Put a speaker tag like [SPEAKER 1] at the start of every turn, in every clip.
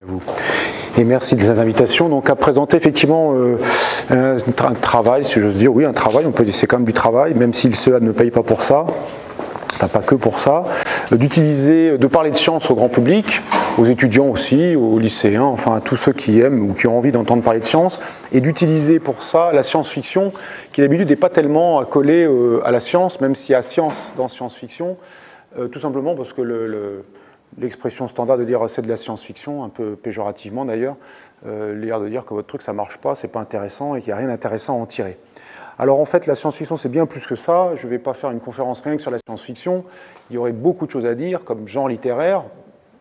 [SPEAKER 1] Vous. Et merci de ces invitations. Donc à présenter effectivement un travail, si j'ose dire, oui un travail, on peut dire c'est quand même du travail, même si le CEA ne paye pas pour ça, enfin pas que pour ça, de parler de science au grand public, aux étudiants aussi, aux lycéens, enfin à tous ceux qui aiment ou qui ont envie d'entendre parler de science, et d'utiliser pour ça la science-fiction, qui d'habitude n'est pas tellement accolée à la science, même s'il y a science dans science-fiction, tout simplement parce que l'expression standard de dire c'est de la science-fiction, un peu péjorativement d'ailleurs, l'air de dire que votre truc ça marche pas, c'est pas intéressant et qu'il n'y a rien d'intéressant à en tirer. Alors en fait la science-fiction c'est bien plus que ça, je ne vais pas faire une conférence rien que sur la science-fiction, il y aurait beaucoup de choses à dire comme genre littéraire,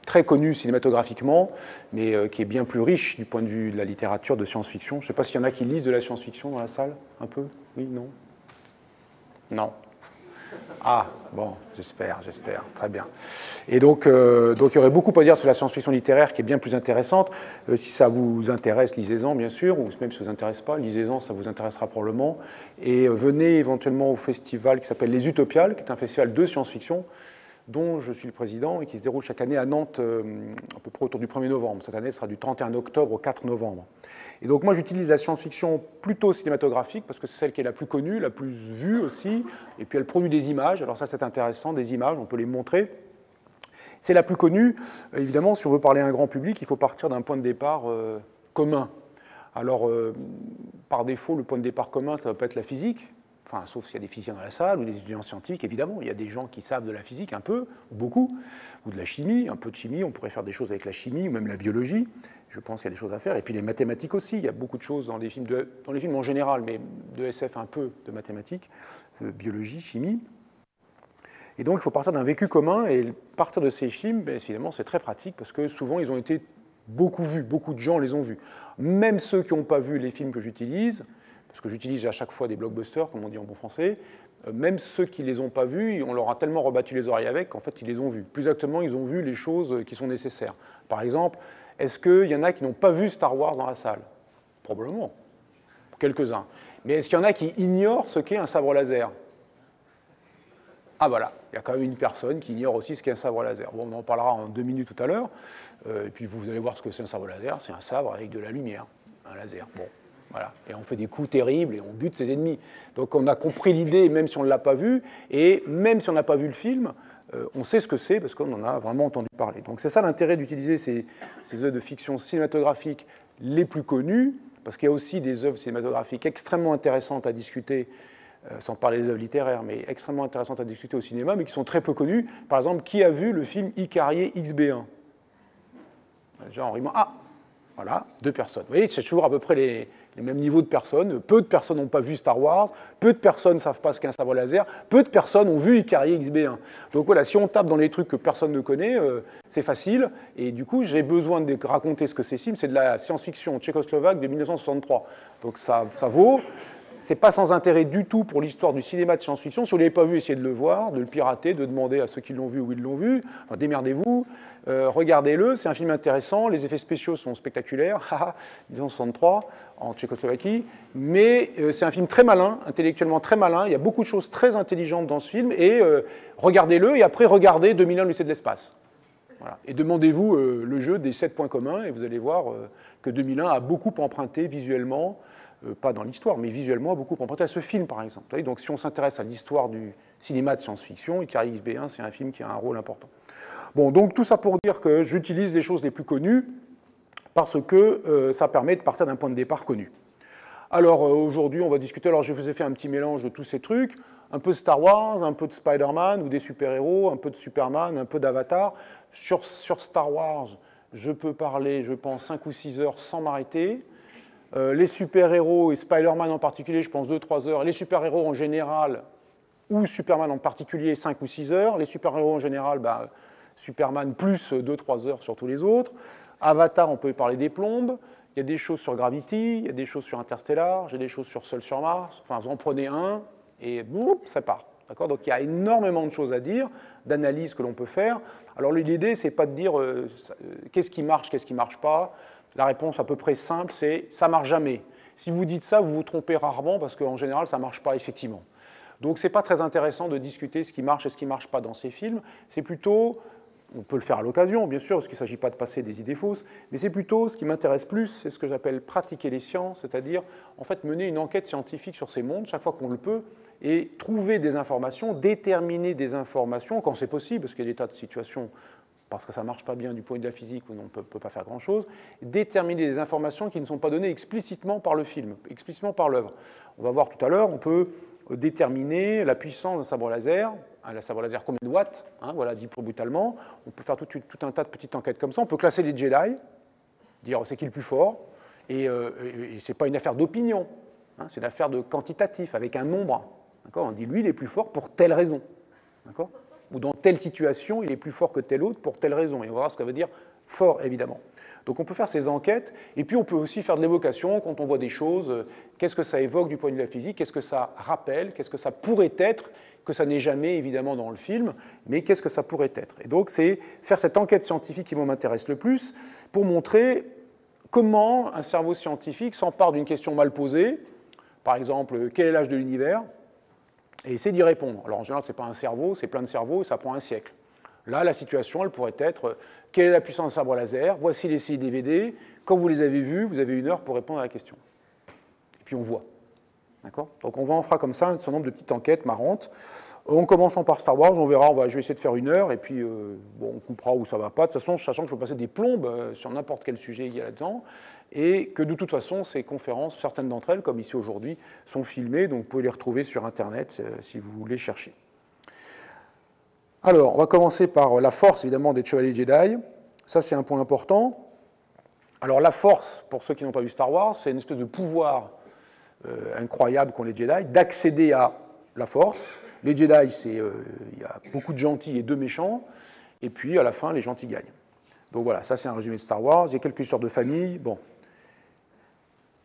[SPEAKER 1] très connu cinématographiquement, mais qui est bien plus riche du point de vue de la littérature de science-fiction. Je ne sais pas s'il y en a qui lisent de la science-fiction dans la salle, un peu? Oui, non? Non. Ah, bon, j'espère, très bien. Et donc il y aurait beaucoup à dire sur la science-fiction littéraire qui est bien plus intéressante. Si ça vous intéresse, lisez-en, bien sûr, ou même si ça ne vous intéresse pas, lisez-en, ça vous intéressera probablement. Et venez éventuellement au festival qui s'appelle Les Utopiales, qui est un festival de science-fiction, dont je suis le président et qui se déroule chaque année à Nantes, à peu près autour du 1er novembre. Cette année, ce sera du 31 octobre au 4 novembre. Et donc moi, j'utilise la science-fiction plutôt cinématographique, parce que c'est celle qui est la plus connue, la plus vue aussi, et puis elle produit des images. Alors ça, c'est intéressant, des images, on peut les montrer. C'est la plus connue. Évidemment, si on veut parler à un grand public, il faut partir d'un point de départ commun. Alors, par défaut, le point de départ commun, ça ne va pas être la physique, enfin, sauf s'il y a des physiciens dans la salle ou des étudiants scientifiques, évidemment. Il y a des gens qui savent de la physique un peu, ou beaucoup, ou de la chimie, un peu de chimie. On pourrait faire des choses avec la chimie ou même la biologie. Je pense qu'il y a des choses à faire. Et puis les mathématiques aussi. Il y a beaucoup de choses dans les films en général, mais de SF un peu de mathématiques, biologie, chimie. Et donc il faut partir d'un vécu commun. Et partir de ces films, ben, évidemment, c'est très pratique parce que souvent ils ont été beaucoup vus. Beaucoup de gens les ont vus. Même ceux qui n'ont pas vu les films que j'utilise, parce que j'utilise à chaque fois des blockbusters, comme on dit en bon français, même ceux qui ne les ont pas vus, on leur a tellement rebattu les oreilles avec qu'en fait, ils les ont vus. Plus exactement, ils ont vu les choses qui sont nécessaires. Par exemple, est-ce qu'il y en a qui n'ont pas vu Star Wars dans la salle? Probablement, quelques-uns. Mais est-ce qu'il y en a qui ignorent ce qu'est un sabre laser? Ah voilà, il y a quand même une personne qui ignore aussi ce qu'est un sabre laser. Bon, on en parlera en 2 minutes tout à l'heure, et puis vous allez voir ce que c'est un sabre laser. C'est un sabre avec de la lumière, un laser. Bon. Voilà. Et on fait des coups terribles et on bute ses ennemis. Donc on a compris l'idée, même si on ne l'a pas vu, et même si on n'a pas vu le film, on sait ce que c'est parce qu'on en a vraiment entendu parler. Donc c'est ça l'intérêt d'utiliser ces œuvres de fiction cinématographique les plus connues, parce qu'il y a aussi des œuvres cinématographiques extrêmement intéressantes à discuter, sans parler des œuvres littéraires, mais extrêmement intéressantes à discuter au cinéma, mais qui sont très peu connues. Par exemple, qui a vu le film Icarier XB1? Genre, ah, voilà, 2 personnes. Vous voyez, c'est toujours à peu près les mêmes niveaux de personnes. Peu de personnes n'ont pas vu Star Wars, peu de personnes ne savent pas ce qu'est un sabre laser, peu de personnes ont vu Icarier XB1. Donc voilà, si on tape dans les trucs que personne ne connaît, c'est facile. Et du coup, j'ai besoin de raconter ce que c'est. C'est de la science-fiction tchécoslovaque de 1963. Donc ça vaut. C'est pas sans intérêt du tout pour l'histoire du cinéma de science-fiction. Si vous ne l'avez pas vu, essayez de le voir, de le pirater, de demander à ceux qui l'ont vu où ils l'ont vu. Enfin, démerdez-vous, regardez-le, c'est un film intéressant, les effets spéciaux sont spectaculaires, 1963, en Tchécoslovaquie, mais c'est un film très malin, intellectuellement très malin, il y a beaucoup de choses très intelligentes dans ce film, et regardez-le, et après regardez 2001 l'Odyssée de l'espace. Voilà. Et demandez-vous le jeu des 7 points communs, et vous allez voir que 2001 a beaucoup emprunté visuellement, pas dans l'histoire, mais visuellement, a beaucoup emprunté à ce film, par exemple. Donc si on s'intéresse à l'histoire du cinéma de science-fiction, Icarier XB1, c'est un film qui a un rôle important. Bon, donc tout ça pour dire que j'utilise les choses les plus connues, parce que ça permet de partir d'un point de départ connu. Alors aujourd'hui, on va discuter, alors je vous ai fait un petit mélange de tous ces trucs, un peu de Star Wars, un peu de Spider-Man, ou des super-héros, un peu de Superman, un peu d'Avatar. Sur Star Wars, je peux parler, je pense, 5 ou 6 heures sans m'arrêter. Les super-héros, et Spider-Man en particulier, je pense 2-3 heures. Les super-héros en général, ou Superman en particulier, 5 ou 6 heures. Les super-héros en général, Superman plus 2-3 heures sur tous les autres. Avatar, on peut parler des plombes. Il y a des choses sur Gravity, il y a des choses sur Interstellar, j'ai des choses sur Seul sur Mars. Enfin, vous en prenez un, et boum, ça part. Donc il y a énormément de choses à dire, d'analyses que l'on peut faire. Alors l'idée, c'est pas de dire qu'est-ce qui marche pas. La réponse à peu près simple, c'est « ça ne marche jamais ». Si vous dites ça, vous vous trompez rarement parce qu'en général, ça ne marche pas effectivement. Donc ce n'est pas très intéressant de discuter ce qui marche et ce qui ne marche pas dans ces films. C'est plutôt On peut le faire à l'occasion, bien sûr, parce qu'il ne s'agit pas de passer des idées fausses, mais c'est plutôt, ce qui m'intéresse plus, c'est ce que j'appelle pratiquer les sciences, c'est-à-dire, en fait, mener une enquête scientifique sur ces mondes, chaque fois qu'on le peut, et trouver des informations, déterminer des informations, quand c'est possible, parce qu'il y a des tas de situations, parce que ça ne marche pas bien du point de vue de la physique, où on ne peut pas faire grand-chose, déterminer des informations qui ne sont pas données explicitement par le film, explicitement par l'œuvre. On va voir tout à l'heure, on peut déterminer la puissance d'un sabre laser, un sabre laser combien de watts, hein, voilà, dit brutalement. On peut faire tout un tas de petites enquêtes comme ça. On peut classer les Jedi, dire c'est qui le plus fort, et ce n'est pas une affaire d'opinion, hein, c'est une affaire de quantitatif, avec un nombre. On dit lui il est plus fort pour telle raison, ou dans telle situation il est plus fort que tel autre pour telle raison, et on va voir ce que ça veut dire fort évidemment. Donc on peut faire ces enquêtes, et puis on peut aussi faire de l'évocation quand on voit des choses, qu'est-ce que ça évoque du point de vue de la physique, qu'est-ce que ça rappelle, qu'est-ce que ça pourrait être, que ça n'est jamais évidemment dans le film, mais qu'est-ce que ça pourrait être. Et donc c'est faire cette enquête scientifique qui m'intéresse le plus, pour montrer comment un cerveau scientifique s'empare d'une question mal posée, par exemple, quel est l'âge de l'univers, et essaie d'y répondre. Alors en général, ce n'est pas un cerveau, c'est plein de cerveaux, et ça prend un siècle. Là, la situation, elle pourrait être quelle est la puissance d'un sabre laser, voici les 6 DVD, quand vous les avez vus, vous avez 1 heure pour répondre à la question. Et puis on voit. Donc on fera comme ça un certain nombre de petites enquêtes marrantes. En commençant par Star Wars, on verra, je vais essayer de faire 1 heure, et puis bon, on coupera où ça ne va pas. De toute façon, sachant que je peux passer des plombes sur n'importe quel sujet il y a là-dedans, et que de toute façon, ces conférences, certaines d'entre elles, comme ici aujourd'hui, sont filmées, donc vous pouvez les retrouver sur Internet si vous voulez chercher. Alors, on va commencer par la force, évidemment, des Chevaliers Jedi. Ça, c'est un point important. Alors, la force, pour ceux qui n'ont pas vu Star Wars, c'est une espèce de pouvoir incroyable qu'ont les Jedi, d'accéder à la force. Les Jedi, il y a beaucoup de gentils et 2 méchants, et puis, à la fin, les gentils gagnent. Donc voilà, ça, c'est un résumé de Star Wars. Il y a quelques histoires de famille. Bon.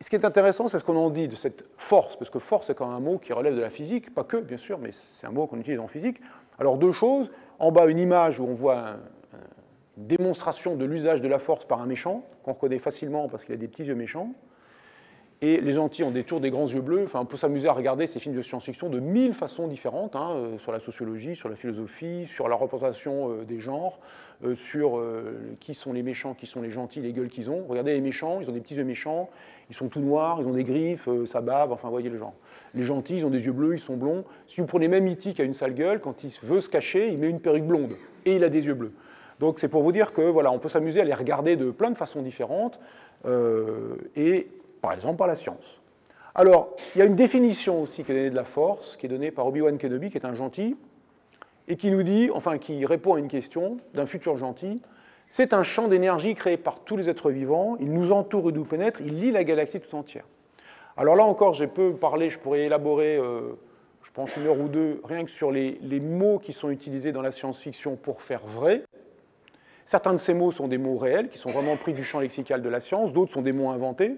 [SPEAKER 1] Ce qui est intéressant, c'est ce qu'on en dit de cette force, parce que force, c'est quand même un mot qui relève de la physique, pas que, bien sûr, mais c'est un mot qu'on utilise en physique. Alors, 2 choses. En bas, une image où on voit une démonstration de l'usage de la force par un méchant, qu'on reconnaît facilement parce qu'il a des petits yeux méchants. Et les gentils ont toujours des grands yeux bleus. Enfin, on peut s'amuser à regarder ces films de science-fiction de 1000 façons différentes, hein, sur la sociologie, sur la philosophie, sur la représentation des genres, sur qui sont les méchants, qui sont les gentils, les gueules qu'ils ont. Regardez les méchants, ils ont des petits yeux méchants, ils sont tout noirs, ils ont des griffes, ça bave, enfin, vous voyez le genre. Les gentils, ils ont des yeux bleus, ils sont blonds. Si vous prenez même E.T. qui a une sale gueule, quand il veut se cacher, il met une perruque blonde et il a des yeux bleus. Donc c'est pour vous dire que voilà, on peut s'amuser à les regarder de plein de façons différentes et par exemple par la science. Alors, il y a une définition aussi qui est donnée de la force, qui est donnée par Obi-Wan Kenobi, qui est un gentil, et qui nous dit, enfin qui répond à une question d'un futur gentil, c'est un champ d'énergie créé par tous les êtres vivants, il nous entoure et nous pénètre, il lie la galaxie tout entière. Alors là encore, je pourrais élaborer, je pense 1 heure ou 2, rien que sur les mots qui sont utilisés dans la science-fiction pour faire vrai. Certains de ces mots sont des mots réels, qui sont vraiment pris du champ lexical de la science, d'autres sont des mots inventés.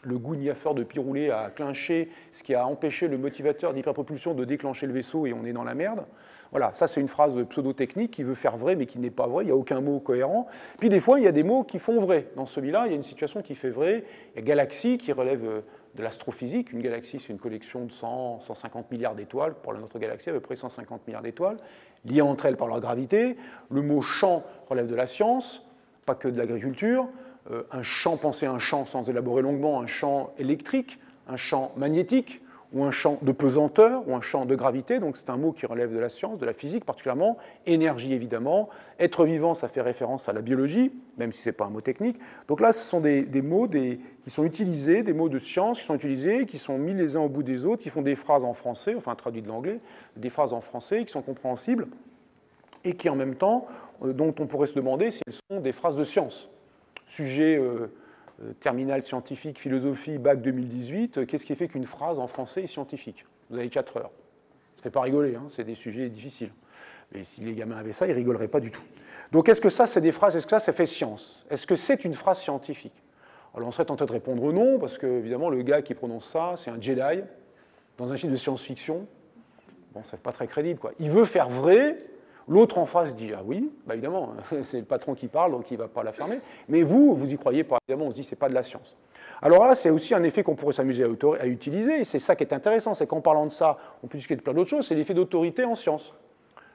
[SPEAKER 1] Le goût-niaffeur de Piroulet a clenché ce qui a empêché le motivateur d'hyperpropulsion de déclencher le vaisseau et on est dans la merde. Voilà, ça c'est une phrase pseudo-technique qui veut faire vrai mais qui n'est pas vrai, il n'y a aucun mot cohérent. Puis des fois, il y a des mots qui font vrai. Dans celui-là, il y a une situation qui fait vrai. Il y a galaxie qui relève de l'astrophysique. Une galaxie, c'est une collection de 150 milliards d'étoiles. Pour notre galaxie, à peu près 150 milliards d'étoiles, liées entre elles par leur gravité. Le mot champ relève de la science, pas que de l'agriculture. Un champ, pensez à un champ sans élaborer longuement, un champ électrique, un champ magnétique, ou un champ de pesanteur, ou un champ de gravité, donc c'est un mot qui relève de la science, de la physique particulièrement, énergie évidemment, être vivant ça fait référence à la biologie, même si ce n'est pas un mot technique, donc là ce sont des mots qui sont utilisés, des mots de science qui sont utilisés, qui sont mis les uns au bout des autres, qui font des phrases en français, enfin traduit de l'anglais, des phrases en français qui sont compréhensibles, et qui en même temps, dont on pourrait se demander si elles sont des phrases de science. Sujet terminal scientifique, philosophie, bac 2018, qu'est-ce qui fait qu'une phrase en français est scientifique? Vous avez 4 heures. Ça ne fait pas rigoler, hein, c'est des sujets difficiles. Mais si les gamins avaient ça, ils ne rigoleraient pas du tout. Donc est-ce que ça, c'est des phrases, est-ce que ça fait science? Est-ce que c'est une phrase scientifique? Alors on serait tenté de répondre non, parce que évidemment le gars qui prononce ça, c'est un Jedi, dans un film de science-fiction. Bon, c'est pas très crédible, quoi. Il veut faire vrai. L'autre en face dit « Ah oui, bah évidemment, c'est le patron qui parle, donc il ne va pas la fermer. » Mais vous y croyez pas, évidemment, on se dit « C'est pas de la science. » Alors là, c'est aussi un effet qu'on pourrait s'amuser à utiliser, et c'est ça qui est intéressant, c'est qu'en parlant de ça, on peut discuter de plein d'autres choses, c'est l'effet d'autorité en science.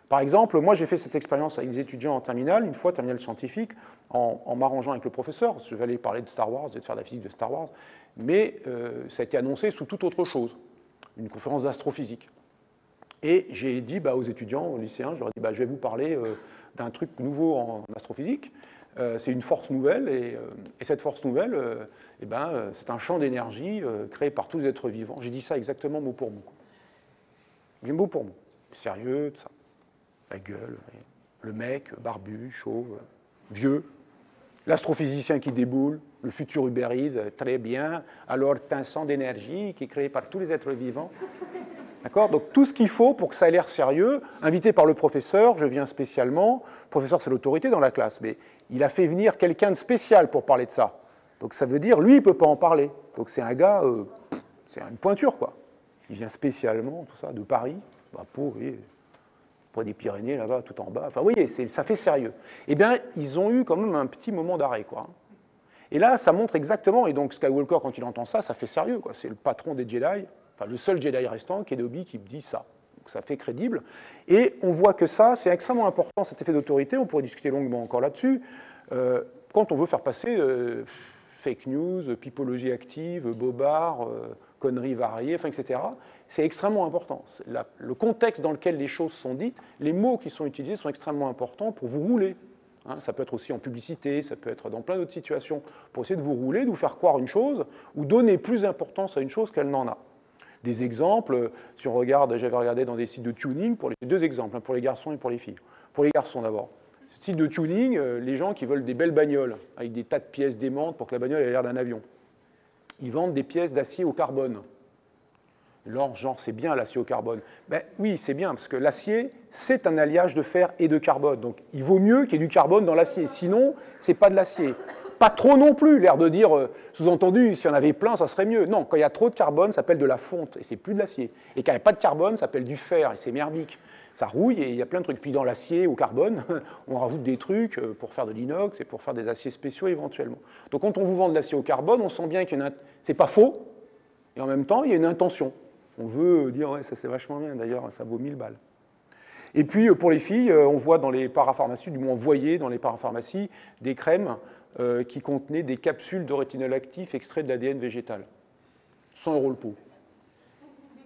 [SPEAKER 1] Par exemple, moi j'ai fait cette expérience avec des étudiants en terminale, une fois, terminale scientifique, en m'arrangeant avec le professeur. Je vais aller parler de Star Wars, de faire de la physique de Star Wars, mais ça a été annoncé sous toute autre chose, une conférence d'astrophysique. Et j'ai dit aux étudiants, aux lycéens, je leur ai dit je vais vous parler d'un truc nouveau en astrophysique. C'est une force nouvelle, et cette force nouvelle, c'est un champ d'énergie créé par tous les êtres vivants. J'ai dit ça exactement mot pour mot. Mot pour mot. Sérieux, tout ça. La gueule, le mec, barbu, chaud, vieux, l'astrophysicien qui déboule, le futur Uber Eats, très bien. Alors, c'est un champ d'énergie qui est créé par tous les êtres vivants. D'accord? Donc, tout ce qu'il faut pour que ça ait l'air sérieux, invité par le professeur, je viens spécialement. Le professeur, c'est l'autorité dans la classe, mais il a fait venir quelqu'un de spécial pour parler de ça. Donc, ça veut dire, lui, il ne peut pas en parler. Donc, c'est un gars, c'est une pointure, quoi. Il vient spécialement, tout ça, de Paris, près des Pyrénées, là-bas, tout en bas. Enfin, vous voyez, ça fait sérieux. Eh bien, ils ont eu quand même un petit moment d'arrêt, quoi. Et là, ça montre exactement, et donc Skywalker, quand il entend ça, ça fait sérieux, quoi. C'est le patron des Jedi, enfin, le seul Jedi restant, Kenobi, qui dit ça. Donc, ça fait crédible. Et on voit que ça, c'est extrêmement important, cet effet d'autorité. On pourrait discuter longuement encore là-dessus. Quand on veut faire passer fake news, pipologie active, bobard, conneries variées, enfin, etc., c'est extrêmement important. Le contexte dans lequel les choses sont dites, les mots qui sont utilisés sont extrêmement importants pour vous rouler. Ça peut être aussi en publicité, ça peut être dans plein d'autres situations, pour essayer de vous rouler, de vous faire croire une chose, ou donner plus d'importance à une chose qu'elle n'en a. Des exemples, si on regarde, j'avais regardé dans des sites de tuning, pour les deux exemples, pour les garçons et pour les filles. Pour les garçons d'abord. Site de tuning, les gens qui veulent des belles bagnoles, avec des tas de pièces démentes pour que la bagnole ait l'air d'un avion. Ils vendent des pièces d'acier au carbone. Genre, c'est bien l'acier au carbone. Ben oui, c'est bien, parce que l'acier, c'est un alliage de fer et de carbone. Donc, il vaut mieux qu'il y ait du carbone dans l'acier. Sinon, c'est pas de l'acier. Pas trop non plus, l'air de dire, sous-entendu, si on avait plein, ça serait mieux. Non, quand il y a trop de carbone, ça s'appelle de la fonte, et c'est plus de l'acier. Et quand il n'y a pas de carbone, ça s'appelle du fer, et c'est merdique. Ça rouille, et il y a plein de trucs. Puis dans l'acier au carbone, on rajoute des trucs pour faire de l'inox et pour faire des aciers spéciaux éventuellement. Donc, quand on vous vend de l'acier au carbone, on sent bien que c'est pas faux, et en même temps, il y a une intention. On veut dire, ouais, ça c'est vachement bien, d'ailleurs, ça vaut 1000 balles. Et puis, pour les filles, on voit dans les parapharmacies, du moins on voyait dans les parapharmacies, des crèmes qui contenaient des capsules de rétinol actif extraits de l'ADN végétal. 100 € le pot.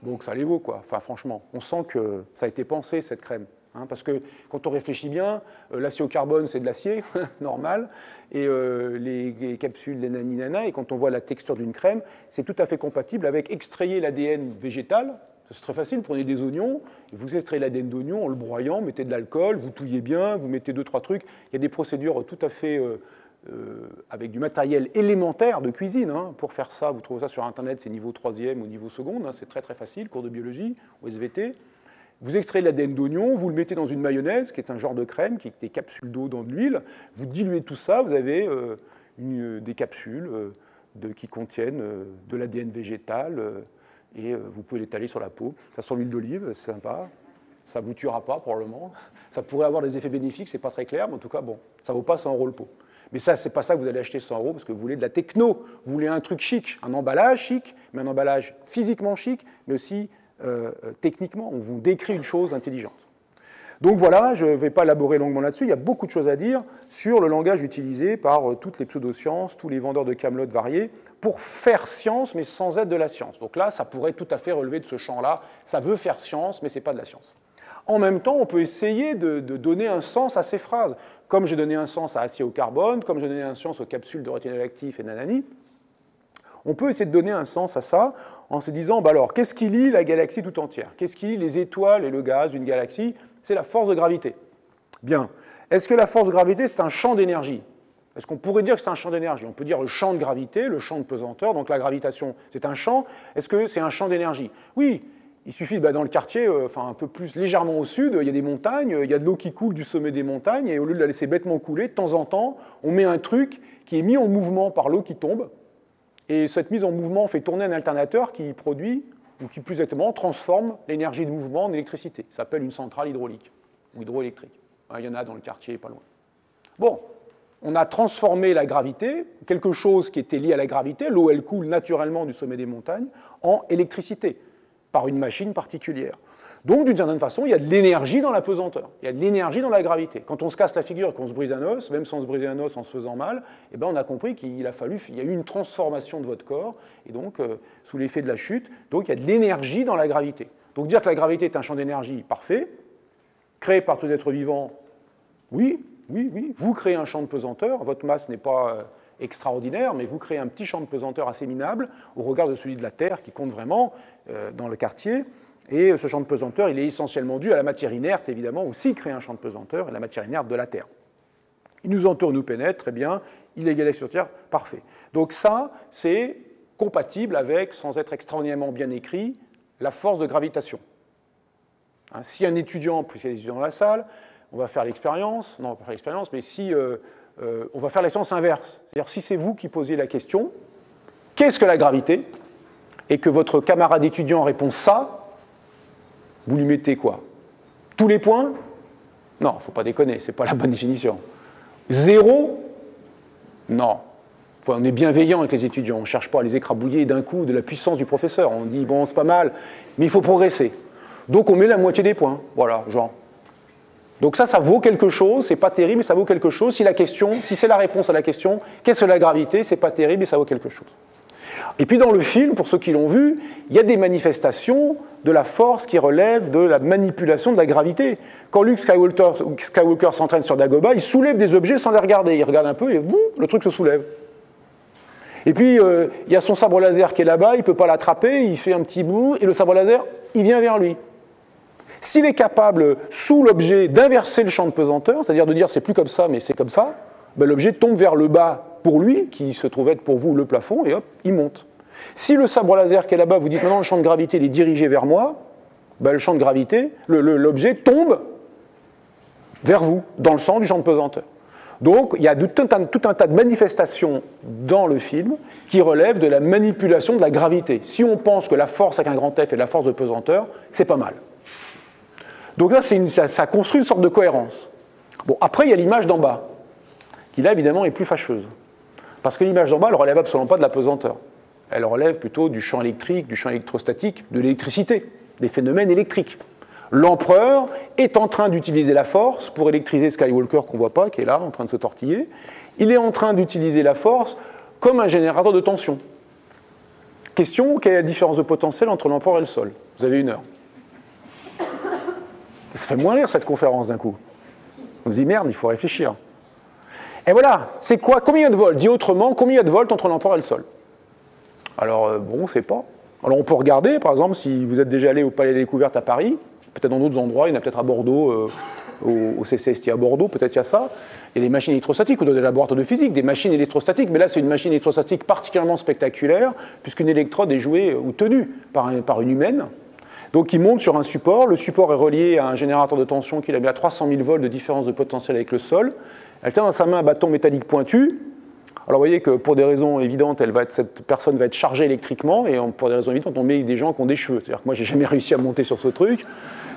[SPEAKER 1] Donc ça les vaut, quoi. Enfin, franchement, on sent que ça a été pensé, cette crème. Parce que quand on réfléchit bien, l'acier au carbone, c'est de l'acier, normal, et les capsules, les naninana, et quand on voit la texture d'une crème, c'est tout à fait compatible avec extrayer l'ADN végétal. C'est très facile, prenez des oignons, et vous extrayez l'ADN d'oignon en le broyant, mettez de l'alcool, vous touillez bien, vous mettez 2-3 trucs. Il y a des procédures tout à fait avec du matériel élémentaire de cuisine. Pour faire ça, vous trouvez ça sur Internet, c'est niveau 3e ou niveau seconde, c'est très très facile, cours de biologie ou SVT. Vous extrayez l'ADN d'oignon, vous le mettez dans une mayonnaise, qui est un genre de crème, qui est des capsules d'eau dans de l'huile. Vous diluez tout ça, vous avez des capsules qui contiennent de l'ADN végétal, et vous pouvez l'étaler sur la peau. Ça sent l'huile d'olive, c'est sympa. Ça ne vous tuera pas, probablement. Ça pourrait avoir des effets bénéfiques, c'est pas très clair, mais en tout cas, bon, ça ne vaut pas 100 € le pot. Mais ça, c'est pas ça que vous allez acheter 100 € parce que vous voulez de la techno, vous voulez un truc chic, un emballage chic, mais un emballage physiquement chic, mais aussi techniquement, on vous décrit une chose intelligente. Donc voilà, je ne vais pas élaborer longuement là-dessus, il y a beaucoup de choses à dire sur le langage utilisé par toutes les pseudosciences, tous les vendeurs de camelotes variés, pour faire science, mais sans être de la science. Donc là, ça pourrait tout à fait relever de ce champ-là, ça veut faire science, mais ce n'est pas de la science. En même temps, on peut essayer de donner un sens à ces phrases. Comme j'ai donné un sens à acier au carbone, comme j'ai donné un sens aux capsules de rétinol actif et nanani, on peut essayer de donner un sens à ça en se disant, alors, qu'est-ce qui lie la galaxie tout entière? Qu'est-ce qui lie les étoiles et le gaz d'une galaxie? C'est la force de gravité. Bien. Est-ce que la force de gravité, c'est un champ d'énergie? Est-ce qu'on pourrait dire que c'est un champ d'énergie? On peut dire le champ de gravité, le champ de pesanteur, donc la gravitation, c'est un champ. Est-ce que c'est un champ d'énergie? Oui. Il suffit, dans le quartier, un peu plus légèrement au sud, il y a des montagnes, il y a de l'eau qui coule du sommet des montagnes, et au lieu de la laisser bêtement couler, de temps en temps, on met un truc qui est mis en mouvement par l'eau qui tombe, et cette mise en mouvement fait tourner un alternateur qui produit, ou qui plus exactement transforme l'énergie de mouvement en électricité. Ça s'appelle une centrale hydraulique, ou hydroélectrique. Il y en a dans le quartier, pas loin. Bon, on a transformé la gravité, quelque chose qui était lié à la gravité, l'eau elle coule naturellement du sommet des montagnes, en électricité, par une machine particulière. Donc, d'une certaine façon, il y a de l'énergie dans la pesanteur, il y a de l'énergie dans la gravité. Quand on se casse la figure et qu'on se brise un os, même sans se briser un os en se faisant mal, eh ben on a compris qu'il y a eu une transformation de votre corps, et donc, sous l'effet de la chute, donc il y a de l'énergie dans la gravité. Donc, dire que la gravité est un champ d'énergie parfait, créé par tout être vivant, oui, vous créez un champ de pesanteur, votre masse n'est pas extraordinaire, mais vous créez un petit champ de pesanteur assez minable au regard de celui de la Terre qui compte vraiment dans le quartier. Et ce champ de pesanteur, il est essentiellement dû à la matière inerte, évidemment, aussi créer un champ de pesanteur, et la matière inerte de la Terre. Il nous entoure, nous pénètre, très bien, il est égalé sur Terre, parfait. Donc ça, c'est compatible avec, sans être extraordinairement bien écrit, la force de gravitation. Hein, si un étudiant, puisqu'il y a des étudiants dans la salle, on va faire l'expérience, non, on va pas faire l'expérience, mais si on va faire l'expérience inverse, c'est-à-dire si c'est vous qui posez la question, qu'est-ce que la gravité, et que votre camarade étudiant répond ça, vous lui mettez quoi? Tous les points? Non, il ne faut pas déconner, ce n'est pas la bonne définition. 0? Non. Enfin, on est bienveillant avec les étudiants, on ne cherche pas à les écrabouiller d'un coup de la puissance du professeur. On dit, bon, c'est pas mal, mais il faut progresser. Donc on met la moitié des points, voilà, genre. Donc ça vaut quelque chose, c'est pas terrible, mais ça vaut quelque chose. Si c'est la réponse à la question, qu'est-ce que la gravité? C'est pas terrible, mais ça vaut quelque chose. Et puis dans le film, pour ceux qui l'ont vu, il y a des manifestations de la force qui relèvent de la manipulation de la gravité. Quand Luke Skywalker s'entraîne sur Dagobah, il soulève des objets sans les regarder. Il regarde un peu et boum, le truc se soulève. Et puis il y a son sabre laser qui est là-bas, il ne peut pas l'attraper, il fait un petit bout, et le sabre laser, il vient vers lui. S'il est capable, sous l'objet, d'inverser le champ de pesanteur, c'est-à-dire de dire c'est plus comme ça, mais c'est comme ça, ben, l'objet tombe vers le bas pour lui, qui se trouve être pour vous le plafond, et hop, il monte. Si le sabre laser qui est là-bas, vous dites maintenant le champ de gravité il est dirigé vers moi, ben, le champ de gravité, l'objet tombe vers vous, dans le sens du champ de pesanteur. Donc il y a tout un tas de manifestations dans le film qui relèvent de la manipulation de la gravité. Si on pense que la force avec un grand F est de la force de pesanteur, c'est pas mal. Donc là, ça construit une sorte de cohérence. Bon, après, il y a l'image d'en bas, qui là, évidemment, est plus fâcheuse. Parce que l'image d'en bas, elle ne relève absolument pas de la pesanteur. Elle relève plutôt du champ électrique, du champ électrostatique, de l'électricité, des phénomènes électriques. L'empereur est en train d'utiliser la force pour électriser Skywalker qu'on ne voit pas, qui est là, en train de se tortiller. Il est en train d'utiliser la force comme un générateur de tension. Question, quelle est la différence de potentiel entre l'empereur et le sol? Vous avez 1 heure. Ça fait moins rire cette conférence d'un coup. On se dit merde, il faut réfléchir. Et voilà, c'est quoi? Combien il y a de volts? Dit autrement, combien il y a de volts entre l'empereur et le sol? Alors, bon, on ne sait pas. Alors on peut regarder, par exemple, si vous êtes déjà allé au Palais des Découvertes à Paris, peut-être dans d'autres endroits, il y en a peut-être à Bordeaux, au CCST à Bordeaux, peut-être il y a ça. Il y a des machines électrostatiques ou dans des laboratoires de physique, des machines électrostatiques, mais là c'est une machine électrostatique particulièrement spectaculaire, puisqu'une électrode est jouée ou tenue par une humaine. Donc il monte sur un support, le support est relié à un générateur de tension qui a mis à 300 000 volts de différence de potentiel avec le sol. Elle tient dans sa main un bâton métallique pointu. Alors vous voyez que pour des raisons évidentes, cette personne va être chargée électriquement, et pour des raisons évidentes, on met des gens qui ont des cheveux. C'est-à-dire que moi, j'ai jamais réussi à monter sur ce truc,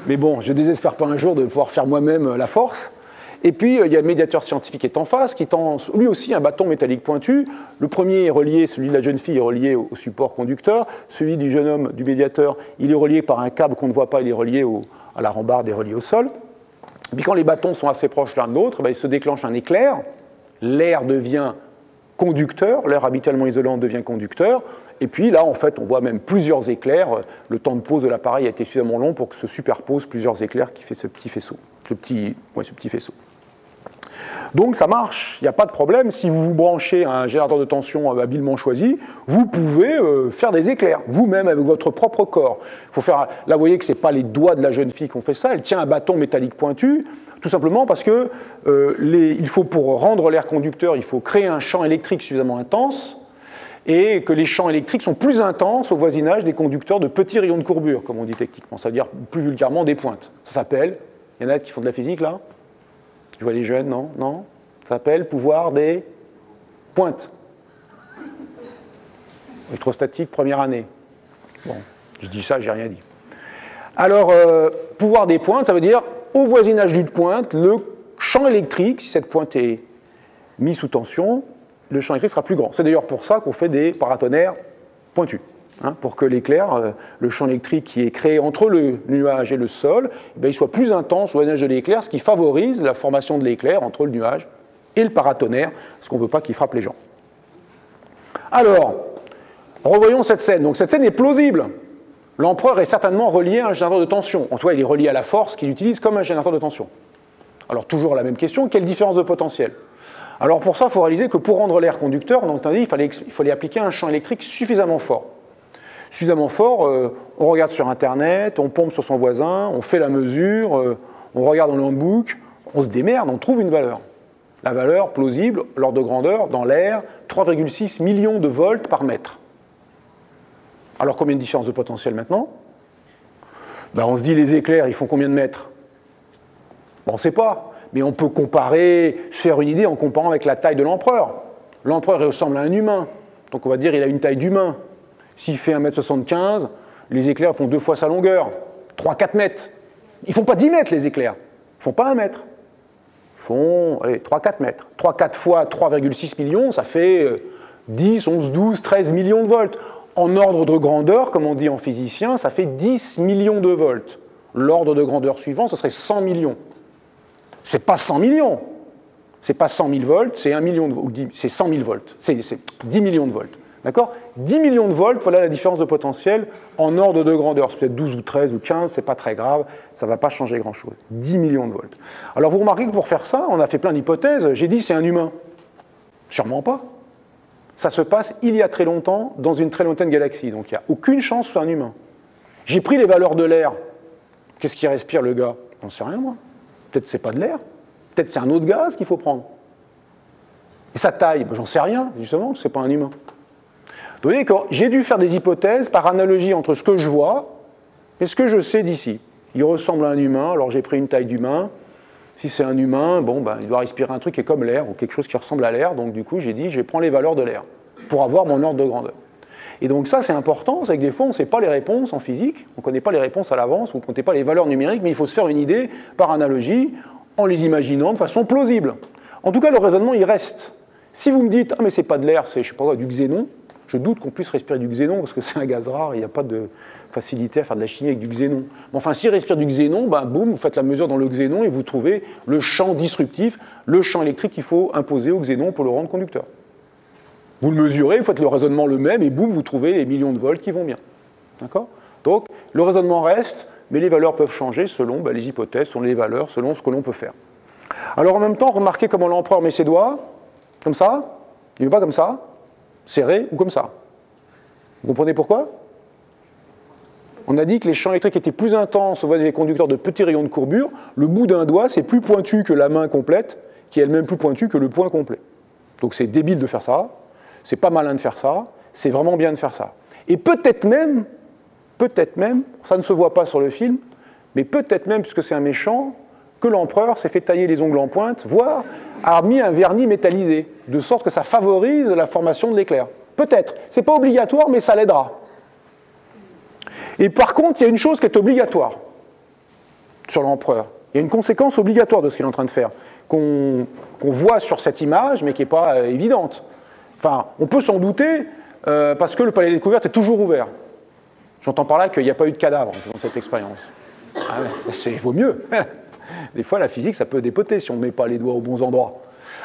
[SPEAKER 1] mais bon, je ne désespère pas un jour de pouvoir faire moi-même la force. Et puis, il y a le médiateur scientifique qui est en face, qui tend lui aussi un bâton métallique pointu. Le premier est relié, celui de la jeune fille est relié au support conducteur. Celui du jeune homme, du médiateur, il est relié par un câble qu'on ne voit pas, il est relié à la rambarde et relié au sol. Et puis quand les bâtons sont assez proches l'un de l'autre, il se déclenche un éclair. L'air devient conducteur, l'air habituellement isolant devient conducteur. Et puis là, en fait, on voit même plusieurs éclairs. Le temps de pose de l'appareil a été suffisamment long pour que se superposent plusieurs éclairs qui fait ce petit faisceau. Ce petit faisceau. Donc ça marche, il n'y a pas de problème. Si vous vous branchez à un générateur de tension habilement choisi, vous pouvez faire des éclairs, vous-même avec votre propre corps. Faut faire, là, vous voyez que ce n'est pas les doigts de la jeune fille qui ont fait ça, elle tient un bâton métallique pointu, tout simplement parce que il faut, pour rendre l'air conducteur, il faut créer un champ électrique suffisamment intense, et que les champs électriques sont plus intenses au voisinage des conducteurs de petits rayons de courbure, comme on dit techniquement, c'est-à-dire plus vulgairement des pointes. Ça s'appelle, il y en a qui font de la physique là? Je vois les jeunes, non? Non? Ça s'appelle pouvoir des pointes. Électrostatique, première année. Bon, je dis ça, j'ai rien dit. Alors, pouvoir des pointes, ça veut dire, au voisinage d'une pointe, le champ électrique, si cette pointe est mise sous tension, le champ électrique sera plus grand. C'est d'ailleurs pour ça qu'on fait des paratonnerres pointus. hein, pour que l'éclair, le champ électrique qui est créé entre le nuage et le sol, il soit plus intense au NH de l'éclair, ce qui favorise la formation de l'éclair entre le nuage et le paratonnerre, parce qu'on ne veut pas qu'il frappe les gens. Alors, revoyons cette scène. Donc cette scène est plausible. L'empereur est certainement relié à un générateur de tension. En tout cas, il est relié à la force qu'il utilise comme un générateur de tension. Alors, toujours la même question, quelle différence de potentiel? Alors, pour ça, il faut réaliser que pour rendre l'air conducteur, on a dit il fallait appliquer un champ électrique suffisamment fort. Suffisamment fort, on regarde sur Internet, on pompe sur son voisin, on fait la mesure, on regarde dans le handbook, on se démerde, on trouve une valeur. La valeur plausible, l'ordre de grandeur, dans l'air, 3,6 millions de volts par mètre. Alors, combien de différence de potentiel maintenant? Ben, on se dit, les éclairs, ils font combien de mètres? Bon, on ne sait pas, mais on peut comparer, se faire une idée en comparant avec la taille de l'empereur. L'empereur, il ressemble à un humain, donc on va dire qu'il a une taille d'humain. S'il fait 1,75 m, les éclairs font 2 fois sa longueur, 3-4 mètres. Ils ne font pas 10 mètres, les éclairs. Ils ne font pas 1 mètre. Ils font 3-4 mètres. 3-4 fois 3,6 millions, ça fait 10, 11, 12, 13 millions de volts. En ordre de grandeur, comme on dit en physicien, ça fait 10 millions de volts. L'ordre de grandeur suivant, ce serait 100 millions. Ce n'est pas 100 millions. Ce n'est pas 100 000 volts, c'est 1 million de volts. C'est 100 000 volts. C'est 10 millions de volts. D'accord? 10 millions de volts, voilà la différence de potentiel en ordre de grandeur. C'est peut-être 12 ou 13 ou 15, c'est pas très grave, ça ne va pas changer grand-chose. 10 millions de volts. Alors vous remarquez que pour faire ça, on a fait plein d'hypothèses. J'ai dit c'est un humain. Sûrement pas. Ça se passe il y a très longtemps dans une très lointaine galaxie. Donc il n'y a aucune chance que ce soit un humain. J'ai pris les valeurs de l'air. Qu'est-ce qu'il respire le gars? J'en sais rien moi. Peut-être c'est pas de l'air. Peut-être c'est un autre gaz qu'il faut prendre. Et sa taille, ben, j'en sais rien, justement, c'est pas un humain. Vous voyez que j'ai dû faire des hypothèses par analogie entre ce que je vois et ce que je sais d'ici. Il ressemble à un humain, alors j'ai pris une taille d'humain. Si c'est un humain, bon, ben, il doit respirer un truc qui est comme l'air, ou quelque chose qui ressemble à l'air, donc du coup j'ai dit je vais prendre les valeurs de l'air pour avoir mon ordre de grandeur. Et donc ça c'est important, c'est que des fois on ne sait pas les réponses en physique, on ne connaît pas les réponses à l'avance, on ne connaît pas les valeurs numériques, mais il faut se faire une idée par analogie, en les imaginant de façon plausible. En tout cas le raisonnement il reste. Si vous me dites ah mais c'est pas de l'air, c'est je sais pas quoi, du xénon, je doute qu'on puisse respirer du xénon parce que c'est un gaz rare, il n'y a pas de facilité à faire de la chimie avec du xénon. Mais enfin, s'il respire du xénon, ben, boum, vous faites la mesure dans le xénon et vous trouvez le champ disruptif, le champ électrique qu'il faut imposer au xénon pour le rendre conducteur. Vous le mesurez, vous faites le raisonnement le même et boum, vous trouvez les millions de volts qui vont bien. D'accord? Donc, le raisonnement reste, mais les valeurs peuvent changer selon ben, les hypothèses, selon les valeurs, selon ce que l'on peut faire. Alors en même temps, remarquez comment l'empereur met ses doigts, comme ça, il ne met pas comme ça, serré ou comme ça. Vous comprenez pourquoi? On a dit que les champs électriques étaient plus intenses au niveau des conducteurs de petits rayons de courbure. Le bout d'un doigt, c'est plus pointu que la main complète, qui est elle-même plus pointue que le poing complet. Donc c'est débile de faire ça, c'est pas malin de faire ça, c'est vraiment bien de faire ça. Et peut-être même, ça ne se voit pas sur le film, mais peut-être même, puisque c'est un méchant, que l'empereur s'est fait tailler les ongles en pointe, voire a mis un vernis métallisé, de sorte que ça favorise la formation de l'éclair. Peut-être. C'est pas obligatoire, mais ça l'aidera. Et par contre, il y a une chose qui est obligatoire sur l'empereur. Il y a une conséquence obligatoire de ce qu'il est en train de faire, qu'on voit sur cette image, mais qui n'est pas évidente. Enfin, on peut s'en douter, parce que le palais des découvertes est toujours ouvert. J'entends par là qu'il n'y a pas eu de cadavre dans cette expérience. Ah ouais, vaut mieux. Des fois, la physique, ça peut dépoter si on ne met pas les doigts aux bons endroits.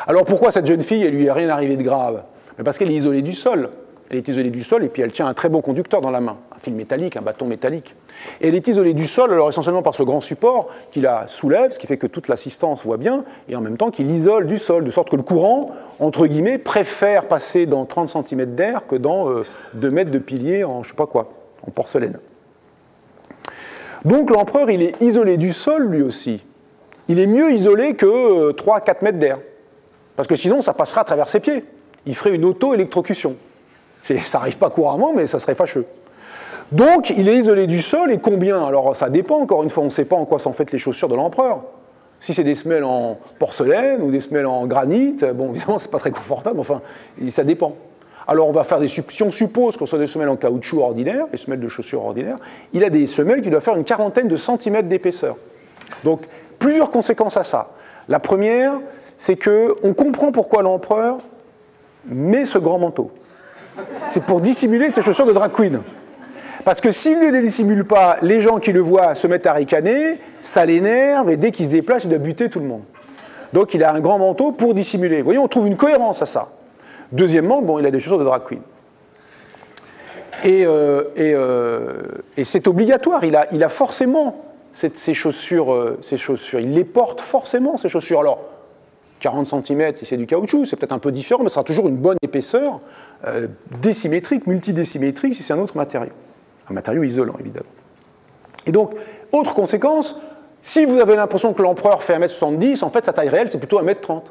[SPEAKER 1] Alors pourquoi cette jeune fille, elle lui est rien arrivé de grave? Parce qu'elle est isolée du sol. Elle est isolée du sol et puis elle tient un très beau conducteur dans la main, un fil métallique, un bâton métallique. Et elle est isolée du sol, alors essentiellement par ce grand support qui la soulève, ce qui fait que toute l'assistance voit bien, et en même temps qu'il isole du sol, de sorte que le courant, entre guillemets, préfère passer dans 30 cm d'air que dans 2 mètres de pilier en je ne sais pas quoi, en porcelaine. Donc l'empereur, il est isolé du sol lui aussi. Il est mieux isolé que 3-4 mètres d'air. Parce que sinon, ça passera à travers ses pieds. Il ferait une auto-électrocution. Ça n'arrive pas couramment, mais ça serait fâcheux. Donc, il est isolé du sol, et combien? Alors, ça dépend, encore une fois, on ne sait pas en quoi sont faites les chaussures de l'empereur. Si c'est des semelles en porcelaine ou des semelles en granit, bon, évidemment, c'est pas très confortable, enfin, ça dépend. Alors, on va faire si on suppose qu'on soit des semelles en caoutchouc ordinaire, les semelles de chaussures ordinaires, il a des semelles qui doivent faire une quarantaine de centimètres d'épaisseur. Donc, plusieurs conséquences à ça. La première, c'est qu'on comprend pourquoi l'empereur met ce grand manteau. C'est pour dissimuler ses chaussures de drag queen. Parce que s'il ne les dissimule pas, les gens qui le voient se mettent à ricaner, ça l'énerve, et dès qu'il se déplace, il doit buter tout le monde. Donc il a un grand manteau pour dissimuler. Vous voyez, on trouve une cohérence à ça. Deuxièmement, bon, il a des chaussures de drag queen. Et c'est obligatoire, il a forcément ces chaussures, il les porte forcément, ces chaussures. Alors, 40 cm, si c'est du caoutchouc, c'est peut-être un peu différent, mais ça sera toujours une bonne épaisseur, désymétrique, multidésymétrique, si c'est un autre matériau. Un matériau isolant, évidemment. Et donc, autre conséquence, si vous avez l'impression que l'empereur fait 1m70, en fait, sa taille réelle, c'est plutôt 1m30.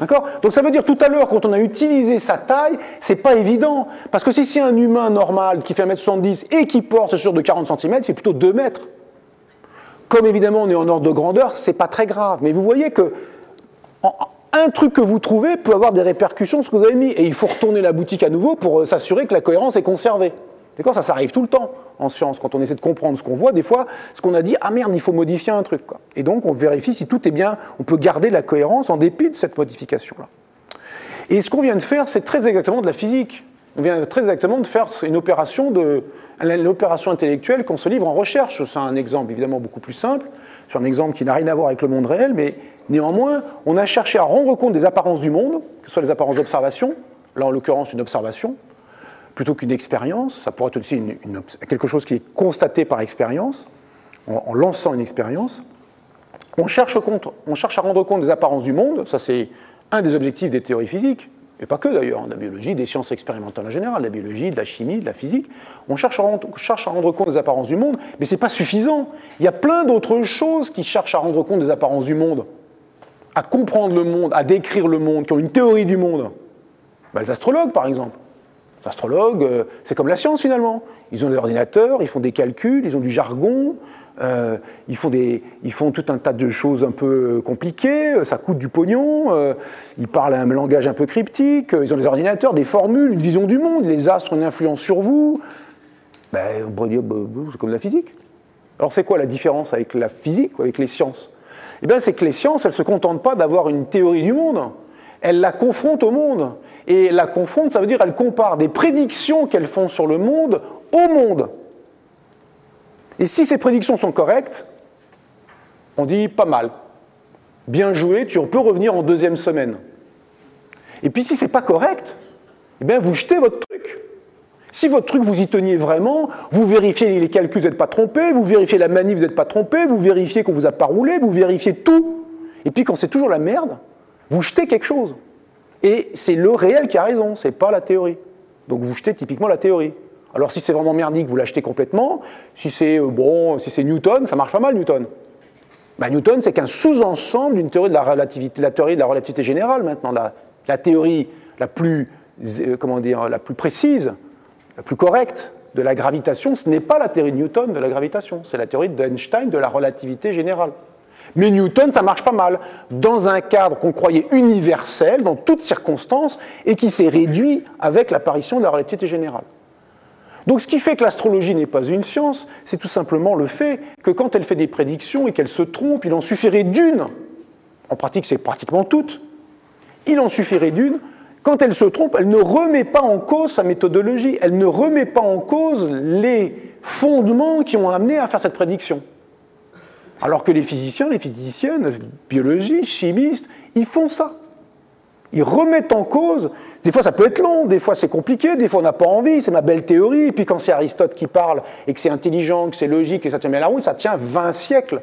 [SPEAKER 1] D'accord? Donc ça veut dire, tout à l'heure, quand on a utilisé sa taille, c'est pas évident. Parce que si c'est un humain normal qui fait 1m70 et qui porte sur de 40 cm, c'est plutôt 2 mètres. Comme évidemment on est en ordre de grandeur, c'est pas très grave. Mais vous voyez que un truc que vous trouvez peut avoir des répercussions sur ce que vous avez mis. Et il faut retourner la boutique à nouveau pour s'assurer que la cohérence est conservée. D'accord? Ça arrive tout le temps en science. Quand on essaie de comprendre ce qu'on voit, des fois, ce qu'on a dit, ah merde, il faut modifier un truc, quoi. Et donc, on vérifie si tout est bien, on peut garder la cohérence en dépit de cette modification-là. Et ce qu'on vient de faire, c'est très exactement de la physique. On vient très exactement de faire une opération intellectuelle qu'on se livre en recherche. C'est un exemple évidemment beaucoup plus simple, c'est un exemple qui n'a rien à voir avec le monde réel, mais néanmoins, on a cherché à rendre compte des apparences du monde, que ce soit les apparences d'observation, là en l'occurrence une observation, plutôt qu'une expérience, ça pourrait être aussi quelque chose qui est constaté par expérience, en lançant une expérience. On cherche à rendre compte des apparences du monde, ça c'est un des objectifs des théories physiques, et pas que d'ailleurs, de la biologie, des sciences expérimentales en général, de la biologie, de la chimie, de la physique. On cherche à rendre compte des apparences du monde, mais ce n'est pas suffisant. Il y a plein d'autres choses qui cherchent à rendre compte des apparences du monde, à comprendre le monde, à décrire le monde, qui ont une théorie du monde. Ben, les astrologues, par exemple. Les astrologues, c'est comme la science finalement. Ils ont des ordinateurs, ils font des calculs, ils ont du jargon, ils font tout un tas de choses un peu compliquées, ça coûte du pognon, ils parlent un langage un peu cryptique, ils ont des ordinateurs, des formules, une vision du monde, les astres ont une influence sur vous. Ben, on pourrait dire, c'est comme la physique. Alors c'est quoi la différence avec la physique ou avec les sciences? Eh bien, c'est que les sciences, elles ne se contentent pas d'avoir une théorie du monde, elles la confrontent au monde. Et la confondre, ça veut dire qu'elles comparent des prédictions qu'elles font sur le monde au monde. Et si ces prédictions sont correctes, on dit pas mal. Bien joué, tu peux revenir en deuxième semaine. Et puis si ce n'est pas correct, eh bien vous jetez votre truc. Si votre truc, vous y teniez vraiment, vous vérifiez les calculs, vous n'êtes pas trompé, vous vérifiez la manip, vous n'êtes pas trompé, vous vérifiez qu'on ne vous a pas roulé, vous vérifiez tout. Et puis quand c'est toujours la merde, vous jetez quelque chose. Et c'est le réel qui a raison, ce n'est pas la théorie. Donc vous jetez typiquement la théorie. Alors si c'est vraiment merdique, vous l'achetez complètement. Si c'est Newton, ça marche pas mal Newton. Ben, Newton, c'est qu'un sous-ensemble d'une théorie de la relativité, la théorie de la relativité générale maintenant. La théorie la plus précise, la plus correcte de la gravitation, ce n'est pas la théorie de Newton de la gravitation, c'est la théorie d'Einstein de la relativité générale. Mais Newton, ça marche pas mal, dans un cadre qu'on croyait universel, dans toutes circonstances, et qui s'est réduit avec l'apparition de la relativité générale. Donc ce qui fait que l'astrologie n'est pas une science, c'est tout simplement le fait que quand elle fait des prédictions et qu'elle se trompe, il en suffirait d'une, en pratique c'est pratiquement toutes, il en suffirait d'une, quand elle se trompe, elle ne remet pas en cause sa méthodologie, elle ne remet pas en cause les fondements qui ont amené à faire cette prédiction. Alors que les physiciens, les physiciennes, biologistes, chimistes, ils font ça. Ils remettent en cause, des fois ça peut être long, des fois c'est compliqué, des fois on n'a pas envie, c'est ma belle théorie, et puis quand c'est Aristote qui parle, et que c'est intelligent, que c'est logique, et ça tient bien la route, ça tient 20 siècles.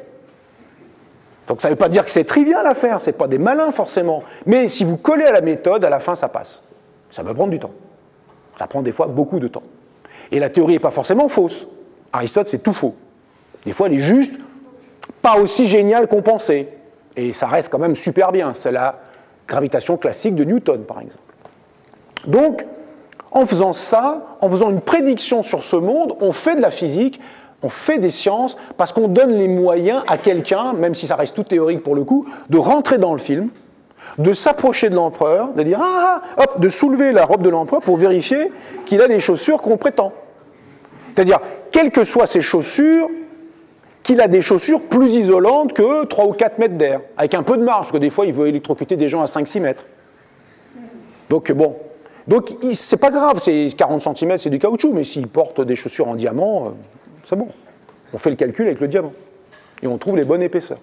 [SPEAKER 1] Donc ça ne veut pas dire que c'est trivial à faire, ce n'est pas des malins forcément, mais si vous collez à la méthode, à la fin ça passe. Ça va prendre du temps. Ça prend des fois beaucoup de temps. Et la théorie n'est pas forcément fausse. Aristote, c'est tout faux. Des fois elle est juste pas aussi géniale qu'on pensait. Et ça reste quand même super bien, c'est la gravitation classique de Newton, par exemple. Donc, en faisant ça, en faisant une prédiction sur ce monde, on fait de la physique, on fait des sciences, parce qu'on donne les moyens à quelqu'un, même si ça reste tout théorique pour le coup, de rentrer dans le film, de s'approcher de l'empereur, de dire « Ah, hop !» de soulever la robe de l'empereur pour vérifier qu'il a les chaussures qu'on prétend. C'est-à-dire, quelles que soient ses chaussures, qu'il a des chaussures plus isolantes que 3 ou 4 mètres d'air, avec un peu de marge, parce que des fois, il veut électrocuter des gens à 5-6 mètres. Donc bon, Donc, c'est pas grave, c'est 40 cm, c'est du caoutchouc, mais s'ils portent des chaussures en diamant, c'est bon. On fait le calcul avec le diamant. Et on trouve les bonnes épaisseurs.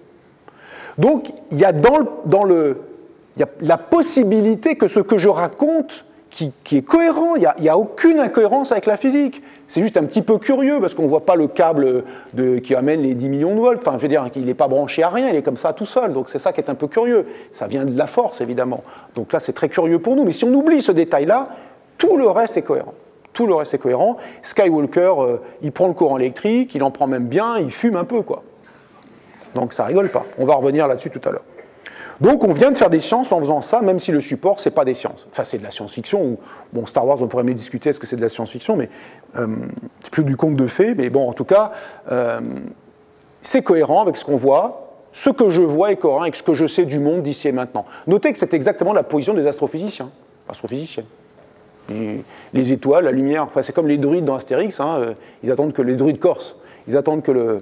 [SPEAKER 1] Donc, il y a il y a la possibilité que ce que je raconte, qui est cohérent, il n'y a aucune incohérence avec la physique. C'est juste un petit peu curieux, parce qu'on ne voit pas le câble qui amène les 10 millions de volts. Enfin, je veux dire, il n'est pas branché à rien, il est comme ça tout seul. Donc, c'est ça qui est un peu curieux. Ça vient de la force, évidemment. Donc là, c'est très curieux pour nous. Mais si on oublie ce détail-là, tout le reste est cohérent. Tout le reste est cohérent. Skywalker, il prend le courant électrique, il en prend même bien, il fume un peu, quoi. Donc ça rigole pas. On va revenir là-dessus tout à l'heure. Donc on vient de faire des sciences en faisant ça, même si le support, c'est pas des sciences. Enfin, c'est de la science-fiction. Bon, Star Wars, on pourrait mieux discuter, est-ce que c'est de la science-fiction, mais c'est plus du conte de fées. Mais bon, en tout cas, c'est cohérent avec ce qu'on voit. Ce que je vois est cohérent avec ce que je sais du monde d'ici et maintenant. Notez que c'est exactement la position des astrophysiciens, astrophysiciennes. Les étoiles, la lumière, enfin, c'est comme les druides dans Astérix, hein, ils attendent que les druides corses, ils attendent que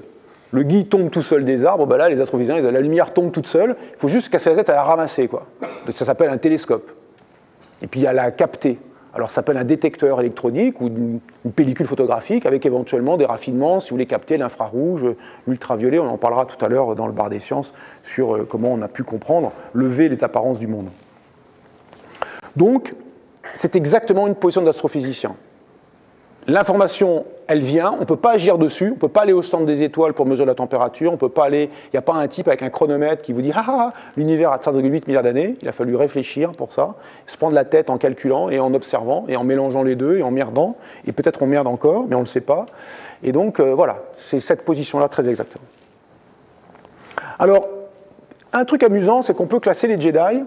[SPEAKER 1] le gui tombe tout seul des arbres, ben là, les astrophysiciens, la lumière tombe toute seule, il faut juste casser la tête à la ramasser, quoi. Donc, ça s'appelle un télescope. Et puis il y a la capter. Alors ça s'appelle un détecteur électronique ou une pellicule photographique avec éventuellement des raffinements, si vous voulez capter l'infrarouge, l'ultraviolet, on en parlera tout à l'heure dans le bar des sciences sur comment on a pu comprendre, lever les apparences du monde. Donc, c'est exactement une position d'astrophysicien. L'information, elle vient, on ne peut pas agir dessus, on ne peut pas aller au centre des étoiles pour mesurer la température, on peut pas aller, il n'y a pas un type avec un chronomètre qui vous dit « Ah, l'univers a 13,8 milliards d'années », il a fallu réfléchir pour ça, se prendre la tête en calculant et en observant et en mélangeant les deux et en merdant, et peut-être on merde encore, mais on ne le sait pas. Et donc, voilà, c'est cette position-là très exactement. Alors, un truc amusant, c'est qu'on peut classer les Jedi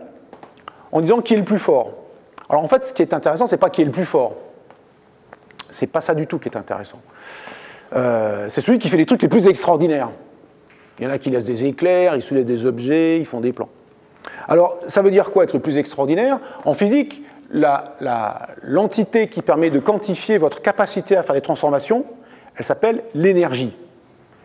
[SPEAKER 1] en disant qui est le plus fort. Alors en fait, ce qui est intéressant, c'est pas qui est le plus fort. C'est pas ça du tout qui est intéressant. C'est celui qui fait les trucs les plus extraordinaires. Il y en a qui laissent des éclairs, ils soulèvent des objets, ils font des plans. Alors, ça veut dire quoi être le plus extraordinaire? En physique, l'entité qui permet de quantifier votre capacité à faire des transformations, elle s'appelle l'énergie.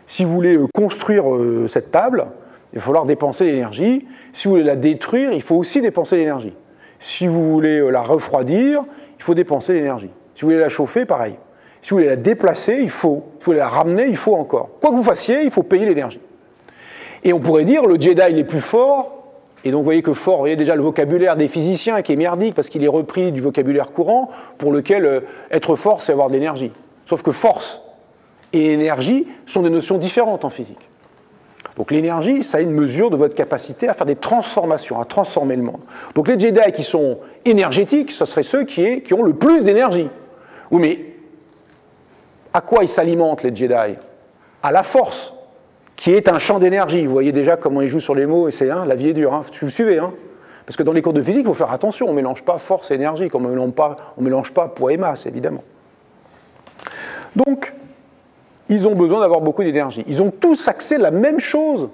[SPEAKER 1] Si vous voulez construire cette table, il va falloir dépenser l'énergie. Si vous voulez la détruire, il faut aussi dépenser l'énergie. Si vous voulez la refroidir, il faut dépenser l'énergie. Si vous voulez la chauffer, pareil. Si vous voulez la déplacer, il faut. Si vous voulez la ramener, il faut encore. Quoi que vous fassiez, il faut payer l'énergie. Et on pourrait dire, le Jedi, il est plus fort. Et donc, vous voyez que fort, vous voyez déjà le vocabulaire des physiciens qui est merdique parce qu'il est repris du vocabulaire courant pour lequel être fort, c'est avoir de l'énergie. Sauf que force et énergie sont des notions différentes en physique. Donc l'énergie, ça a une mesure de votre capacité à faire des transformations, à transformer le monde. Donc les Jedi qui sont énergétiques, ce seraient ceux qui ont le plus d'énergie. Oui, mais à quoi ils s'alimentent, les Jedi? À la force, qui est un champ d'énergie. Vous voyez déjà comment ils jouent sur les mots, et c'est la vie est dure, hein. Vous me suivez, hein? Parce que dans les cours de physique, il faut faire attention, on ne mélange pas force et énergie, comme on ne mélange pas poids et masse, évidemment. Donc, ils ont besoin d'avoir beaucoup d'énergie. Ils ont tous accès à la même chose,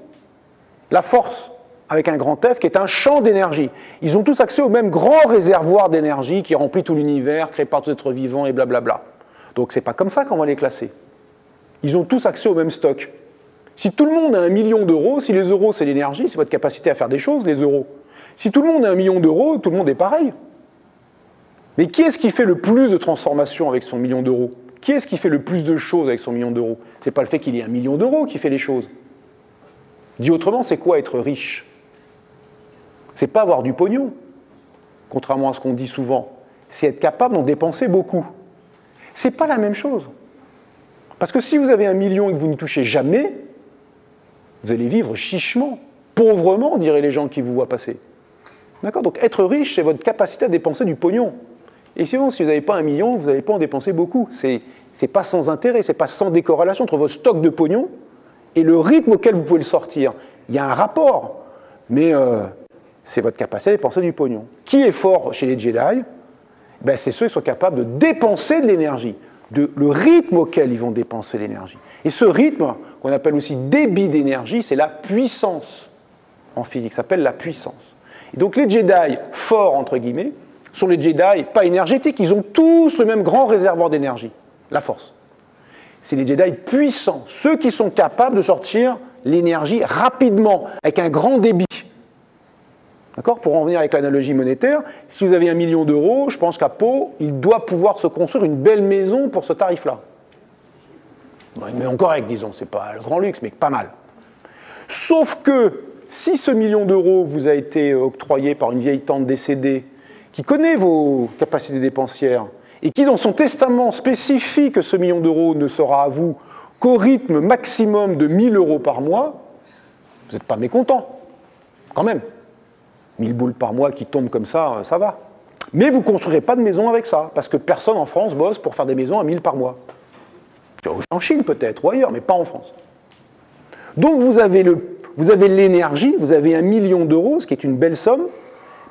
[SPEAKER 1] la force, avec un grand F, qui est un champ d'énergie. Ils ont tous accès au même grand réservoir d'énergie qui remplit tout l'univers, créé par tous les êtres vivants et blablabla. Donc c'est pas comme ça qu'on va les classer. Ils ont tous accès au même stock. Si tout le monde a 1 million d'euros, si les euros c'est l'énergie, c'est votre capacité à faire des choses, les euros. Si tout le monde a 1 million d'euros, tout le monde est pareil. Mais qui est-ce qui fait le plus de transformations avec son million d'euros? Qui est-ce qui fait le plus de choses avec son million d'euros? Ce n'est pas le fait qu'il y ait 1 million d'euros qui fait les choses. Dit autrement, c'est quoi être riche? C'est pas avoir du pognon, contrairement à ce qu'on dit souvent. C'est être capable d'en dépenser beaucoup. C'est pas la même chose. Parce que si vous avez 1 million et que vous ne touchez jamais, vous allez vivre chichement, pauvrement, diraient les gens qui vous voient passer. D'accord? Donc être riche, c'est votre capacité à dépenser du pognon. Et sinon, si vous n'avez pas 1 million, vous n'allez pas en dépenser beaucoup. C'est pas sans intérêt, c'est pas sans décorrélation entre votre stock de pognon et le rythme auquel vous pouvez le sortir. Il y a un rapport, mais c'est votre capacité à dépenser du pognon. Qui est fort chez les Jedi? Ben, c'est ceux qui sont capables de dépenser de l'énergie, le rythme auquel ils vont dépenser l'énergie. Et ce rythme, qu'on appelle aussi débit d'énergie, c'est la puissance en physique, ça s'appelle la puissance. Et donc les Jedi forts, entre guillemets, sont les Jedi pas énergétiques, ils ont tous le même grand réservoir d'énergie, la force. C'est les Jedi puissants, ceux qui sont capables de sortir l'énergie rapidement, avec un grand débit. D'accord? Pour en venir avec l'analogie monétaire, si vous avez 1 million d'euros, je pense qu'à Pau, il doit pouvoir se construire une belle maison pour ce tarif-là. Bon, une maison correcte, disons, c'est pas le grand luxe, mais pas mal. Sauf que si ce million d'euros vous a été octroyé par une vieille tante décédée qui connaît vos capacités dépensières et qui, dans son testament, spécifie que ce million d'euros ne sera à vous qu'au rythme maximum de 1 000 euros par mois, vous n'êtes pas mécontent, quand même. 1 000 boules par mois qui tombent comme ça va. Mais vous ne construirez pas de maison avec ça, parce que personne en France bosse pour faire des maisons à 1 000 par mois. En Chine peut-être, ou ailleurs, mais pas en France. Donc vous avez l'énergie, vous avez 1 million d'euros, ce qui est une belle somme,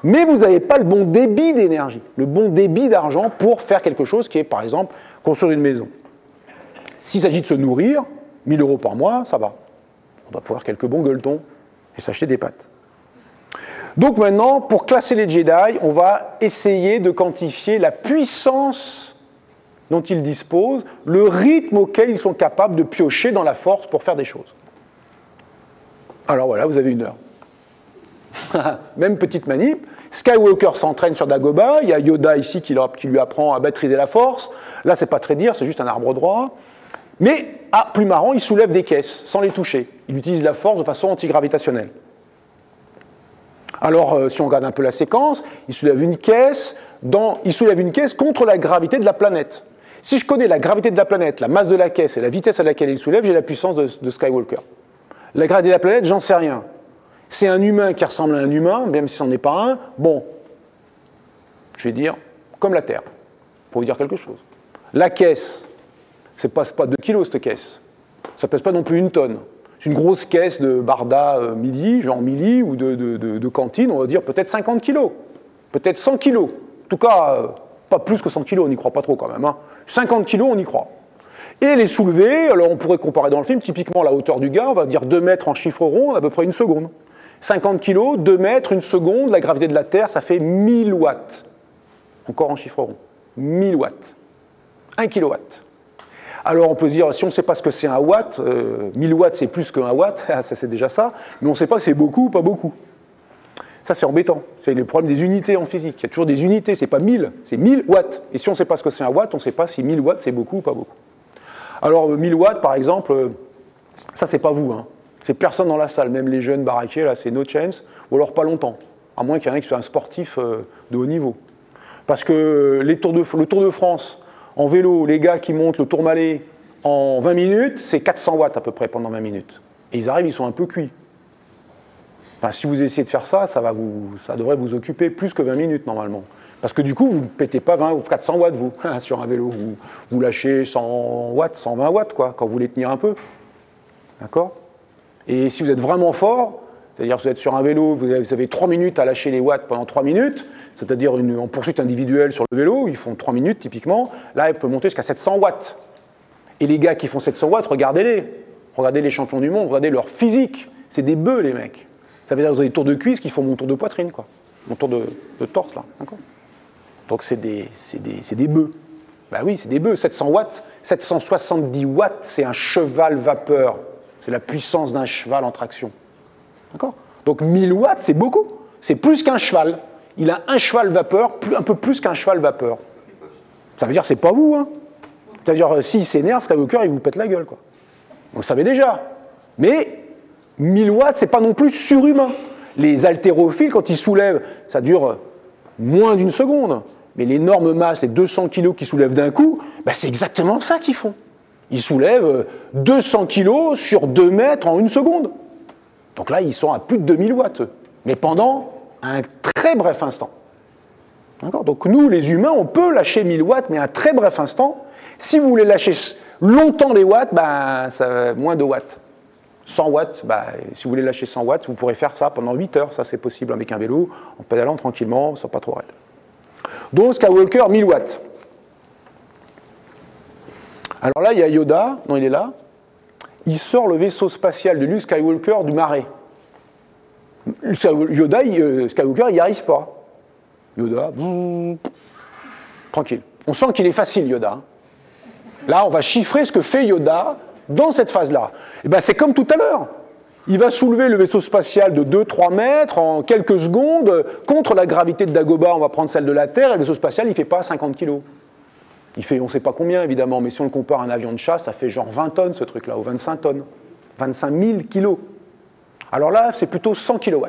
[SPEAKER 1] mais vous n'avez pas le bon débit d'énergie, le bon débit d'argent pour faire quelque chose qui est, par exemple, construire une maison. S'il s'agit de se nourrir, 1 000 euros par mois, ça va. On doit pouvoir quelques bons gueuletons et s'acheter des pâtes. Donc maintenant, pour classer les Jedi, on va essayer de quantifier la puissance dont ils disposent, le rythme auquel ils sont capables de piocher dans la force pour faire des choses. Alors voilà, vous avez 1 heure. Même petite manip. Skywalker s'entraîne sur Dagobah, il y a Yoda ici qui lui apprend à maîtriser la force. Là, c'est pas très dire, c'est juste un arbre droit. Mais, plus marrant, il soulève des caisses sans les toucher. Il utilise la force de façon antigravitationnelle. Alors, si on regarde un peu la séquence, il soulève une caisse contre la gravité de la planète. Si je connais la gravité de la planète, la masse de la caisse et la vitesse à laquelle il soulève, j'ai la puissance de Skywalker. La gravité de la planète, j'en sais rien. C'est un humain qui ressemble à un humain, même si ce n'en est pas un. Bon, je vais dire, comme la Terre, pour vous dire quelque chose. La caisse, c'est pas 2 kilos cette caisse. Ça pèse pas non plus 1 tonne. C'est une grosse caisse de Barda Mili, genre Mili, ou de cantine, on va dire peut-être 50 kilos, peut-être 100 kilos. En tout cas, pas plus que 100 kilos, on n'y croit pas trop quand même. 50 kilos, on y croit. Et les soulever, alors on pourrait comparer dans le film, typiquement la hauteur du gars, on va dire 2 mètres en chiffre rond, à peu près 1 seconde. 50 kilos, 2 mètres, 1 seconde, la gravité de la Terre, ça fait 1000 watts. Encore en chiffre rond. 1000 watts. 1 kilowatt. Alors on peut se dire, si on ne sait pas ce que c'est un watt, 1000 watts c'est plus qu'un watt, ça c'est déjà ça, mais on ne sait pas si c'est beaucoup ou pas beaucoup. Ça c'est embêtant, c'est le problème des unités en physique. Il y a toujours des unités, c'est pas 1000, c'est 1000 watts. Et si on ne sait pas ce que c'est un watt, on ne sait pas si 1000 watts c'est beaucoup ou pas beaucoup. Alors 1000 watts par exemple, ça c'est pas vous, c'est personne dans la salle, même les jeunes baraqués, là c'est no chance, ou alors pas longtemps, à moins qu'il y en ait qui soit un sportif de haut niveau. Parce que le Tour de France, en vélo, les gars qui montent le Tourmalet en 20 minutes, c'est 400 watts à peu près pendant 20 minutes. Et ils arrivent, ils sont un peu cuits. Enfin, si vous essayez de faire ça, ça devrait vous occuper plus que 20 minutes normalement. Parce que du coup, vous ne pétez pas 20 ou 400 watts, vous, sur un vélo. Vous lâchez 100 watts, 120 watts, quoi, quand vous voulez tenir un peu. D'accord? Et si vous êtes vraiment fort, c'est-à-dire que vous êtes sur un vélo, vous avez 3 minutes à lâcher les watts pendant 3 minutes, c'est-à-dire en poursuite individuelle sur le vélo, ils font 3 minutes typiquement, là, ils peuvent monter jusqu'à 700 watts. Et les gars qui font 700 watts, regardez-les. Regardez les champions du monde, regardez leur physique. C'est des bœufs, les mecs. Ça veut dire que vous avez des tours de cuisse qui font mon tour de poitrine, quoi. Mon tour de torse, là. D'accord ? Donc c'est des bœufs. Ben oui, c'est des bœufs. 700 watts, 770 watts, c'est un cheval vapeur. C'est la puissance d'un cheval en traction. D'accord ? Donc 1000 watts, c'est beaucoup. C'est plus qu'un cheval. Il a un cheval vapeur, un peu plus qu'un cheval vapeur. Ça veut dire que c'est pas vous, C'est-à-dire, s'il s'énerve, Skywalker, il vous pète la gueule, quoi. Vous le savez déjà. Mais 1000 watts, c'est pas non plus surhumain. Les haltérophiles, quand ils soulèvent, ça dure moins d'1 seconde. Mais l'énorme masse, les 200 kilos qu'ils soulèvent d'un coup, ben c'est exactement ça qu'ils font. Ils soulèvent 200 kilos sur 2 mètres en 1 seconde. Donc là, ils sont à plus de 2000 watts. Mais pendant un très bref instant. D'accord ? Donc nous, les humains, on peut lâcher 1000 watts, mais à un très bref instant. Si vous voulez lâcher longtemps les watts, ben, ça, moins de watts. 100 watts, ben, si vous voulez lâcher 100 watts, vous pourrez faire ça pendant 8 heures. Ça, c'est possible avec un vélo, en pédalant tranquillement, sans pas trop raide. Donc, Skywalker, 1000 watts. Alors là, il y a Yoda, non, il est là. Il sort le vaisseau spatial de Luke Skywalker du marais. Skywalker, il n'y arrive pas. Yoda, tranquille. On sent qu'il est facile, Yoda. Là, on va chiffrer ce que fait Yoda dans cette phase-là. Et ben, c'est comme tout à l'heure. il va soulever le vaisseau spatial de 2-3 mètres en quelques secondes contre la gravité de Dagobah, on va prendre celle de la Terre, et le vaisseau spatial, il ne fait pas 50 kg. Il fait, on ne sait pas combien, évidemment, mais si on le compare à un avion de chasse, ça fait genre 20 tonnes, ce truc-là, ou 25 tonnes. 25 000 kilos. Alors là, c'est plutôt 100 kW.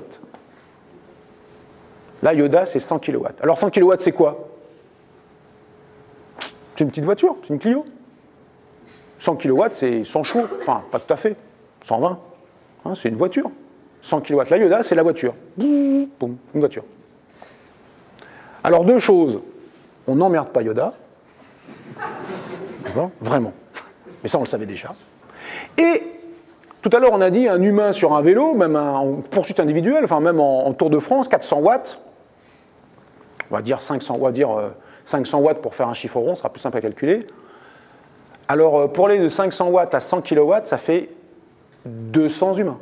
[SPEAKER 1] Là, Yoda, c'est 100 kW. Alors 100 kW, c'est quoi? C'est une petite voiture, c'est une Clio. 100 kW, c'est 100 chevaux. Enfin, pas tout à fait. 120. Hein, c'est une voiture. 100 kW. Là, Yoda, c'est la voiture. Boum, une voiture. Alors, deux choses. On n'emmerde pas Yoda. D'accord? Vraiment. Mais ça, on le savait déjà. Et tout à l'heure, on a dit un humain sur un vélo, même en poursuite individuelle, enfin même en Tour de France, 400 watts. On va dire 500 watts pour faire un chiffre rond, ce sera plus simple à calculer. Alors, pour aller de 500 watts à 100 kW, ça fait 200 humains.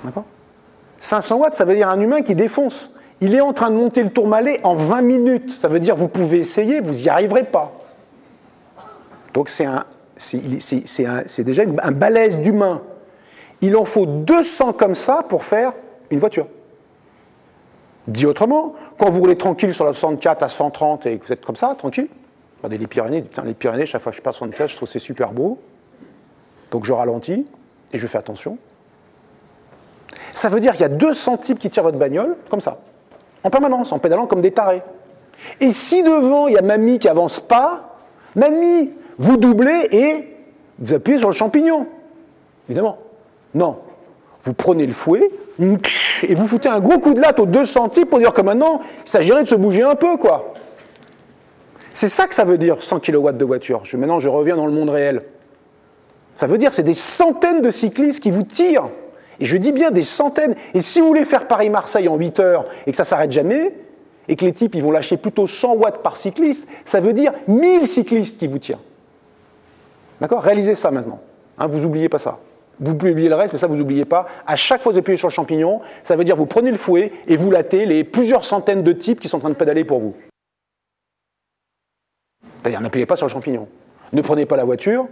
[SPEAKER 1] D'accord? 500 watts, ça veut dire un humain qui défonce. Il est en train de monter le Tourmalet en 20 minutes. Ça veut dire que vous pouvez essayer, vous n'y arriverez pas. Donc c'est déjà un balèze d'humain. Il en faut 200 comme ça pour faire une voiture. Dit autrement, quand vous roulez tranquille sur la 64 à 130 et que vous êtes comme ça, tranquille, regardez les Pyrénées, putain, les Pyrénées, chaque fois que je passe 64, je trouve que c'est super beau. Donc je ralentis et je fais attention. Ça veut dire qu'il y a 200 types qui tirent votre bagnole, comme ça, en permanence, en pédalant comme des tarés. Et si devant, il y a mamie qui avance pas, mamie, vous doublez et vous appuyez sur le champignon. Évidemment. Non. Vous prenez le fouet et vous foutez un gros coup de latte aux 200 types pour dire que maintenant, il s'agirait de se bouger un peu, quoi. C'est ça que ça veut dire, 100 kW de voiture. Maintenant, je reviens dans le monde réel. Ça veut dire que c'est des centaines de cyclistes qui vous tirent. Et je dis bien des centaines. Et si vous voulez faire Paris-Marseille en 8 heures et que ça ne s'arrête jamais, et que les types ils vont lâcher plutôt 100 watts par cycliste, ça veut dire 1000 cyclistes qui vous tirent. D'accord? Réalisez ça maintenant. Hein, vous n'oubliez pas ça. Vous pouvez oublier le reste, mais ça, vous n'oubliez pas. À chaque fois que vous appuyez sur le champignon, ça veut dire que vous prenez le fouet et vous lattez les plusieurs centaines de types qui sont en train de pédaler pour vous. C'est-à-dire, n'appuyez pas sur le champignon. Ne prenez pas la voiture,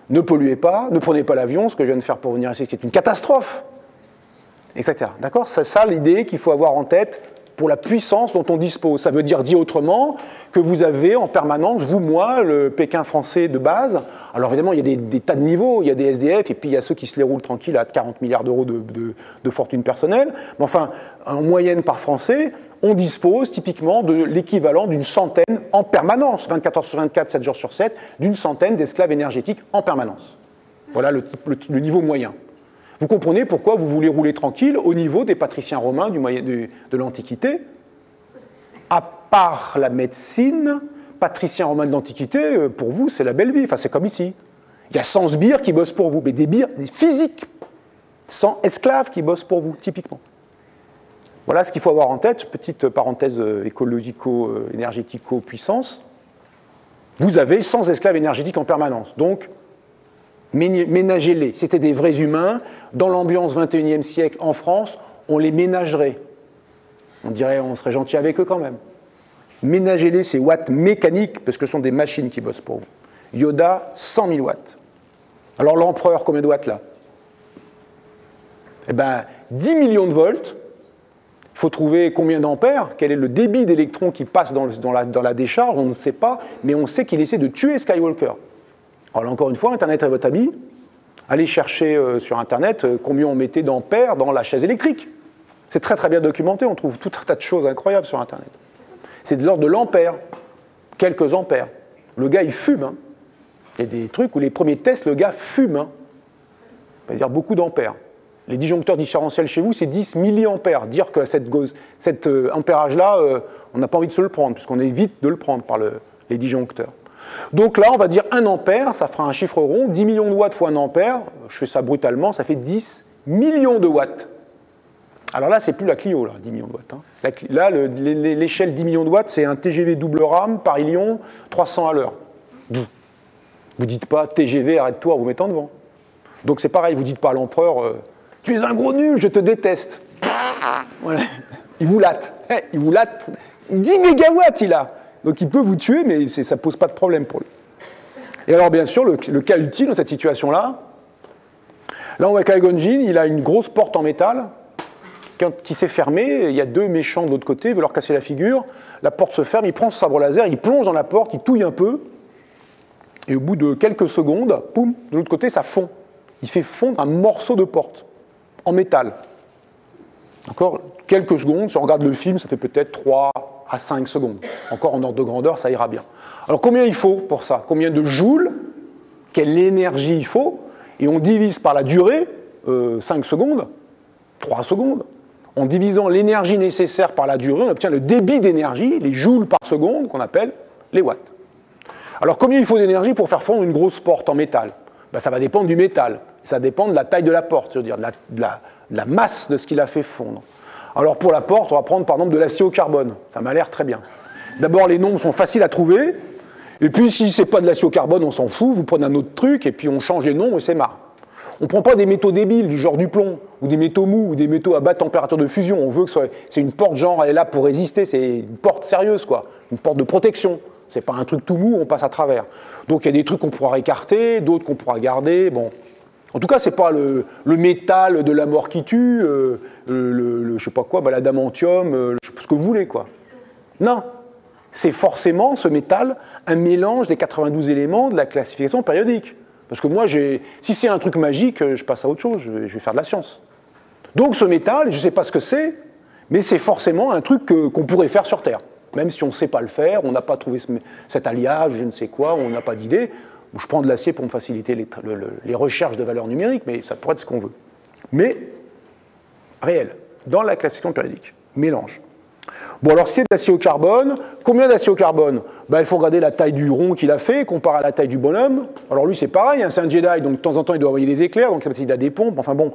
[SPEAKER 1] ne polluez pas, ne prenez pas l'avion, ce que je viens de faire pour venir ici, qui est une catastrophe. Etc. D'accord? C'est ça l'idée qu'il faut avoir en tête pour la puissance dont on dispose. Ça veut dire, dit autrement, que vous avez en permanence, vous, moi, le Pékin français de base. Alors évidemment, il y a des tas de niveaux, il y a des SDF, et puis il y a ceux qui se les roulent tranquilles à 40 milliards d'euros de fortune personnelle. Mais enfin, en moyenne par Français, on dispose typiquement de l'équivalent d'une centaine en permanence, 24 heures sur 24, 7 jours sur 7, d'une centaine d'esclaves énergétiques en permanence. Voilà le niveau moyen. Vous comprenez pourquoi vous voulez rouler tranquille au niveau des patriciens romains de l'Antiquité. À part la médecine, patriciens romains de l'Antiquité, pour vous, c'est la belle vie. Enfin, c'est comme ici. Il y a 100 sbires qui bossent pour vous, mais des sbires physiques. 100 esclaves qui bossent pour vous, typiquement. Voilà ce qu'il faut avoir en tête. Petite parenthèse écologico-énergético-puissance. Vous avez 100 esclaves énergétiques en permanence. Donc, ménagez-les. C'était des vrais humains. Dans l'ambiance 21e siècle en France, on les ménagerait. On dirait, on serait gentil avec eux quand même. Ménagez-les, ces watts mécaniques, parce que ce sont des machines qui bossent pour vous. Yoda, 100 000 watts. Alors l'empereur, combien de watts là? Eh bien, 10 millions de volts. Il faut trouver combien d'ampères, quel est le débit d'électrons qui passe dans la décharge, on ne sait pas, mais on sait qu'il essaie de tuer Skywalker. Alors là, encore une fois, Internet est votre ami. Allez chercher sur Internet combien on mettait d'ampères dans la chaise électrique. C'est très très bien documenté, on trouve tout un tas de choses incroyables sur Internet. C'est de l'ordre de l'ampère, quelques ampères. Le gars, il fume. Hein. Il y a des trucs où les premiers tests, le gars fume. Hein. Ça veut dire beaucoup d'ampères. Les disjoncteurs différentiels chez vous, c'est 10 milliampères. Dire que cet ampérage-là, on n'a pas envie de se le prendre, puisqu'on évite de le prendre par les disjoncteurs. Donc là, on va dire 1 ampère, ça fera un chiffre rond, 10 millions de watts fois 1 ampère, je fais ça brutalement, ça fait 10 millions de watts. Alors là, c'est plus la Clio, là, 10 millions de watts. Hein. Là, l'échelle 10 millions de watts, c'est un TGV double rame, Paris-Lyon, 300 à l'heure. Vous dites pas TGV, arrête-toi, vous mettez en devant. Donc c'est pareil, vous dites pas à l'empereur, tu es un gros nul, je te déteste. Voilà. Il vous latte. Il vous latte. 10 mégawatts, il a. Donc il peut vous tuer, mais ça ne pose pas de problème pour lui. Et alors bien sûr, le cas ultime dans cette situation-là, Là, on voit qu'Aigonjin, il a une grosse porte en métal. Quand il s'est fermé, il y a deux méchants de l'autre côté, il veut leur casser la figure. La porte se ferme, il prend son sabre laser, il plonge dans la porte, il touille un peu. Et au bout de quelques secondes, poum, de l'autre côté, ça fond. Il fait fondre un morceau de porte en métal. Encore quelques secondes, si on regarde le film, ça fait peut-être 3 à 5 secondes. Encore en ordre de grandeur, ça ira bien. Alors combien il faut pour ça? Combien de joules? Quelle énergie il faut? Et on divise par la durée, 5 secondes, 3 secondes. En divisant l'énergie nécessaire par la durée, on obtient le débit d'énergie, les joules par seconde, qu'on appelle les watts. Alors combien il faut d'énergie pour faire fondre une grosse porte en métal? Ben, ça va dépendre du métal, ça dépend de la taille de la porte, c'est-à-dire de la masse de ce qu'il a fait fondre. Alors pour la porte, on va prendre par exemple de l'acier au carbone, ça m'a l'air très bien. D'abord les nombres sont faciles à trouver, et puis si c'est pas de l'acier au carbone, on s'en fout, vous prenez un autre truc, et puis on change les nombres et c'est marre. On ne prend pas des métaux débiles du genre du plomb, ou des métaux mous, ou des métaux à basse température de fusion. On veut que c'est une porte genre, elle est là pour résister, c'est une porte sérieuse, quoi. Une porte de protection. C'est pas un truc tout mou, on passe à travers. Donc il y a des trucs qu'on pourra écarter, d'autres qu'on pourra garder. Bon. En tout cas, c'est pas le métal de la mort qui tue, je sais pas quoi, l'adamantium, ce que vous voulez, quoi. Non. C'est forcément, ce métal, un mélange des 92 éléments de la classification périodique. Parce que moi, si c'est un truc magique, je passe à autre chose, je vais faire de la science. Donc ce métal, je ne sais pas ce que c'est, mais c'est forcément un truc qu'on pourrait faire sur Terre. Même si on ne sait pas le faire, on n'a pas trouvé cet alliage, je ne sais quoi, on n'a pas d'idée. Je prends de l'acier pour me faciliter les recherches de valeurs numériques, mais ça pourrait être ce qu'on veut. Mais, réel, dans la classification périodique, mélange. Bon, alors, si c'est de l'acier au carbone, combien d'acier au carbone? Il faut regarder la taille du rond qu'il a fait, comparé à la taille du bonhomme. Alors, lui, c'est pareil, hein, c'est un Jedi, donc de temps en temps, il doit envoyer des éclairs, donc il a des pompes. Enfin bon,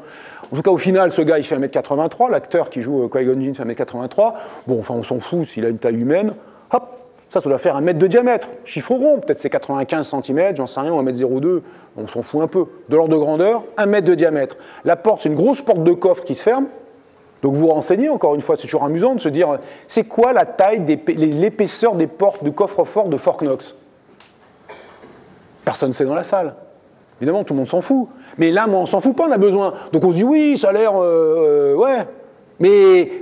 [SPEAKER 1] en tout cas, au final, ce gars, il fait 1m83, l'acteur qui joue Qui-Gon Jinn fait 1m83. Bon, enfin, on s'en fout, s'il a une taille humaine. Hop, ça doit faire 1 mètre de diamètre. Chiffre rond, peut-être c'est 95 cm, j'en sais rien, ou 1m02, on s'en fout un peu. De l'ordre de grandeur, 1 mètre de diamètre. La porte, c'est une grosse porte de coffre qui se ferme. Donc vous vous renseignez, encore une fois, c'est toujours amusant de se dire, c'est quoi la taille, l'épaisseur des portes de coffre-fort de Fort Knox? Personne ne sait dans la salle. Évidemment, tout le monde s'en fout. Mais là, moi, on s'en fout pas, on a besoin. Donc on se dit, oui, ça a l'air... ouais. Mais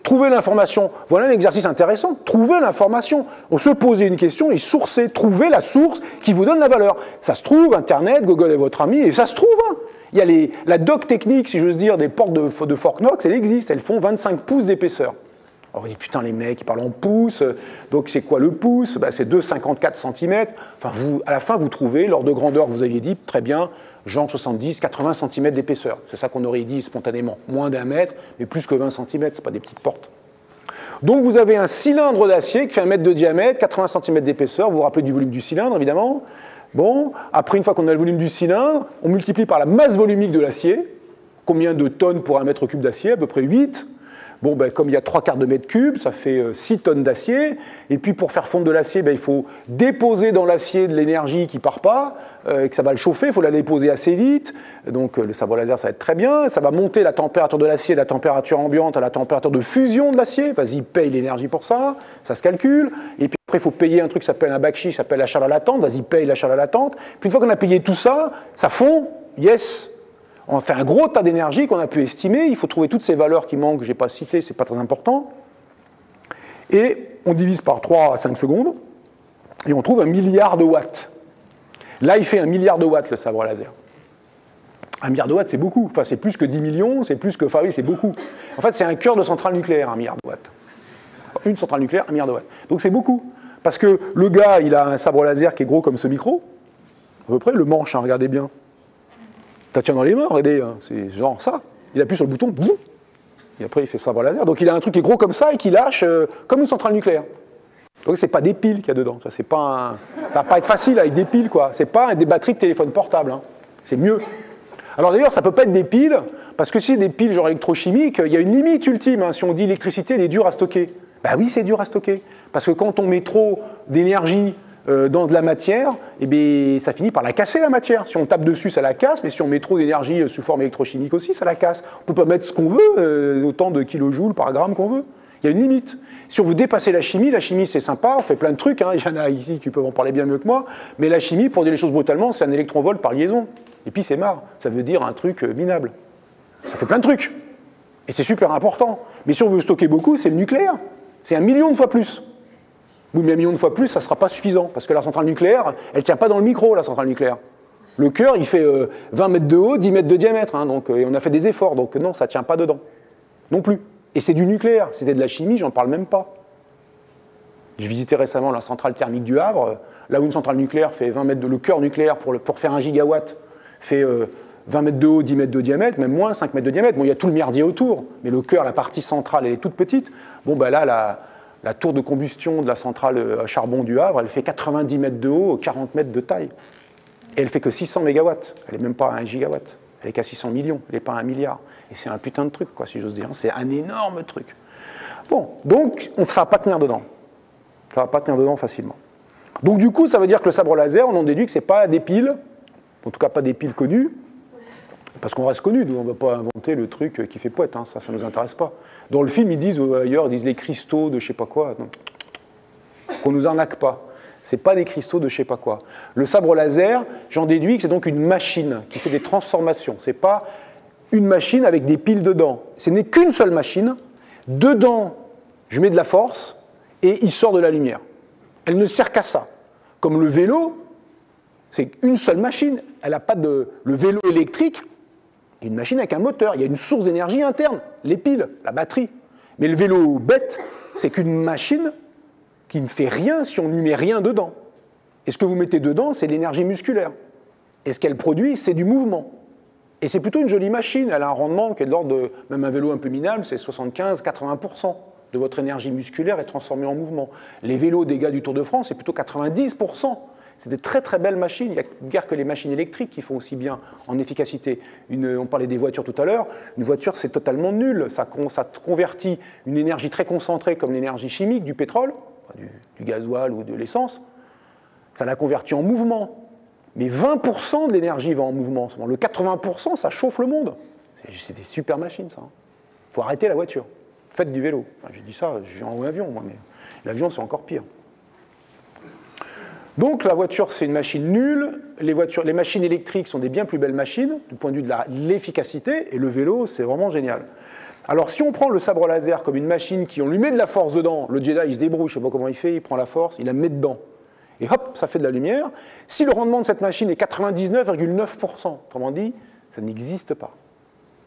[SPEAKER 1] trouver l'information, voilà un exercice intéressant. Trouver l'information. On se posait une question et sourcer, trouver la source qui vous donne la valeur. Ça se trouve, Internet, Google est votre ami, et ça se trouve, hein. Il y a la doc technique, si j'ose dire, des portes de Fort Knox, elle existe, elles font 25 pouces d'épaisseur. Alors on dit, putain, les mecs, ils parlent en pouces, donc c'est quoi le pouce? C'est 2,54 cm. Enfin, à la fin, vous trouvez l'ordre de grandeur que vous aviez dit, très bien, genre 70, 80 cm d'épaisseur. C'est ça qu'on aurait dit spontanément. Moins d'1 mètre, mais plus que 20 cm, c'est pas des petites portes. Donc vous avez un cylindre d'acier qui fait 1 mètre de diamètre, 80 cm d'épaisseur, vous vous rappelez du volume du cylindre, évidemment. Bon, après, une fois qu'on a le volume du cylindre, on multiplie par la masse volumique de l'acier. Combien de tonnes pour 1 mètre cube d'acier? À peu près 8. Bon, comme il y a 3/4 de mètre cube, ça fait 6 tonnes d'acier. Et puis, pour faire fondre de l'acier, il faut déposer dans l'acier de l'énergie qui ne part pas, que ça va le chauffer, il faut la déposer assez vite. Donc, le sabre laser, ça va être très bien. Ça va monter la température de l'acier, la température ambiante à la température de fusion de l'acier. Vas-y, paye l'énergie pour ça. Ça se calcule. Et puis, après, il faut payer un truc qui s'appelle un bakshi, qui s'appelle la chaleur latente. Vas-y, paye la chaleur latente. Puis, une fois qu'on a payé tout ça, ça fond. Yes. On a fait un gros tas d'énergie qu'on a pu estimer. Il faut trouver toutes ces valeurs qui manquent, que je n'ai pas citées, ce n'est pas très important. Et on divise par 3 à 5 secondes, et on trouve 1 milliard de watts. Là, il fait 1 milliard de watts, le sabre laser. 1 milliard de watts, c'est beaucoup. Enfin, c'est plus que 10 millions, c'est plus que... Enfin oui, c'est beaucoup. En fait, c'est un cœur de centrale nucléaire, 1 milliard de watts. Une centrale nucléaire, 1 milliard de watts. Donc c'est beaucoup. Parce que le gars, il a un sabre laser qui est gros comme ce micro, à peu près, le manche, hein, regardez bien. Ça tient dans les mains, regardez, hein, c'est genre ça. Il appuie sur le bouton, boum, et après il fait sabre laser. Donc il a un truc qui est gros comme ça et qui lâche comme une centrale nucléaire. Donc c'est pas des piles qu'il y a dedans. Ça va pas être facile avec des piles, quoi. C'est pas des batteries de téléphone portable. Hein. C'est mieux. Alors d'ailleurs, ça peut pas être des piles, parce que si c'est des piles genre électrochimiques, il y a une limite ultime. Hein. Si on dit l'électricité, elle est dure à stocker. Ben oui, c'est dur à stocker. Parce que quand on met trop d'énergie dans de la matière, eh bien, ça finit par la casser, la matière. Si on tape dessus, ça la casse, mais si on met trop d'énergie sous forme électrochimique aussi, ça la casse. On ne peut pas mettre ce qu'on veut, autant de kilojoules par gramme qu'on veut. Il y a une limite. Si on veut dépasser la chimie c'est sympa, on fait plein de trucs, hein. Il y en a ici qui peuvent en parler bien mieux que moi, mais la chimie, pour dire les choses brutalement, c'est un électronvolt par liaison. Et puis c'est marre, ça veut dire un truc minable. Ça fait plein de trucs. Et c'est super important. Mais si on veut stocker beaucoup, c'est le nucléaire. C'est 1 million de fois plus. Oui, mais 1 million de fois plus, ça ne sera pas suffisant. Parce que la centrale nucléaire, elle ne tient pas dans le micro, la centrale nucléaire. Le cœur, il fait 20 mètres de haut, 10 mètres de diamètre. Hein, donc, et on a fait des efforts. Donc non, ça ne tient pas dedans. Non plus. Et c'est du nucléaire. C'était de la chimie, j'en parle même pas. Je visitais récemment la centrale thermique du Havre. Là où une centrale nucléaire fait 20 mètres de... Le cœur nucléaire, pour faire 1 gigawatt, fait 20 mètres de haut, 10 mètres de diamètre, même moins, 5 mètres de diamètre. Bon, il y a tout le merdier autour. Mais le cœur, la partie centrale, elle est toute petite. Bon, ben là, la tour de combustion de la centrale à charbon du Havre, elle fait 90 mètres de haut, 40 mètres de taille. Et elle fait que 600 mégawatts. Elle n'est même pas à 1 gigawatt. Elle est qu'à 600 millions. Elle n'est pas à 1 milliard. Et c'est un putain de truc, quoi, si j'ose dire. C'est un énorme truc. Bon, donc, ça ne va pas tenir dedans. Ça ne va pas tenir dedans facilement. Donc, du coup, ça veut dire que le sabre laser, on en déduit que ce n'est pas des piles, en tout cas pas des piles connues, parce qu'on reste connu, nous, on ne va pas inventer le truc qui fait poète, hein, ça ne nous intéresse pas. Dans le film, ils disent, ailleurs, ils disent les cristaux de je ne sais pas quoi. Non. Qu'on ne nous arnaque pas. Ce n'est pas des cristaux de je ne sais pas quoi. Le sabre laser, j'en déduis que c'est donc une machine qui fait des transformations. Ce n'est pas une machine avec des piles dedans. Ce n'est qu'une seule machine. Dedans, je mets de la force et il sort de la lumière. Elle ne sert qu'à ça. Comme le vélo, c'est une seule machine. Elle n'a pas de... Le vélo électrique, il y a une machine avec un moteur. Il y a une source d'énergie interne, les piles, la batterie. Mais le vélo bête, c'est qu'une machine qui ne fait rien si on ne lui met rien dedans. Et ce que vous mettez dedans, c'est de l'énergie musculaire. Et ce qu'elle produit, c'est du mouvement. Et c'est plutôt une jolie machine. Elle a un rendement qui est de l'ordre de... Même un vélo un peu minable, c'est 75-80% de votre énergie musculaire est transformée en mouvement. Les vélos des gars du Tour de France, c'est plutôt 90%. C'est des très très belles machines. Il n'y a guère que les machines électriques qui font aussi bien en efficacité. On parlait des voitures tout à l'heure. Une voiture, c'est totalement nul. Ça convertit une énergie très concentrée comme l'énergie chimique du pétrole, du gasoil ou de l'essence. Ça la convertit en mouvement. Mais 20% de l'énergie va en mouvement. Le 80%, ça chauffe le monde. C'est des super machines, ça. Il faut arrêter la voiture. Faites du vélo. Enfin, j'ai dit ça, j'ai en avion, moi, mais l'avion, c'est encore pire. Donc, la voiture, c'est une machine nulle. Les machines électriques sont des bien plus belles machines, du point de vue de l'efficacité, et le vélo, c'est vraiment génial. Alors, si on prend le sabre laser comme une machine qui, on lui met de la force dedans, le Jedi, il se débrouille, je ne sais pas comment il fait, il prend la force, il la met dedans. Et hop, ça fait de la lumière. Si le rendement de cette machine est 99,9%, autrement dit, ça n'existe pas.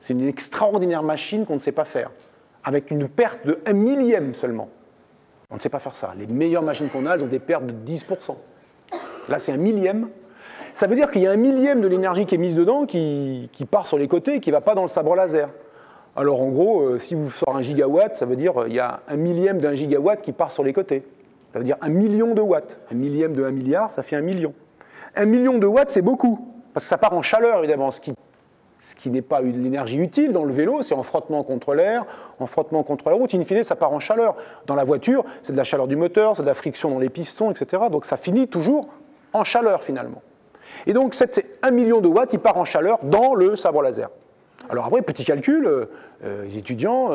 [SPEAKER 1] C'est une extraordinaire machine qu'on ne sait pas faire, avec une perte de 1 millième seulement. On ne sait pas faire ça. Les meilleures machines qu'on a, elles ont des pertes de 10%. Là, c'est 1 millième. Ça veut dire qu'il y a 1 millième de l'énergie qui est mise dedans qui part sur les côtés et qui ne va pas dans le sabre laser. Alors, en gros, si vous sortez 1 gigawatt, ça veut dire qu'il y a 1 millième d'1 gigawatt qui part sur les côtés. Ça veut dire 1 million de watts. 1 millième de 1 milliard, ça fait 1 million. 1 million de watts, c'est beaucoup. Parce que ça part en chaleur, évidemment. Ce qui n'est pas de l'énergie utile dans le vélo, c'est en frottement contre l'air, en frottement contre la route. In fine, ça part en chaleur. Dans la voiture, c'est de la chaleur du moteur, c'est de la friction dans les pistons, etc. Donc ça finit toujours en chaleur, finalement. Et donc, cet 1 million de watts, il part en chaleur dans le sabre laser. Alors après, petit calcul, les étudiants,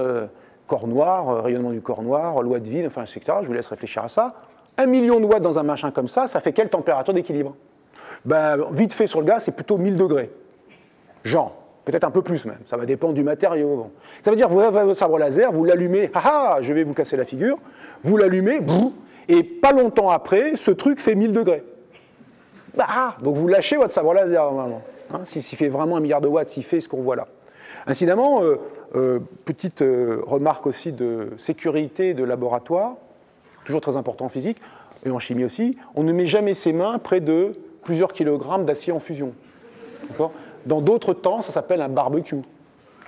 [SPEAKER 1] corps noir, rayonnement du corps noir, loi de vide, enfin, etc. Je vous laisse réfléchir à ça. 1 million de watts dans un machin comme ça fait quelle température d'équilibre? Ben, vite fait sur le gaz, c'est plutôt 1000 degrés. Genre. Peut-être un peu plus même, ça va dépendre du matériau. Bon. Ça veut dire que vous avez votre sabre laser, vous l'allumez, haha, je vais vous casser la figure, vous l'allumez, et pas longtemps après, ce truc fait 1000 degrés. Bah, donc vous lâchez votre sabre laser normalement. Hein, s'il fait vraiment 1 milliard de watts, s'il fait ce qu'on voit là. Incidemment, petite remarque aussi de sécurité de laboratoire, toujours très important en physique, et en chimie aussi, on ne met jamais ses mains près de plusieurs kilogrammes d'acier en fusion. D'accord ? Dans d'autres temps, ça s'appelle un barbecue.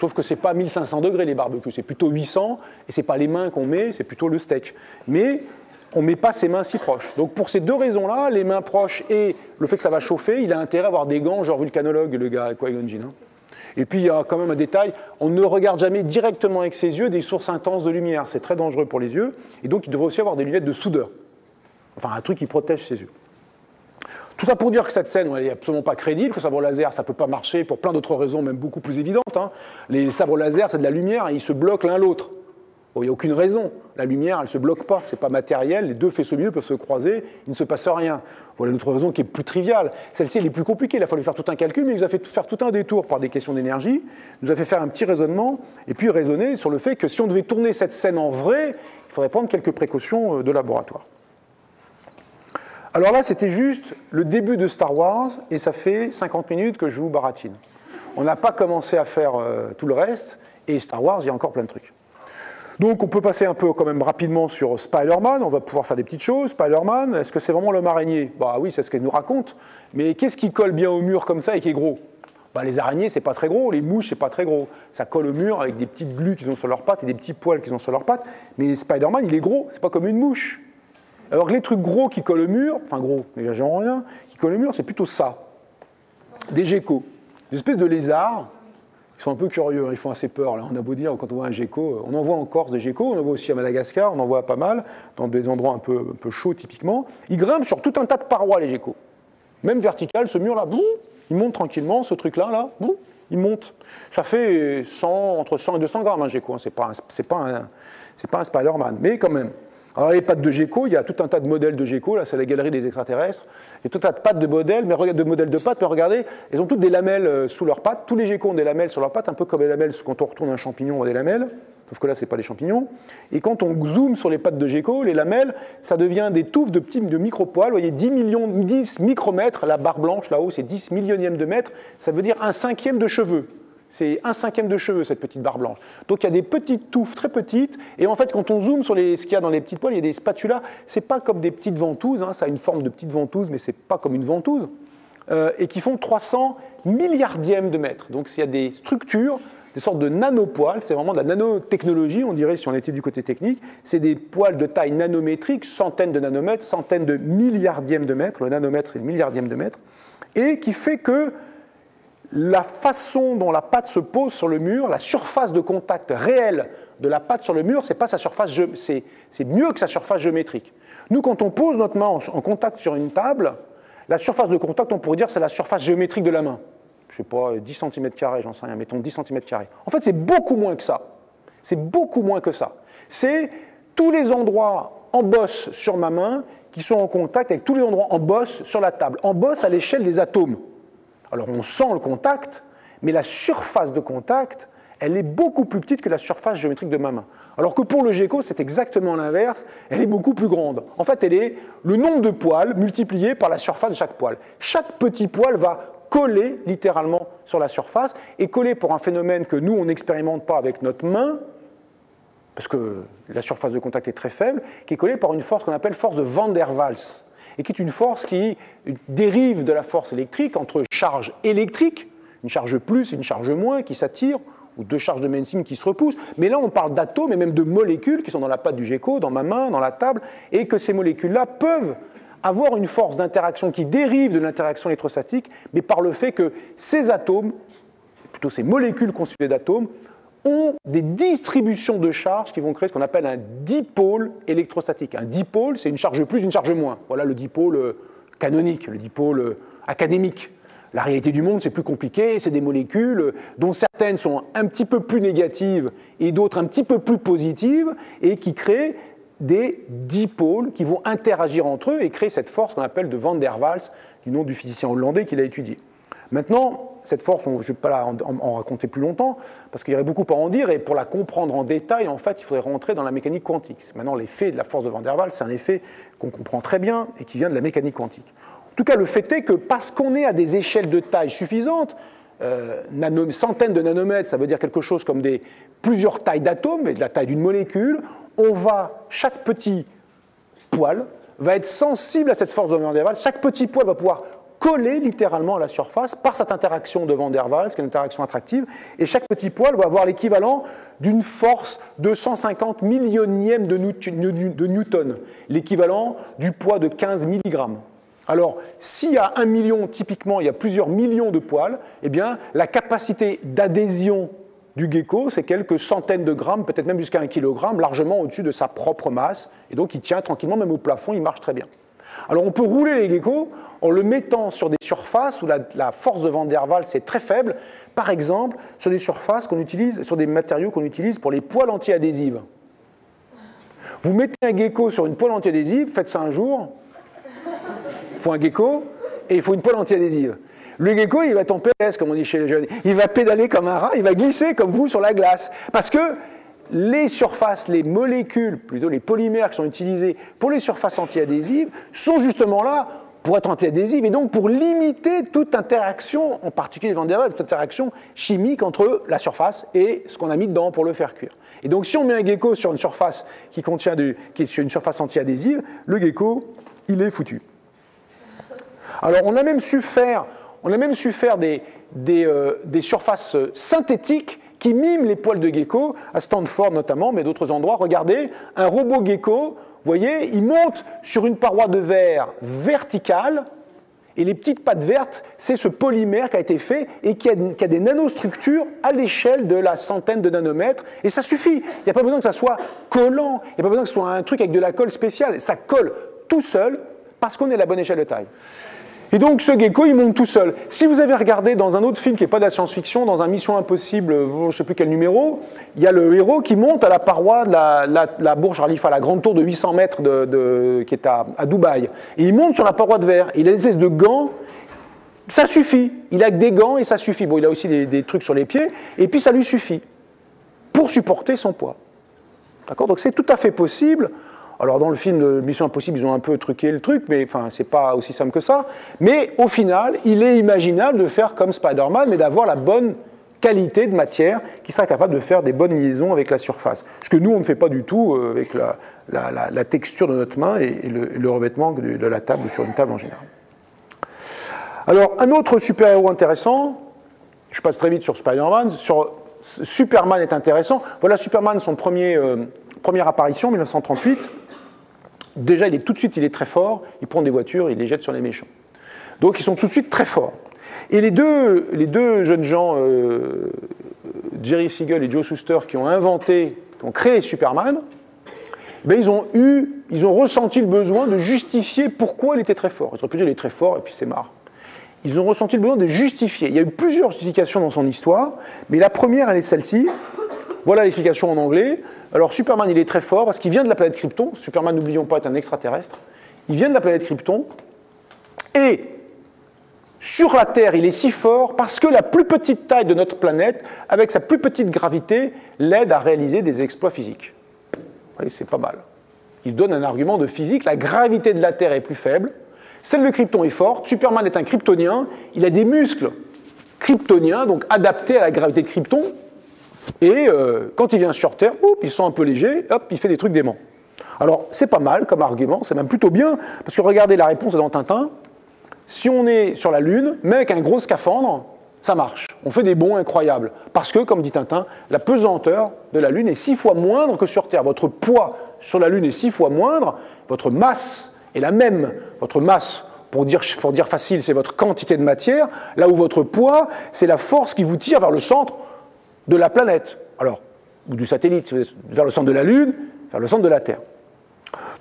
[SPEAKER 1] Sauf que ce n'est pas 1500 degrés les barbecues, c'est plutôt 800, et ce n'est pas les mains qu'on met, c'est plutôt le steak. Mais on ne met pas ses mains si proches. Donc pour ces deux raisons-là, les mains proches et le fait que ça va chauffer, il a intérêt à avoir des gants, genre vulcanologue, le gars Qui-Gon Jinn. Et puis il y a quand même un détail, on ne regarde jamais directement avec ses yeux des sources intenses de lumière, c'est très dangereux pour les yeux, et donc il devrait aussi avoir des lunettes de soudeur. Enfin un truc qui protège ses yeux. Tout ça pour dire que cette scène n'est absolument pas crédible, que le sabre laser, ça ne peut pas marcher pour plein d'autres raisons, même beaucoup plus évidentes. Hein. Les sabres laser, c'est de la lumière et ils se bloquent l'un l'autre. Bon, il n'y a aucune raison. La lumière, elle ne se bloque pas. Ce n'est pas matériel. Les deux faisceaux lumineux peuvent se croiser. Il ne se passe rien. Voilà une autre raison qui est plus triviale. Celle-ci, elle est plus compliquée. Il a fallu faire tout un calcul, mais il nous a fait faire tout un détour par des questions d'énergie. Il nous a fait faire un petit raisonnement et puis raisonner sur le fait que si on devait tourner cette scène en vrai, il faudrait prendre quelques précautions de laboratoire. Alors là, c'était juste le début de Star Wars et ça fait 50 minutes que je vous baratine. On n'a pas commencé à faire tout le reste et Star Wars, il y a encore plein de trucs. Donc on peut passer un peu quand même rapidement sur Spider-Man, on va pouvoir faire des petites choses. Spider-Man, est-ce que c'est vraiment l'homme araignée? Bah oui, c'est ce qu'elle nous raconte, mais qu'est-ce qui colle bien au mur comme ça et qui est gros? Bah les araignées, c'est pas très gros, les mouches, c'est pas très gros. Ça colle au mur avec des petites glues qu'ils ont sur leurs pattes et des petits poils qu'ils ont sur leurs pattes, mais Spider-Man, il est gros, c'est pas comme une mouche. Alors que les trucs gros qui collent au mur, enfin gros, mais j'en rien, qui collent au mur, c'est plutôt ça. Des geckos, des espèces de lézards. Ils sont un peu curieux, ils font assez peur. Là. On a beau dire, quand on voit un gecko, on en voit en Corse des geckos, on en voit aussi à Madagascar, on en voit pas mal, dans des endroits un peu chauds typiquement. Ils grimpent sur tout un tas de parois, les geckos. Même vertical, ce mur-là, il monte tranquillement, ce truc-là, il monte. Ça fait entre 100 et 200 grammes, un gecko, hein. C'est pas un Spider-Man, mais quand même. Alors les pattes de gecko, il y a tout un tas de modèles de gecko, là c'est la galerie des extraterrestres, il y a tout un tas de pattes de modèles, de pattes, mais regardez, elles ont toutes des lamelles sous leurs pattes, tous les geckos ont des lamelles sur leurs pattes, un peu comme les lamelles quand on retourne un champignon, on a des lamelles, sauf que là c'est pas des champignons, et quand on zoome sur les pattes de gecko, les lamelles, ça devient des touffes de micro-poils, vous voyez 10 micromètres, la barre blanche là-haut c'est 10 millionièmes de mètre, ça veut dire 1/5 de cheveux. C'est 1/5 de cheveux, cette petite barre blanche. Donc il y a des petites touffes très petites, et en fait quand on zoome sur ce qu'il y a dans les petites poils, il y a des spatulas, c'est pas comme des petites ventouses, hein, ça a une forme de petite ventouse, mais c'est pas comme une ventouse, et qui font 300 milliardièmes de mètres. Donc il y a des structures, des sortes de nanopoils, c'est vraiment de la nanotechnologie, on dirait si on était du côté technique, c'est des poils de taille nanométrique, centaines de nanomètres, centaines de milliardièmes de mètres, le nanomètre c'est le milliardième de mètre, et qui fait que la façon dont la patte se pose sur le mur, la surface de contact réelle de la patte sur le mur, c'est pas sa surface, c'est mieux que sa surface géométrique. Nous, quand on pose notre main en contact sur une table, la surface de contact, on pourrait dire, c'est la surface géométrique de la main. Je sais pas, 10 cm², j'en sais rien, mettons 10 cm². En fait, c'est beaucoup moins que ça. C'est beaucoup moins que ça. C'est tous les endroits en bosse sur ma main qui sont en contact avec tous les endroits en bosse sur la table. En bosse à l'échelle des atomes. Alors on sent le contact, mais la surface de contact, elle est beaucoup plus petite que la surface géométrique de ma main. Alors que pour le gecko, c'est exactement l'inverse, elle est beaucoup plus grande. En fait, elle est le nombre de poils multiplié par la surface de chaque poil. Chaque petit poil va coller littéralement sur la surface, et coller pour un phénomène que nous, on n'expérimente pas avec notre main, parce que la surface de contact est très faible, qui est collée par une force qu'on appelle force de Van der Waals, et qui est une force qui dérive de la force électrique entre charges électriques, une charge plus et une charge moins qui s'attirent, ou deux charges de même signe qui se repoussent, mais là on parle d'atomes et même de molécules qui sont dans la patte du gecko, dans ma main, dans la table, et que ces molécules-là peuvent avoir une force d'interaction qui dérive de l'interaction électrostatique, mais par le fait que ces atomes, plutôt ces molécules constituées d'atomes, ont des distributions de charges qui vont créer ce qu'on appelle un dipôle électrostatique. Un dipôle, c'est une charge plus, une charge moins. Voilà le dipôle canonique, le dipôle académique. La réalité du monde, c'est plus compliqué, c'est des molécules dont certaines sont un petit peu plus négatives et d'autres un petit peu plus positives, et qui créent des dipôles qui vont interagir entre eux et créer cette force qu'on appelle de Van der Waals, du nom du physicien hollandais qui l'a étudiée. Maintenant, cette force, je ne vais pas en raconter plus longtemps, parce qu'il y aurait beaucoup à en dire, et pour la comprendre en détail, en fait, il faudrait rentrer dans la mécanique quantique. Maintenant, l'effet de la force de Van der Waals, c'est un effet qu'on comprend très bien et qui vient de la mécanique quantique. En tout cas, le fait est que parce qu'on est à des échelles de taille suffisantes, centaines de nanomètres, ça veut dire quelque chose comme plusieurs tailles d'atomes, et de la taille d'une molécule, chaque petit poil va être sensible à cette force de Van der Waals, chaque petit poil va pouvoir coller littéralement à la surface par cette interaction de Van der Waals, qui est une interaction attractive, et chaque petit poil va avoir l'équivalent d'une force de 150 millionièmes de Newton, l'équivalent du poids de 15 mg. Alors, s'il y a 1 million, typiquement, il y a plusieurs millions de poils, eh bien, la capacité d'adhésion du gecko, c'est quelques centaines de grammes, peut-être même jusqu'à 1 kilogramme, largement au-dessus de sa propre masse, et donc il tient tranquillement, même au plafond, il marche très bien. Alors on peut rouler les geckos en le mettant sur des surfaces où la force de Van der Waals est très faible, par exemple sur des surfaces qu'on utilise, sur des matériaux qu'on utilise pour les poils anti-adhésives. Vous mettez un gecko sur une poêle antiadhésive, faites ça un jour, il faut un gecko, et il faut une poêle antiadhésive. Le gecko, il va être en PS, comme on dit chez les jeunes. Il va pédaler comme un rat, il va glisser comme vous sur la glace. Parce que les surfaces, les molécules, plutôt les polymères qui sont utilisés pour les surfaces antiadhésives, sont justement là pour être antiadhésives et donc pour limiter toute interaction, en particulier Van der Waals, toute interaction chimique entre la surface et ce qu'on a mis dedans pour le faire cuire. Et donc si on met un gecko sur une surface qui est sur une surface antiadhésive, le gecko, il est foutu. Alors on a même su faire des surfaces synthétiques qui miment les poils de gecko, à Stanford notamment, mais d'autres endroits. Regardez, un robot gecko, vous voyez, il monte sur une paroi de verre verticale, et les petites pattes vertes, c'est ce polymère qui a été fait et qui a des nanostructures à l'échelle de la centaine de nanomètres, et ça suffit. Il n'y a pas besoin que ça soit collant, il n'y a pas besoin que ce soit un truc avec de la colle spéciale, ça colle tout seul parce qu'on est à la bonne échelle de taille. Et donc ce gecko, il monte tout seul. Si vous avez regardé dans un autre film qui n'est pas de la science-fiction, dans un Mission Impossible, je ne sais plus quel numéro, il y a le héros qui monte à la paroi de la Burj Khalifa, la grande tour de 800 mètres qui est à Dubaï. Et il monte sur la paroi de verre. Il a une espèce de gants, ça suffit. Il a que des gants et ça suffit. Bon, il a aussi des trucs sur les pieds, et puis ça lui suffit pour supporter son poids. D'accord ? Donc c'est tout à fait possible. Alors dans le film de Mission Impossible, ils ont un peu truqué le truc, mais enfin, c'est pas aussi simple que ça. Mais au final, il est imaginable de faire comme Spider-Man, mais d'avoir la bonne qualité de matière qui sera capable de faire des bonnes liaisons avec la surface. Ce que nous, on ne fait pas du tout avec la texture de notre main et le revêtement de la table ou sur une table en général. Alors, un autre super-héros intéressant, je passe très vite sur Spider-Man, Superman est intéressant. Voilà Superman, son première apparition, 1938. Déjà, tout de suite, il est très fort. Il prend des voitures, il les jette sur les méchants. Donc, ils sont tout de suite très forts. Et les deux jeunes gens, Jerry Siegel et Joe Shuster, qui ont créé Superman, ben, ils ont ressenti le besoin de justifier pourquoi il était très fort. Ils auraient pu dire il est très fort, et puis c'est marre. Ils ont ressenti le besoin de justifier. Il y a eu plusieurs justifications dans son histoire, mais la première, elle est celle-ci. Voilà l'explication en anglais. Alors Superman, il est très fort parce qu'il vient de la planète Krypton. Superman, n'oublions pas, est un extraterrestre. Il vient de la planète Krypton. Et sur la Terre, il est si fort parce que la plus petite taille de notre planète, avec sa plus petite gravité, l'aide à réaliser des exploits physiques. Vous voyez, c'est pas mal. Il donne un argument de physique. La gravité de la Terre est plus faible. Celle de Krypton est forte. Superman est un kryptonien. Il a des muscles kryptoniens, donc adaptés à la gravité de Krypton. Et quand il vient sur Terre, il sent un peu léger, hop, il fait des trucs déments. Alors, c'est pas mal comme argument, c'est même plutôt bien, parce que regardez la réponse dans Tintin. Si on est sur la Lune, même avec un gros scaphandre, ça marche. On fait des bonds incroyables. Parce que, comme dit Tintin, la pesanteur de la Lune est 6 fois moindre que sur Terre. Votre poids sur la Lune est 6 fois moindre, votre masse est la même. Votre masse, pour dire facile, c'est votre quantité de matière, là où votre poids, c'est la force qui vous tire vers le centre de la planète, alors, ou du satellite, vers le centre de la Lune, vers le centre de la Terre.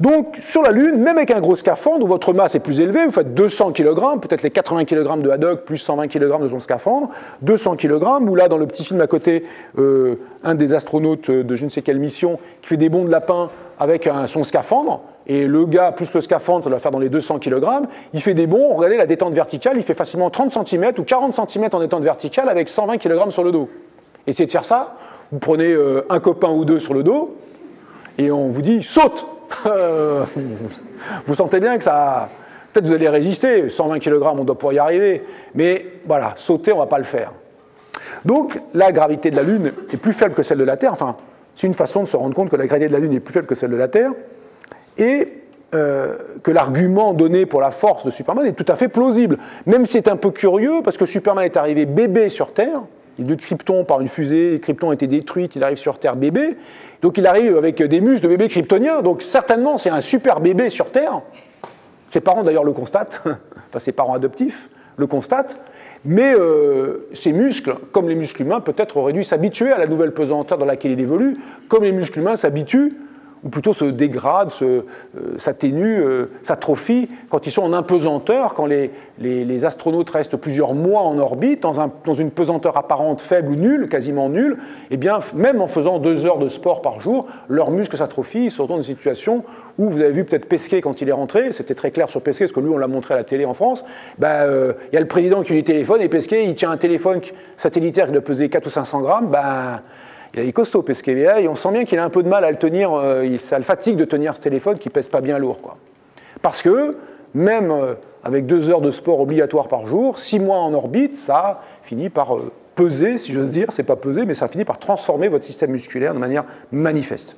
[SPEAKER 1] Donc, sur la Lune, même avec un gros scaphandre, où votre masse est plus élevée, vous faites 200 kg, peut-être les 80 kg de Haddock, plus 120 kg de son scaphandre, 200 kg, ou là, dans le petit film à côté, un des astronautes de je ne sais quelle mission, qui fait des bonds de lapin avec son scaphandre, et le gars, plus le scaphandre, ça doit faire dans les 200 kg, il fait des bonds, regardez la détente verticale, il fait facilement 30 cm ou 40 cm en détente verticale avec 120 kg sur le dos. Essayez de faire ça, vous prenez un copain ou deux sur le dos, et on vous dit « saute !» Vous sentez bien que ça... Peut-être vous allez résister, 120 kg, on doit pouvoir y arriver, mais voilà, sauter, on ne va pas le faire. Donc, la gravité de la Lune est plus faible que celle de la Terre, enfin, c'est une façon de se rendre compte que la gravité de la Lune est plus faible que celle de la Terre, et que l'argument donné pour la force de Superman est tout à fait plausible, même si c'est un peu curieux, parce que Superman est arrivé bébé sur Terre. Il est de Krypton par une fusée, Krypton a été détruite, il arrive sur Terre bébé, donc il arrive avec des muscles de bébé kryptonien, donc certainement c'est un super bébé sur Terre. Ses parents d'ailleurs le constatent, enfin ses parents adoptifs le constatent, mais ses muscles, comme les muscles humains, peut-être auraient dû s'habituer à la nouvelle pesanteur dans laquelle il évolue, comme les muscles humains s'habituent ou plutôt se dégradent, s'atténuent, s'atrophient quand ils sont en impesanteur, quand les astronautes restent plusieurs mois en orbite, dans une pesanteur apparente faible ou nulle, quasiment nulle, et bien même en faisant 2 heures de sport par jour, leurs muscles s'atrophient, ils se retrouvent dans une situation où vous avez vu peut-être Pesquet quand il est rentré, c'était très clair sur Pesquet, parce que lui on l'a montré à la télé en France, il y a le président qui lui téléphone, et Pesquet il tient un téléphone satellitaire qui doit peser 4 ou 500 grammes, il est costaud Pesquet, et on sent bien qu'il a un peu de mal à le tenir, ça le fatigue de tenir ce téléphone qui pèse pas bien lourd, quoi. Parce que même avec 2 heures de sport obligatoire par jour, 6 mois en orbite, ça finit par peser, si j'ose dire, c'est pas peser, mais ça finit par transformer votre système musculaire de manière manifeste.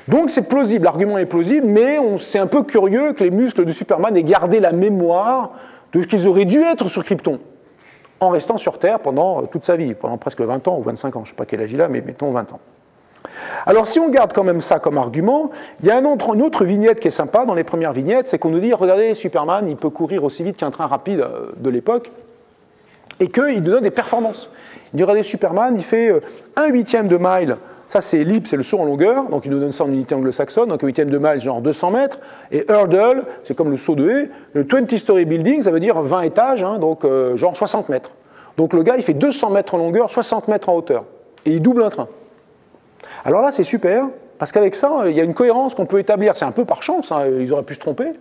[SPEAKER 1] Donc c'est plausible, l'argument est plausible, mais c'est un peu curieux que les muscles de Superman aient gardé la mémoire de ce qu'ils auraient dû être sur Krypton, en restant sur Terre pendant toute sa vie, pendant presque 20 ans ou 25 ans, je ne sais pas quel âge il a, mais mettons 20 ans. Alors si on garde quand même ça comme argument, il y a une autre vignette qui est sympa dans les premières vignettes, c'est qu'on nous dit, regardez, Superman, il peut courir aussi vite qu'un train rapide de l'époque, et qu'il nous donne des performances. Il dit, regardez, Superman, il fait 1/8 de mile. Ça, c'est ellipse, c'est le saut en longueur, donc il nous donne ça en unité anglo-saxonne, donc 1/8 de mile, genre 200 mètres, et hurdle, c'est comme le saut de haie, le 20-story building, ça veut dire 20 étages, donc genre 60 mètres. Donc le gars, il fait 200 mètres en longueur, 60 mètres en hauteur, et il double un train. Alors là, c'est super, parce qu'avec ça, il y a une cohérence qu'on peut établir, c'est un peu par chance, ils auraient pu se tromper,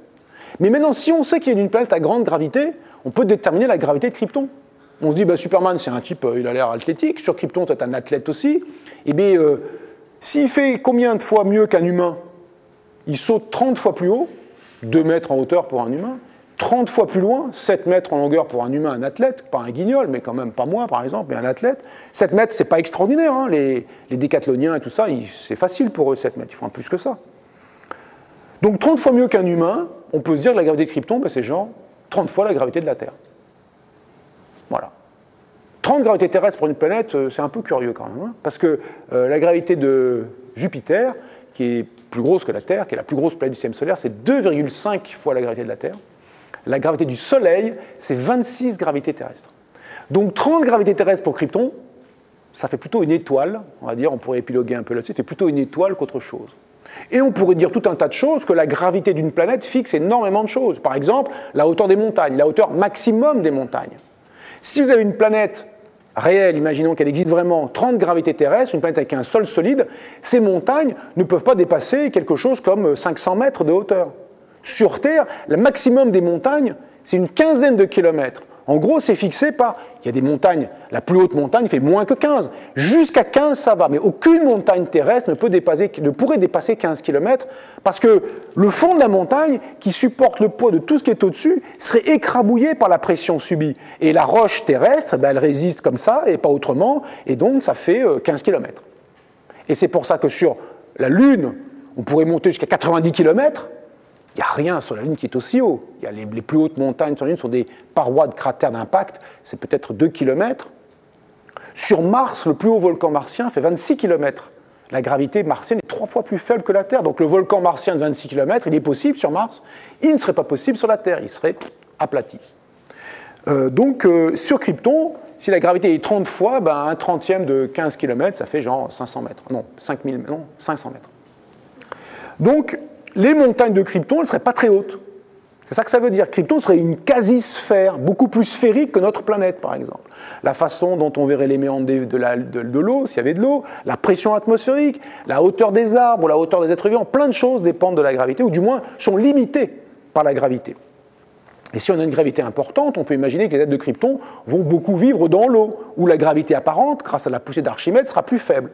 [SPEAKER 1] mais maintenant, si on sait qu'il y a une planète à grande gravité, on peut déterminer la gravité de Krypton. On se dit, Superman, c'est un type, il a l'air athlétique, sur Krypton, c'est un athlète aussi. Eh bien, s'il fait combien de fois mieux qu'un humain? Il saute 30 fois plus haut, 2 mètres en hauteur pour un humain, 30 fois plus loin, 7 mètres en longueur pour un humain, un athlète, pas un guignol, mais quand même pas moi par exemple, mais un athlète. 7 mètres, c'est pas extraordinaire, hein, les décathloniens et tout ça, c'est facile pour eux 7 mètres, ils font plus que ça. Donc 30 fois mieux qu'un humain, on peut se dire que la gravité de Krypton, c'est genre 30 fois la gravité de la Terre. Voilà. 30 gravités terrestres pour une planète, c'est un peu curieux quand même, hein, parce que la gravité de Jupiter, qui est plus grosse que la Terre, qui est la plus grosse planète du système solaire, c'est 2,5 fois la gravité de la Terre. La gravité du Soleil, c'est 26 gravités terrestres. Donc 30 gravités terrestres pour Krypton, ça fait plutôt une étoile, on va dire, on pourrait épiloguer un peu là-dessus, c'est plutôt une étoile qu'autre chose. Et on pourrait dire tout un tas de choses, que la gravité d'une planète fixe énormément de choses. Par exemple, la hauteur des montagnes, la hauteur maximum des montagnes. Si vous avez une planète réelle, imaginons qu'elle existe vraiment, 30 gravités terrestres, une planète avec un sol solide, ces montagnes ne peuvent pas dépasser quelque chose comme 500 mètres de hauteur. Sur Terre, le maximum des montagnes, c'est une quinzaine de kilomètres. En gros, c'est fixé par... Il y a des montagnes, la plus haute montagne fait moins que 15. Jusqu'à 15, ça va, mais aucune montagne terrestre ne pourrait dépasser 15 km, parce que le fond de la montagne, qui supporte le poids de tout ce qui est au-dessus, serait écrabouillé par la pression subie. Et la roche terrestre, elle résiste comme ça, et pas autrement, et donc ça fait 15 km. Et c'est pour ça que sur la Lune, on pourrait monter jusqu'à 90 km, il n'y a rien sur la Lune qui est aussi haut. Il y a les plus hautes montagnes sur la Lune sont des parois de cratères d'impact, c'est peut-être 2 km. Sur Mars, le plus haut volcan martien fait 26 km. La gravité martienne est 3 fois plus faible que la Terre. Donc le volcan martien de 26 km, il est possible sur Mars, il ne serait pas possible sur la Terre, il serait aplati. Sur Krypton, si la gravité est 30 fois, un 30e de 15 km, ça fait genre 500 mètres. Non, 500 mètres. Donc, les montagnes de Krypton, elles ne seraient pas très hautes. C'est ça que ça veut dire. Krypton serait une quasi-sphère, beaucoup plus sphérique que notre planète, par exemple. La façon dont on verrait les méandres de l'eau, s'il y avait de l'eau, la pression atmosphérique, la hauteur des arbres, la hauteur des êtres vivants, plein de choses dépendent de la gravité, ou du moins sont limitées par la gravité. Et si on a une gravité importante, on peut imaginer que les êtres de Krypton vont beaucoup vivre dans l'eau, où la gravité apparente, grâce à la poussée d'Archimède, sera plus faible.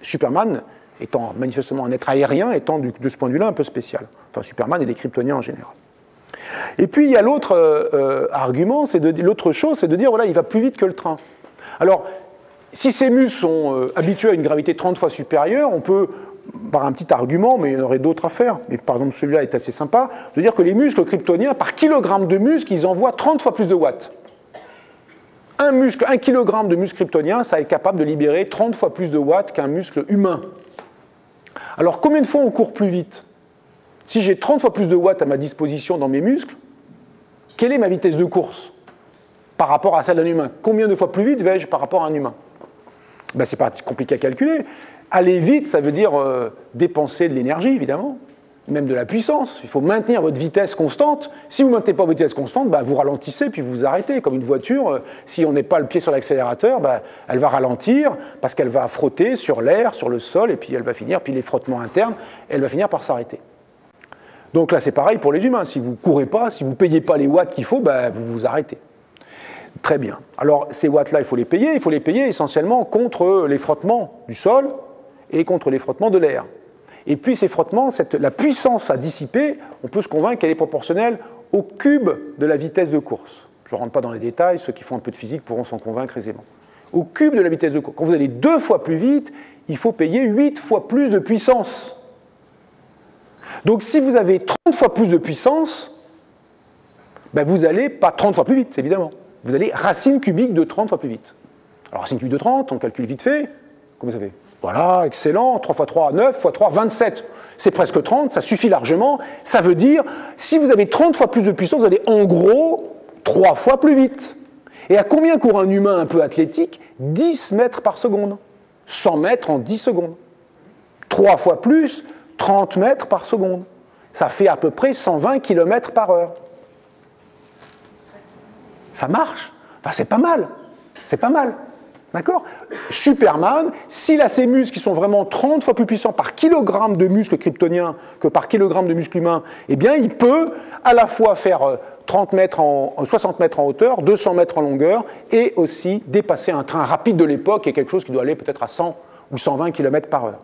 [SPEAKER 1] Superman, étant manifestement un être aérien, étant de ce point de vue-là un peu spécial. Enfin, Superman et les Kryptoniens en général. Et puis, il y a l'autre argument, l'autre chose, c'est de dire, voilà, il va plus vite que le train. Alors, si ces muscles sont habitués à une gravité 30 fois supérieure, on peut, par un petit argument, mais il y en aurait d'autres à faire, mais par exemple celui-là est assez sympa, de dire que les muscles kryptoniens, par kilogramme de muscle, ils envoient 30 fois plus de watts. Un kilogramme de muscle kryptonien, ça est capable de libérer 30 fois plus de watts qu'un muscle humain. Alors, combien de fois on court plus vite? Si j'ai 30 fois plus de watts à ma disposition dans mes muscles, quelle est ma vitesse de course par rapport à celle d'un humain? Combien de fois plus vite vais-je par rapport à un humain? C'est pas compliqué à calculer. Aller vite, ça veut dire dépenser de l'énergie, évidemment, même de la puissance. Il faut maintenir votre vitesse constante. Si vous ne maintenez pas votre vitesse constante, bah, vous ralentissez puis vous vous arrêtez. Comme une voiture, si on n'est pas le pied sur l'accélérateur, bah, elle va ralentir parce qu'elle va frotter sur l'air, sur le sol, et puis elle va finir, puis les frottements internes, elle va finir par s'arrêter. Donc là, c'est pareil pour les humains. Si vous ne courez pas, si vous ne payez pas les watts qu'il faut, bah, vous vous arrêtez. Très bien. Alors, ces watts-là, il faut les payer. Il faut les payer essentiellement contre les frottements du sol et contre les frottements de l'air. Et puis, ces frottements, la puissance à dissiper, on peut se convaincre qu'elle est proportionnelle au cube de la vitesse de course. Je ne rentre pas dans les détails. Ceux qui font un peu de physique pourront s'en convaincre aisément. Au cube de la vitesse de course. Quand vous allez 2 fois plus vite, il faut payer 8 fois plus de puissance. Donc, si vous avez 30 fois plus de puissance, ben vous n'allez pas 30 fois plus vite, évidemment. Vous allez racine cubique de 30 fois plus vite. Alors, racine cubique de 30, on calcule vite fait. Combien ça fait? Voilà, excellent. 3 fois 3, 9 fois 3, 27. C'est presque 30, ça suffit largement. Ça veut dire, si vous avez 30 fois plus de puissance, vous allez en gros 3 fois plus vite. Et à combien court un humain un peu athlétique? 10 mètres par seconde. 100 mètres en 10 secondes. 3 fois plus, 30 mètres par seconde. Ça fait à peu près 120 km par heure. Ça marche. Enfin, c'est pas mal. C'est pas mal. D'accord? Superman, s'il a ses muscles qui sont vraiment 30 fois plus puissants par kilogramme de muscle kryptonien que par kilogramme de muscle humain, eh bien, il peut à la fois faire 60 mètres en hauteur, 200 mètres en longueur, et aussi dépasser un train rapide de l'époque, et quelque chose qui doit aller peut-être à 100 ou 120 km par heure.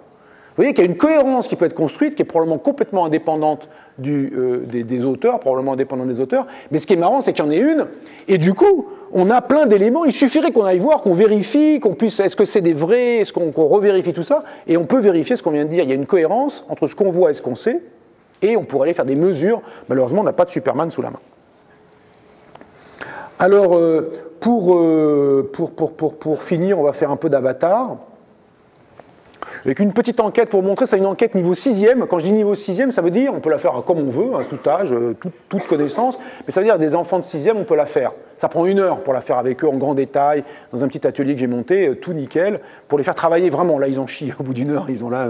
[SPEAKER 1] Vous voyez qu'il y a une cohérence qui peut être construite, qui est probablement complètement indépendante des auteurs, probablement indépendante des auteurs, mais ce qui est marrant, c'est qu'il y en ait une, et du coup, on a plein d'éléments, il suffirait qu'on aille voir, qu'on vérifie, qu'on puisse, est-ce que c'est des vrais, est-ce qu'on revérifie tout ça, et on peut vérifier ce qu'on vient de dire. Il y a une cohérence entre ce qu'on voit et ce qu'on sait, et on pourrait aller faire des mesures. Malheureusement, on n'a pas de Superman sous la main. Alors, pour finir, on va faire un peu d'Avatar. Avec une petite enquête pour montrer, c'est une enquête niveau 6e. Quand je dis niveau 6e, ça veut dire, on peut la faire comme on veut, à tout âge, toute connaissance, mais ça veut dire des enfants de 6e, on peut la faire. Ça prend 1 heure pour la faire avec eux en grand détail, dans un petit atelier que j'ai monté, tout nickel, pour les faire travailler vraiment. Là, ils en chient au bout d'1 heure, ils ont là,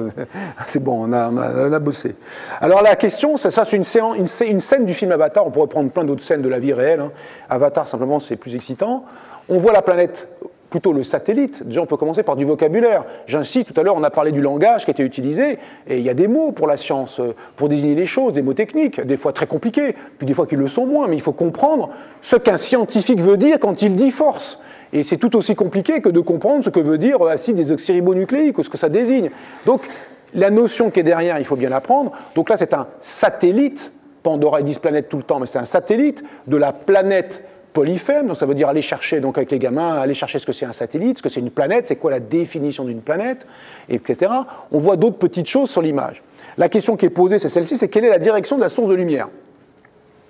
[SPEAKER 1] c'est bon, on a bossé. Alors la question, ça c'est une scène du film Avatar, on pourrait prendre plein d'autres scènes de la vie réelle. Hein. Avatar, simplement, c'est plus excitant. On voit la planète, plutôt le satellite. Déjà, on peut commencer par du vocabulaire. J'insiste, tout à l'heure, on a parlé du langage qui a été utilisé, et il y a des mots pour la science, pour désigner les choses, des mots techniques, des fois très compliqués, puis des fois qui le sont moins, mais il faut comprendre ce qu'un scientifique veut dire quand il dit force. Et c'est tout aussi compliqué que de comprendre ce que veut dire acide désoxyribonucléique, ou ce que ça désigne. Donc, la notion qui est derrière, il faut bien l'apprendre. Donc là, c'est un satellite. Pandora, ils disent planète tout le temps, mais c'est un satellite de la planète Polyphème, donc ça veut dire aller chercher, donc avec les gamins, aller chercher ce que c'est un satellite, ce que c'est une planète, c'est quoi la définition d'une planète, etc. On voit d'autres petites choses sur l'image. La question qui est posée, c'est celle-ci, c'est quelle est la direction de la source de lumière?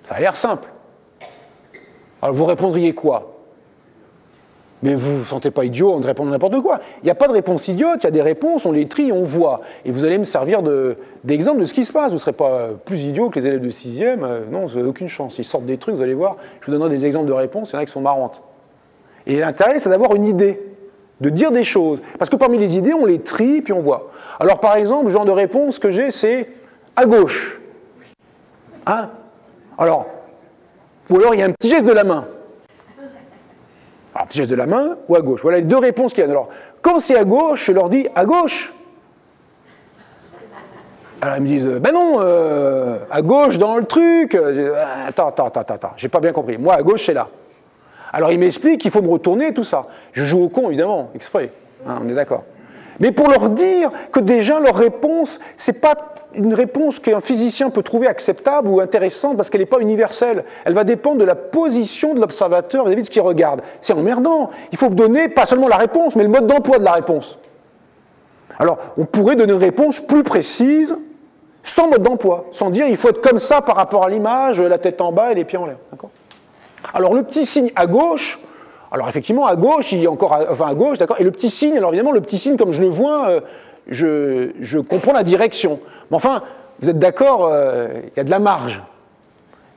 [SPEAKER 1] Ça a l'air simple. Alors vous répondriez quoi? Mais vous ne vous sentez pas idiot en répondant n'importe quoi. Il n'y a pas de réponse idiote, il y a des réponses, on les trie, on voit. Et vous allez me servir d'exemple de ce qui se passe. Vous ne serez pas plus idiot que les élèves de 6e. Non, vous n'avez aucune chance. Ils sortent des trucs, vous allez voir. Je vous donnerai des exemples de réponses, il y en a qui sont marrantes. Et l'intérêt, c'est d'avoir une idée, de dire des choses. Parce que parmi les idées, on les trie, puis on voit. Alors par exemple, le genre de réponse que j'ai, c'est à gauche. Hein? Alors, ou alors il y a un petit geste de la main. Alors, petit geste de la main ou à gauche. Voilà les deux réponses qu'il y a. Alors, quand c'est à gauche, je leur dis à gauche. Alors, ils me disent, ben non, à gauche dans le truc. Attends, j'ai pas bien compris. Moi, à gauche, c'est là. Alors, ils m'expliquent qu'il faut me retourner, tout ça. Je joue au con, évidemment, exprès. Hein, on est d'accord. Mais pour leur dire que déjà, leur réponse, c'est pas une réponse qu'un physicien peut trouver acceptable ou intéressante parce qu'elle n'est pas universelle. Elle va dépendre de la position de l'observateur vis-à-vis de ce qu'il regarde. C'est emmerdant. Il faut donner pas seulement la réponse, mais le mode d'emploi de la réponse. Alors, on pourrait donner une réponse plus précise, sans mode d'emploi, sans dire il faut être comme ça par rapport à l'image, la tête en bas et les pieds en l'air. Alors, le petit signe à gauche, alors effectivement, à gauche, il y a encore, enfin à gauche, d'accord, et le petit signe, alors évidemment, le petit signe, comme je le vois, je comprends la direction. Mais enfin, vous êtes d'accord, il y a de la marge.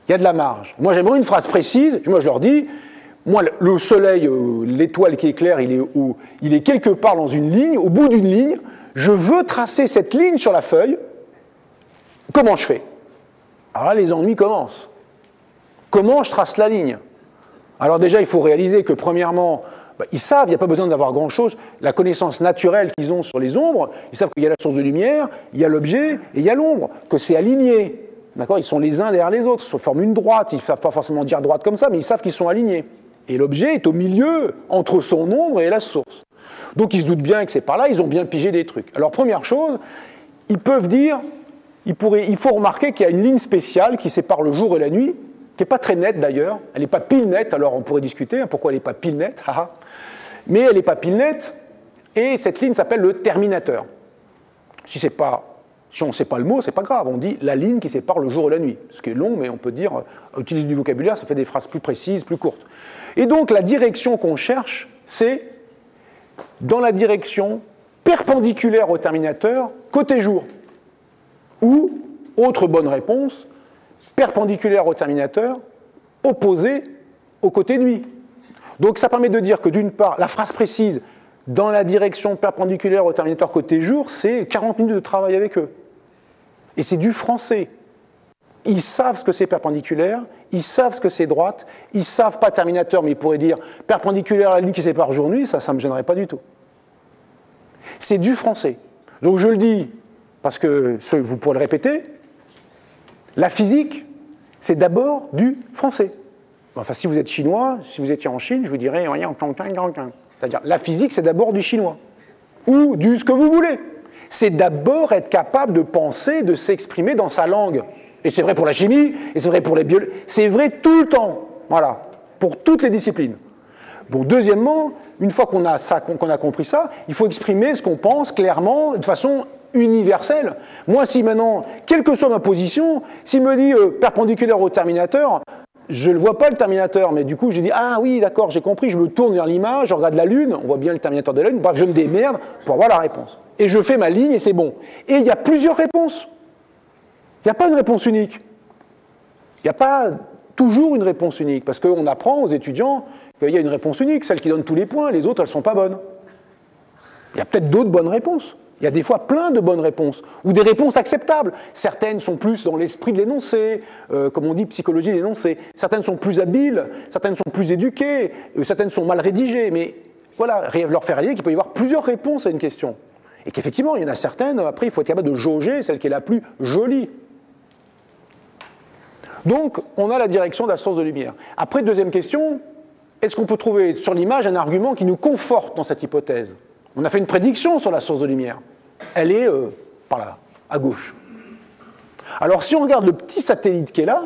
[SPEAKER 1] Il y a de la marge. Moi, j'aimerais une phrase précise. Moi, je leur dis, moi, le soleil, l'étoile qui éclaire, il est quelque part dans une ligne, au bout d'une ligne. Je veux tracer cette ligne sur la feuille. Comment je fais? Alors là, les ennuis commencent. Comment je trace la ligne? Alors déjà, il faut réaliser que premièrement, ils savent, il n'y a pas besoin d'avoir grand-chose. La connaissance naturelle qu'ils ont sur les ombres, ils savent qu'il y a la source de lumière, il y a l'objet et il y a l'ombre, que c'est aligné. D'accord? Ils sont les uns derrière les autres, ils se forment une droite. Ils ne savent pas forcément dire droite comme ça, mais ils savent qu'ils sont alignés. Et l'objet est au milieu, entre son ombre et la source. Donc ils se doutent bien que c'est par là, ils ont bien pigé des trucs. Alors première chose, ils peuvent dire, il faut remarquer qu'il y a une ligne spéciale qui sépare le jour et la nuit, qui n'est pas très nette d'ailleurs, elle n'est pas pile nette, alors on pourrait discuter pourquoi elle n'est pas pile nette, mais elle n'est pas pile nette, et cette ligne s'appelle le terminateur. Si on ne sait pas le mot, c'est pas grave, on dit la ligne qui sépare le jour et la nuit, ce qui est long, mais on peut dire, utiliser du vocabulaire, ça fait des phrases plus précises, plus courtes. Et donc la direction qu'on cherche, c'est dans la direction perpendiculaire au terminateur, côté jour. Ou, autre bonne réponse, perpendiculaire au terminateur, opposé au côté nuit. Donc ça permet de dire que d'une part, la phrase précise, dans la direction perpendiculaire au terminateur côté jour, c'est 40 minutes de travail avec eux. Et c'est du français. Ils savent ce que c'est perpendiculaire, ils savent ce que c'est droite, ils savent pas terminateur, mais ils pourraient dire perpendiculaire à la ligne qui sépare jour-nuit, ça ne me gênerait pas du tout. C'est du français. Donc je le dis, parce que vous pourrez le répéter, la physique, c'est d'abord du français. Enfin, si vous êtes chinois, si vous étiez en Chine, je vous dirais, c'est-à-dire la physique, c'est d'abord du chinois. Ou du ce que vous voulez. C'est d'abord être capable de penser, de s'exprimer dans sa langue. Et c'est vrai pour la chimie, et c'est vrai pour les biologies, c'est vrai tout le temps, voilà, pour toutes les disciplines. Bon, deuxièmement, une fois qu'on a compris ça, il faut exprimer ce qu'on pense clairement, de façon universelle. Moi, si maintenant, quelle que soit ma position, s'il me dit perpendiculaire au terminateur, je ne le vois pas le terminateur, mais du coup, je dis ah oui, d'accord, j'ai compris, je me tourne vers l'image, je regarde la Lune, on voit bien le terminateur de la Lune, bref, je me démerde pour avoir la réponse. Et je fais ma ligne et c'est bon. Et il y a plusieurs réponses. Il n'y a pas une réponse unique. Il n'y a pas toujours une réponse unique, parce qu'on apprend aux étudiants qu'il y a une réponse unique, celle qui donne tous les points, les autres, elles ne sont pas bonnes. Il y a peut-être d'autres bonnes réponses. Il y a des fois plein de bonnes réponses, ou des réponses acceptables. Certaines sont plus dans l'esprit de l'énoncé, comme on dit psychologie de l'énoncé. Certaines sont plus habiles, certaines sont plus éduquées, certaines sont mal rédigées. Mais voilà, leur faire réaliser qu'il peut y avoir plusieurs réponses à une question. Et qu'effectivement, il y en a certaines, après, il faut être capable de jauger celle qui est la plus jolie. Donc, on a la direction de la source de lumière. Après, deuxième question, est-ce qu'on peut trouver sur l'image un argument qui nous conforte dans cette hypothèse? On a fait une prédiction sur la source de lumière. Elle est par là, à gauche. Alors, si on regarde le petit satellite qui est là,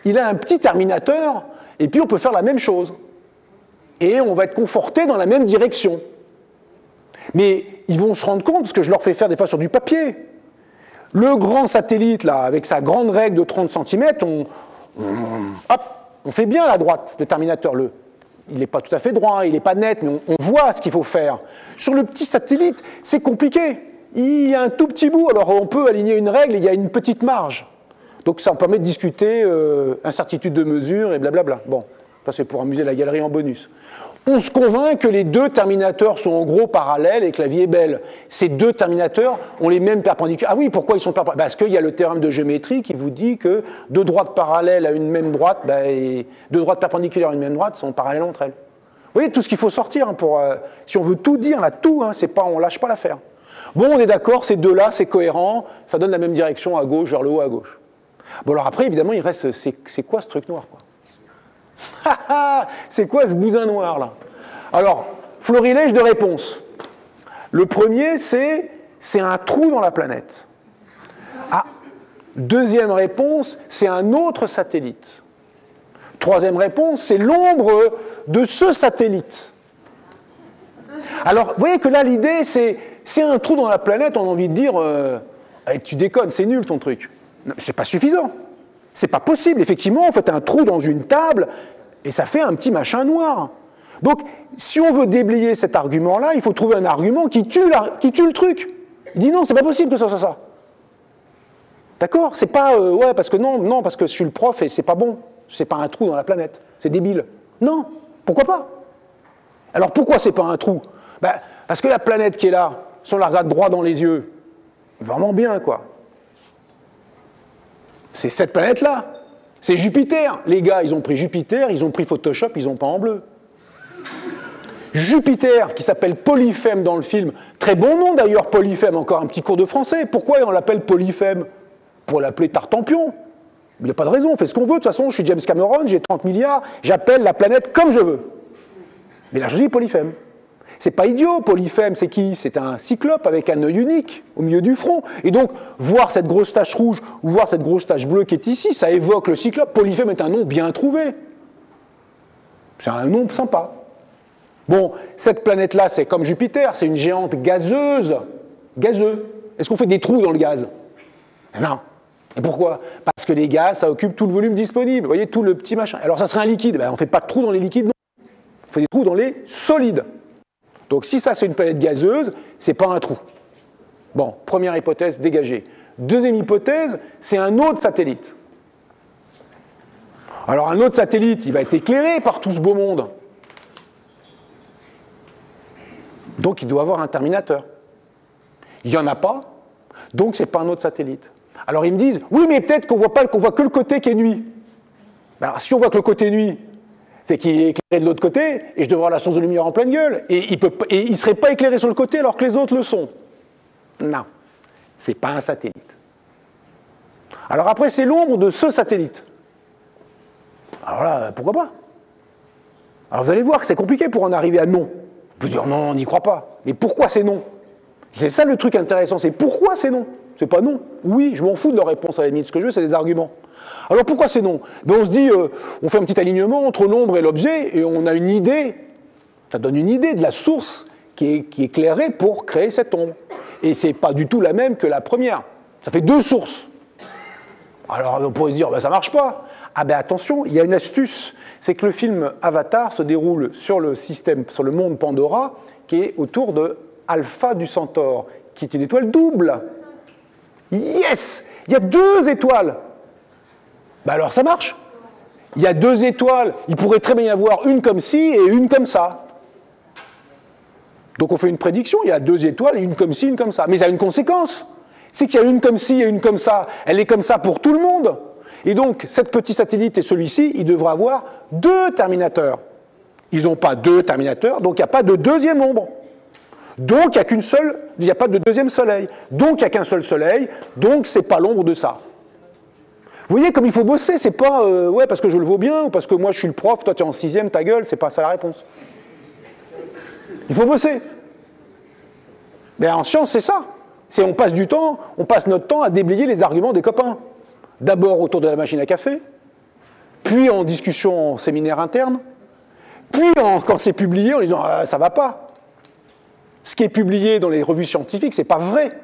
[SPEAKER 1] il a un petit terminateur, et puis on peut faire la même chose. Et on va être conforté dans la même direction. Mais ils vont se rendre compte, parce que je leur fais faire des fois sur du papier. Le grand satellite, là, avec sa grande règle de 30 cm, on fait bien la droite, le terminateur. Il n'est pas tout à fait droit, il n'est pas net, mais on voit ce qu'il faut faire. Sur le petit satellite, c'est compliqué. Il y a un tout petit bout, alors on peut aligner une règle, il y a une petite marge. Donc ça permet de discuter incertitude de mesure et blablabla. Bon, ça c'est pour amuser la galerie en bonus. On se convainc que les deux terminateurs sont en gros parallèles et que la vie est belle. Ces deux terminateurs ont les mêmes perpendiculaires. Ah oui, pourquoi ils sont perpendiculaires? Parce qu'il y a le théorème de géométrie qui vous dit que deux droites parallèles à une même droite, deux droites perpendiculaires à une même droite sont parallèles entre elles. Vous voyez, tout ce qu'il faut sortir, pour, si on veut tout dire, là, tout, c'est pas, on lâche pas l'affaire. Bon, on est d'accord, ces deux-là, c'est cohérent, ça donne la même direction à gauche, vers le haut à gauche. Bon, alors après, évidemment, il reste, c'est quoi ce truc noir, quoi? C'est quoi ce bousin noir là? Alors, florilège de réponses. Le premier, c'est un trou dans la planète. Ah, deuxième réponse, c'est un autre satellite. Troisième réponse, c'est l'ombre de ce satellite. Alors, vous voyez que là, l'idée, c'est un trou dans la planète, on a envie de dire, tu déconnes, c'est nul ton truc. C'est pas suffisant. C'est pas possible. Effectivement, on fait un trou dans une table et ça fait un petit machin noir. Donc, si on veut déblayer cet argument-là, il faut trouver un argument qui tue le truc. Il dit non, c'est pas possible que ça soit ça. D'accord? C'est pas ouais, parce que non, parce que je suis le prof et c'est pas bon. C'est pas un trou dans la planète. C'est débile. Non, pourquoi pas? Alors pourquoi c'est pas un trou? Parce que la planète qui est là, si on la regarde droit dans les yeux, vraiment bien, quoi. C'est cette planète-là. C'est Jupiter. Les gars, ils ont pris Jupiter, ils ont pris Photoshop, ils ont peint en bleu. Jupiter, qui s'appelle Polyphème dans le film. Très bon nom d'ailleurs, Polyphème, encore un petit cours de français. Pourquoi on l'appelle Polyphème? Pour l'appeler Tartampion. Il n'y a pas de raison, on fait ce qu'on veut. De toute façon, je suis James Cameron, j'ai 30 milliards, j'appelle la planète comme je veux. Mais là, je dis Polyphème. C'est pas idiot, Polyphème, c'est qui? C'est un cyclope avec un œil unique au milieu du front. Et donc, voir cette grosse tache rouge ou voir cette grosse tache bleue qui est ici, ça évoque le cyclope. Polyphème est un nom bien trouvé. C'est un nom sympa. Bon, cette planète-là, c'est comme Jupiter, c'est une géante gazeuse. Gazeux. Est-ce qu'on fait des trous dans le gaz? Non. Et pourquoi? Parce que les gaz, ça occupe tout le volume disponible. Vous voyez, tout le petit machin. Alors, ça serait un liquide. Ben, on ne fait pas de trous dans les liquides, non. On fait des trous dans les solides. Donc, si ça, c'est une planète gazeuse, c'est pas un trou. Bon, première hypothèse dégagée. Deuxième hypothèse, c'est un autre satellite. Alors, un autre satellite, il va être éclairé par tout ce beau monde. Donc, il doit avoir un terminateur. Il n'y en a pas, donc ce n'est pas un autre satellite. Alors, ils me disent, oui, mais peut-être qu'on voit que le côté qui est nuit. Alors, si on voit que le côté nuit, c'est qu'il est éclairé de l'autre côté, et je devrais avoir la source de lumière en pleine gueule, et il ne serait pas éclairé sur le côté alors que les autres le sont. Non, ce n'est pas un satellite. Alors après, c'est l'ombre de ce satellite. Alors là, pourquoi pas? Alors vous allez voir que c'est compliqué pour en arriver à non. On peut dire non, on n'y croit pas. Mais pourquoi c'est non? C'est ça le truc intéressant, c'est pourquoi c'est non? C'est pas non. Oui, je m'en fous de leur réponse à la limite. Ce que je veux, c'est des arguments. Alors pourquoi c'est non? Ben on se dit, on fait un petit alignement entre l'ombre et l'objet, et on a une idée, ça donne une idée de la source qui est éclairée pour créer cette ombre. Et c'est pas du tout la même que la première. Ça fait deux sources. Alors on pourrait se dire, ben, ça marche pas. Ah ben attention, il y a une astuce. C'est que le film Avatar se déroule sur le système, sur le monde Pandora, qui est autour de Alpha du Centaure, qui est une étoile double. Yes! Il y a deux étoiles. Ben alors ça marche. Il y a deux étoiles. Il pourrait très bien y avoir une comme ci et une comme ça. Donc on fait une prédiction, il y a deux étoiles, une comme ci, une comme ça. Mais ça a une conséquence. C'est qu'il y a une comme ci et une comme ça. Elle est comme ça pour tout le monde. Et donc, cet petit satellite et celui-ci, ils devraient avoir deux terminateurs. Ils n'ont pas deux terminateurs, donc il n'y a pas de deuxième ombre. Donc, il n'y a pas de deuxième soleil. Donc, il n'y a qu'un seul soleil. Donc, ce n'est pas l'ombre de ça. Vous voyez comme il faut bosser, c'est pas ouais, parce que je le vaux bien, ou parce que moi je suis le prof, toi tu es en sixième, ta gueule, c'est pas ça la réponse. Il faut bosser. Mais en science, c'est ça. On passe notre temps à déblayer les arguments des copains. D'abord autour de la machine à café, puis en discussion en séminaire interne, puis quand c'est publié en disant « ça va pas ». Ce qui est publié dans les revues scientifiques, c'est pas vrai.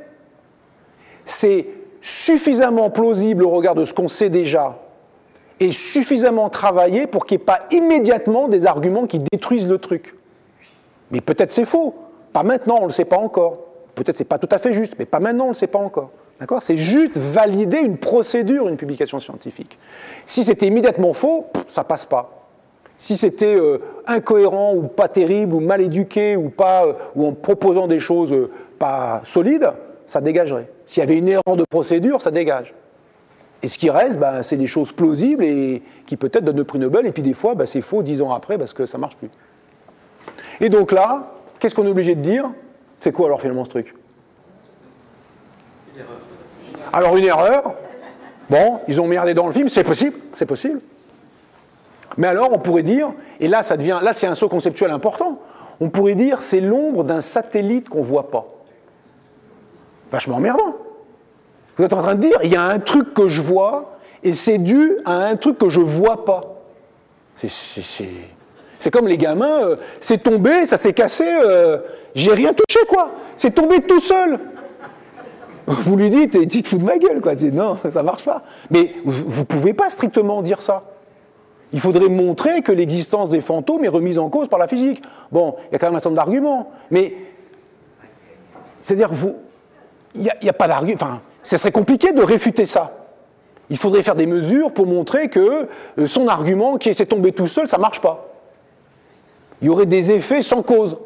[SPEAKER 1] C'est suffisamment plausible au regard de ce qu'on sait déjà et suffisamment travaillé pour qu'il n'y ait pas immédiatement des arguments qui détruisent le truc. Mais peut-être c'est faux. Pas maintenant, on ne le sait pas encore. Peut-être c'est pas tout à fait juste, mais pas maintenant, on ne le sait pas encore. D'accord ? C'est juste valider une procédure, une publication scientifique. Si c'était immédiatement faux, ça passe pas. Si c'était incohérent ou pas terrible ou mal éduqué ou en proposant des choses pas solides, ça dégagerait. S'il y avait une erreur de procédure, ça dégage. Et ce qui reste, c'est des choses plausibles et qui peut-être donnent le prix Nobel, et puis des fois, c'est faux 10 ans après parce que ça ne marche plus. Et donc là, qu'est-ce qu'on est obligé de dire ? C'est quoi alors finalement ce truc ? Alors une erreur, bon, ils ont merdé dans le film, c'est possible, c'est possible. Mais alors on pourrait dire, et là c'est un saut conceptuel important, on pourrait dire c'est l'ombre d'un satellite qu'on ne voit pas. Vachement emmerdant. Vous êtes en train de dire, il y a un truc que je vois, et c'est dû à un truc que je ne vois pas. C'est comme les gamins, c'est tombé, ça s'est cassé, j'ai rien touché quoi, c'est tombé tout seul. Vous lui dites, tu te fous de ma gueule quoi, non, ça marche pas. Mais vous ne pouvez pas strictement dire ça. Il faudrait montrer que l'existence des fantômes est remise en cause par la physique. Bon, il y a quand même un certain nombre d'arguments, mais c'est-à-dire il n'y a pas d'argument, enfin, ce serait compliqué de réfuter ça. Il faudrait faire des mesures pour montrer que son argument qui s'est tombé tout seul, ça ne marche pas. Il y aurait des effets sans cause.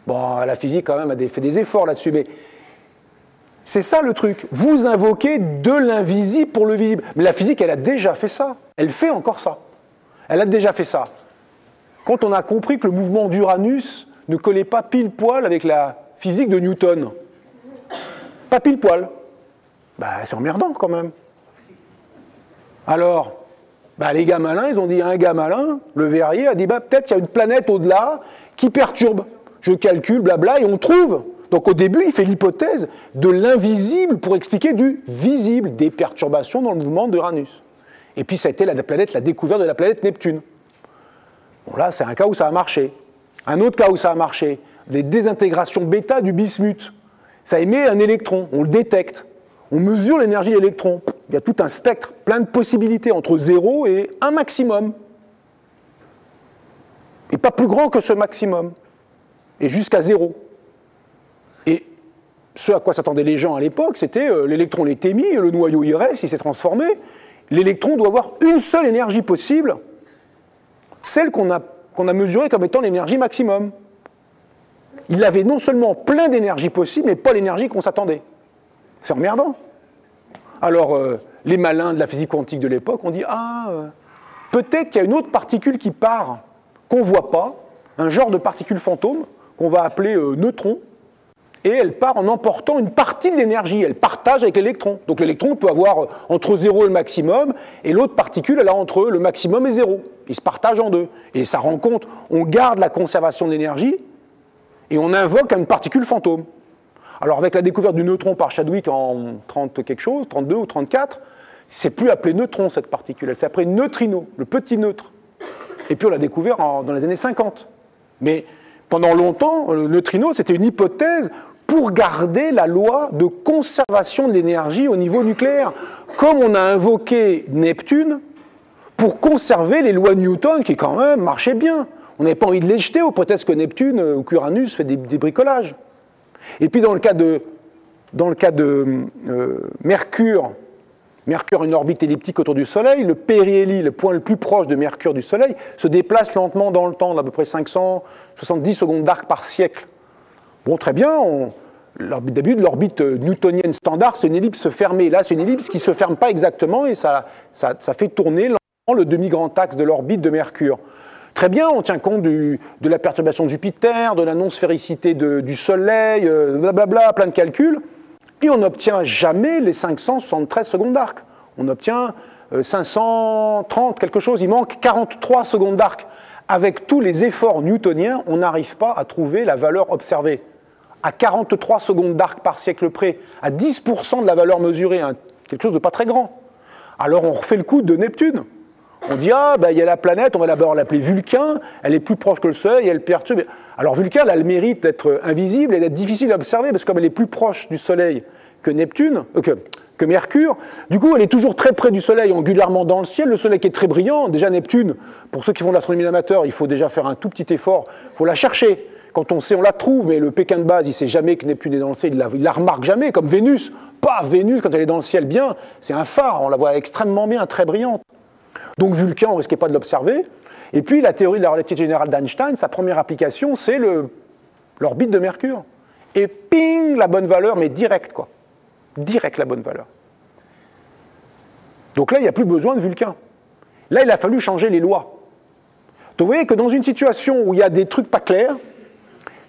[SPEAKER 1] Bon, la physique, quand même, a fait des efforts là-dessus, mais c'est ça le truc. Vous invoquez de l'invisible pour le visible. Mais la physique, elle a déjà fait ça. Elle fait encore ça. Elle a déjà fait ça. Quand on a compris que le mouvement d'Uranus ne collait pas pile poil avec la physique de Newton. Pas pile poil. Bah, c'est emmerdant quand même. Alors, bah, les gars malins, ils ont dit, un gars malin, le Verrier, a dit, bah, peut-être qu'il y a une planète au-delà qui perturbe. Je calcule, blabla, et on trouve. Donc au début, il fait l'hypothèse de l'invisible pour expliquer du visible, des perturbations dans le mouvement d'Uranus. Et puis ça a été la découverte de la planète Neptune. Bon, là, c'est un cas où ça a marché. Un autre cas où ça a marché, les désintégrations bêta du bismuth. Ça émet un électron, on le détecte. On mesure l'énergie de l'électron. Il y a tout un spectre, plein de possibilités entre 0 et un maximum. Et pas plus grand que ce maximum. Et jusqu'à 0. Et ce à quoi s'attendaient les gens à l'époque, c'était l'électron est émis, le noyau y reste, il s'est transformé. L'électron doit avoir une seule énergie possible, celle qu'on a mesurée comme étant l'énergie maximum. Il avait non seulement plein d'énergie possible, mais pas l'énergie qu'on s'attendait. C'est emmerdant. Alors, les malins de la physique quantique de l'époque ont dit « Ah, peut-être qu'il y a une autre particule qui part, qu'on ne voit pas, un genre de particule fantôme, qu'on va appeler neutron, et elle part en emportant une partie de l'énergie, elle partage avec l'électron. Donc l'électron peut avoir entre 0 et le maximum, et l'autre particule, elle a entre le maximum et 0. Ils se partagent en deux. Et ça rend compte, on garde la conservation d'énergie, et on invoque une particule fantôme. Alors avec la découverte du neutron par Chadwick en 30 quelque chose, 32 ou 34, c'est plus appelé neutron cette particule, elle s'est appelée neutrino, le petit neutre. Et puis on l'a découvert dans les années 50. Mais pendant longtemps, le neutrino, c'était une hypothèse pour garder la loi de conservation de l'énergie au niveau nucléaire. Comme on a invoqué Neptune pour conserver les lois de Newton qui quand même marchaient bien. On n'avait pas envie de les jeter au prétexte que Neptune ou qu'Uranus fait des bricolages. Et puis dans le cas de Mercure, Mercure a une orbite elliptique autour du Soleil, le périhélie, le point le plus proche de Mercure du Soleil, se déplace lentement dans le temps, d'à peu près 570 secondes d'arc par siècle. Bon, très bien, d'habitude, l'orbite newtonienne standard, c'est une ellipse fermée. Là, c'est une ellipse qui ne se ferme pas exactement et ça fait tourner lentement le demi-grand axe de l'orbite de Mercure. Très bien, on tient compte de la perturbation de Jupiter, de la non-sphéricité du Soleil, blablabla, plein de calculs. Et on n'obtient jamais les 573 secondes d'arc. On obtient 530 quelque chose, il manque 43 secondes d'arc. Avec tous les efforts newtoniens, on n'arrive pas à trouver la valeur observée. À 43 secondes d'arc par siècle près, à 10% de la valeur mesurée, hein, quelque chose de pas très grand. Alors on refait le coup de Neptune. On dit, ah, ben, il y a la planète, on va d'abord l'appeler Vulcain, elle est plus proche que le Soleil, elle perturbe. Alors Vulcain, elle a le mérite d'être invisible et d'être difficile à observer, parce que comme elle est plus proche du Soleil que Neptune, que Mercure, du coup elle est toujours très près du Soleil, angulairement dans le ciel, le Soleil qui est très brillant. Déjà Neptune, pour ceux qui font de l'astronomie amateur, il faut déjà faire un tout petit effort, il faut la chercher. Quand on sait, on la trouve, mais le Pékin de base, il ne sait jamais que Neptune est dans le ciel, il la remarque jamais, comme Vénus. Pas Vénus, quand elle est dans le ciel bien, c'est un phare, on la voit extrêmement bien, très brillante. Donc Vulcain, on ne risquait pas de l'observer. Et puis la théorie de la relativité générale d'Einstein, sa première application, c'est l'orbite de Mercure. Et ping, la bonne valeur, mais direct, quoi. Direct la bonne valeur. Donc là, il n'y a plus besoin de Vulcain. Là, il a fallu changer les lois. Donc vous voyez que dans une situation où il y a des trucs pas clairs,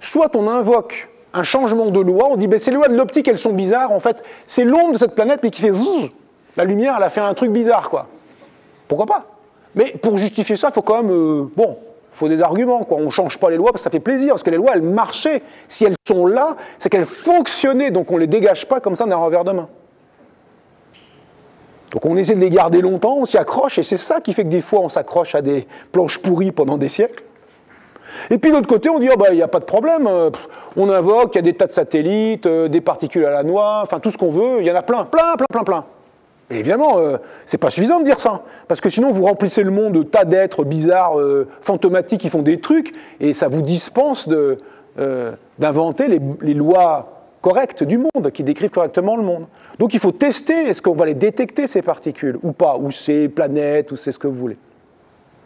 [SPEAKER 1] soit on invoque un changement de loi, on dit ben, ces lois de l'optique, elles sont bizarres, en fait, c'est l'ombre de cette planète, mais qui fait zzz, la lumière, elle a fait un truc bizarre, quoi. Pourquoi pas? Mais pour justifier ça, il faut quand même, il faut des arguments, quoi. On ne change pas les lois parce que ça fait plaisir, parce que les lois, elles marchaient. Si elles sont là, c'est qu'elles fonctionnaient, donc on ne les dégage pas comme ça d'un revers de main. Donc on essaie de les garder longtemps, on s'y accroche, et c'est ça qui fait que des fois on s'accroche à des planches pourries pendant des siècles. Et puis de l'autre côté, on dit, il n'y a pas de problème, on invoque, il y a des tas de satellites, des particules à la noix, enfin tout ce qu'on veut, il y en a plein. Et évidemment, c'est pas suffisant de dire ça, parce que sinon vous remplissez le monde de tas d'êtres bizarres, fantomatiques qui font des trucs, et ça vous dispense d'inventer les lois correctes du monde, qui décrivent correctement le monde. Donc il faut tester, est-ce qu'on va les détecter ces particules, ou pas, ou ces planètes, ou c'est ce que vous voulez.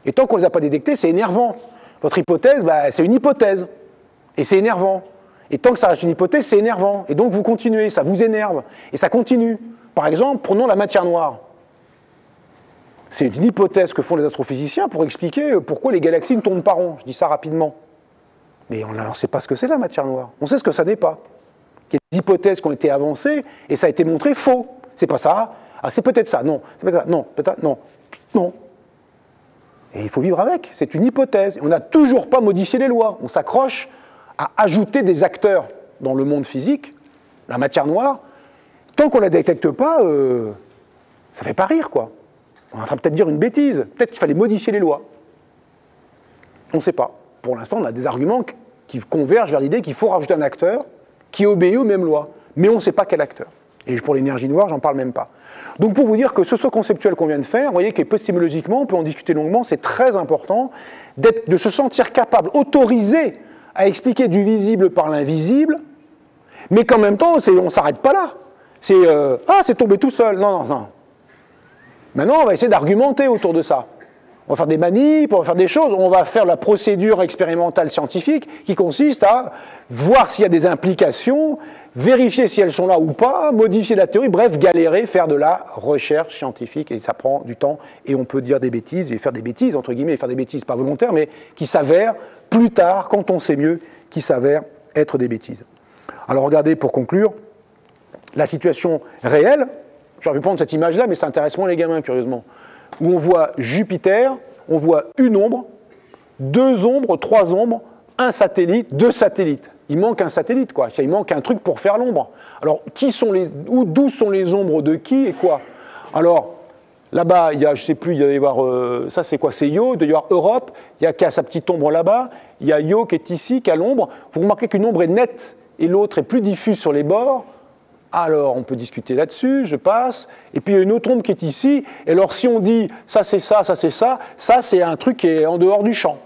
[SPEAKER 1] Et tant qu'on ne les a pas détectées, c'est énervant. Votre hypothèse, c'est une hypothèse. Et c'est énervant. Et tant que ça reste une hypothèse, c'est énervant. Et donc vous continuez, ça vous énerve. Et ça continue. Par exemple, prenons la matière noire. C'est une hypothèse que font les astrophysiciens pour expliquer pourquoi les galaxies ne tournent pas rond. Je dis ça rapidement. Mais on ne sait pas ce que c'est la matière noire. On sait ce que ça n'est pas. Il y a des hypothèses qui ont été avancées et ça a été montré faux. C'est pas ça. Ah, c'est peut-être ça. Non. C'est peut-être ça. Non. Peut-être non. Non. Et il faut vivre avec. C'est une hypothèse. On n'a toujours pas modifié les lois. On s'accroche à ajouter des acteurs dans le monde physique, la matière noire. Tant qu'on ne la détecte pas, ça ne fait pas rire, quoi. On va peut-être dire une bêtise. Peut-être qu'il fallait modifier les lois. On ne sait pas. Pour l'instant, on a des arguments qui convergent vers l'idée qu'il faut rajouter un acteur qui obéit aux mêmes lois. Mais on ne sait pas quel acteur. Et pour l'énergie noire, j'en parle même pas. Donc pour vous dire que ce saut conceptuel qu'on vient de faire, vous voyez qu'épistémologiquement, on peut en discuter longuement, c'est très important de se sentir capable, autorisé à expliquer du visible par l'invisible, mais qu'en même temps, on ne s'arrête pas là. C'est c'est tombé tout seul. Non, non, non. Maintenant, on va essayer d'argumenter autour de ça. On va faire des manips, on va faire des choses, on va faire la procédure expérimentale scientifique qui consiste à voir s'il y a des implications, vérifier si elles sont là ou pas, modifier la théorie, bref, galérer, faire de la recherche scientifique, et ça prend du temps, et on peut dire des bêtises, et faire des bêtises, entre guillemets, faire des bêtises pas volontaires, mais qui s'avèrent plus tard, quand on sait mieux, qui s'avèrent être des bêtises. Alors regardez, pour conclure, la situation réelle, j'aurais pu prendre cette image-là, mais ça intéresse moins les gamins, curieusement, où on voit Jupiter, on voit une ombre, deux ombres, trois ombres, un satellite, deux satellites. Il manque un satellite, quoi. Il manque un truc pour faire l'ombre. Alors, d'où sont les ombres de qui et quoi? Alors, là-bas, il y a, je ne sais plus, il doit y avoir, ça c'est quoi? C'est Io, il doit y avoir Europe, il y a qu'à sa petite ombre là-bas, il y a Io qui est ici, qui a l'ombre. Vous remarquez qu'une ombre est nette et l'autre est plus diffuse sur les bords. Alors, on peut discuter là-dessus, je passe. Et puis, il y a une autre ombre qui est ici. Et alors, si on dit ça, c'est ça, ça, c'est ça, ça, c'est un truc qui est en dehors du champ.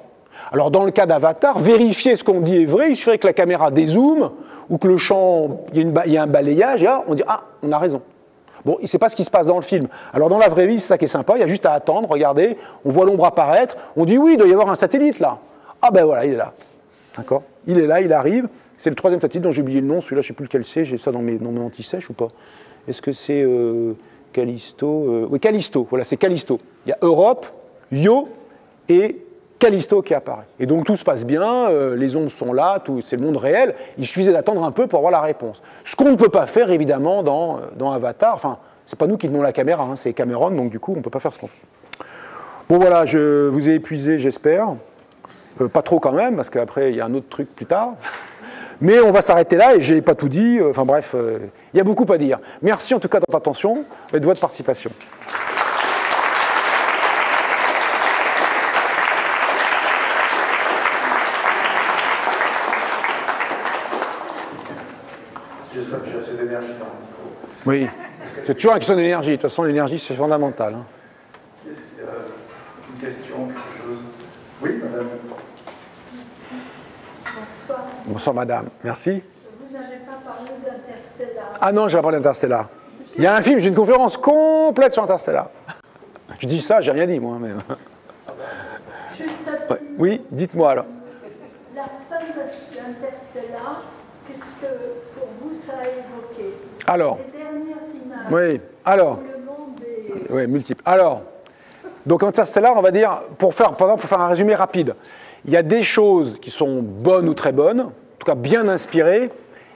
[SPEAKER 1] Alors, dans le cas d'Avatar, vérifier ce qu'on dit est vrai. Il suffirait que la caméra dézoome ou que le champ, il y a un balayage. Et là, on dit ah, on a raison. Bon, c'est pas ce qui se passe dans le film. Alors, dans la vraie vie, c'est ça qui est sympa. Il y a juste à attendre, regardez. On voit l'ombre apparaître. On dit oui, il doit y avoir un satellite là. Ah ben voilà, il est là. D'accord? Il est là, il arrive. C'est le troisième satellite dont j'ai oublié le nom, celui-là, je ne sais plus lequel c'est, j'ai ça dans mes anti-sèches ou pas? Est-ce que c'est Callisto? Oui, Callisto, voilà, c'est Callisto. Il y a Europe, Io et Callisto qui apparaît. Et donc tout se passe bien, les ombres sont là, c'est le monde réel, il suffisait d'attendre un peu pour avoir la réponse. Ce qu'on ne peut pas faire, évidemment, dans Avatar, enfin, c'est pas nous qui tenons la caméra, hein, c'est Cameron, donc du coup, on ne peut pas faire ce qu'on fait. Bon voilà, je vous ai épuisé, j'espère. Pas trop quand même, parce qu'après, il y a un autre truc plus tard. Mais on va s'arrêter là et je n'ai pas tout dit. Enfin bref, il y a beaucoup à dire. Merci en tout cas de votre attention et de votre participation.
[SPEAKER 2] J'espère que j'ai assez d'énergie dans le micro.
[SPEAKER 1] Oui, c'est toujours une question d'énergie. De toute façon, l'énergie, c'est fondamental. Hein.
[SPEAKER 2] Une question, quelque chose? Oui, madame.
[SPEAKER 3] Bonsoir.
[SPEAKER 1] Bonsoir madame, merci.
[SPEAKER 3] Vous n'avez pas parlé d'Interstellar.
[SPEAKER 1] Ah non, je vais parler d'Interstellar. Il y a un film, j'ai une conférence complète sur Interstellar. Je dis ça, j'ai rien dit moi. Mais...
[SPEAKER 3] Juste un petit mot.
[SPEAKER 1] Oui, dites-moi alors.
[SPEAKER 3] La fin d'Interstellar, qu'est-ce que pour vous ça a évoqué?
[SPEAKER 1] Alors,
[SPEAKER 3] Les dernières images.
[SPEAKER 1] oui, alors,
[SPEAKER 3] Le monde est...
[SPEAKER 1] oui, multiple. Alors, donc Interstellar, on va dire, pour faire un résumé rapide, il y a des choses qui sont bonnes ou très bonnes, en tout cas bien inspirées.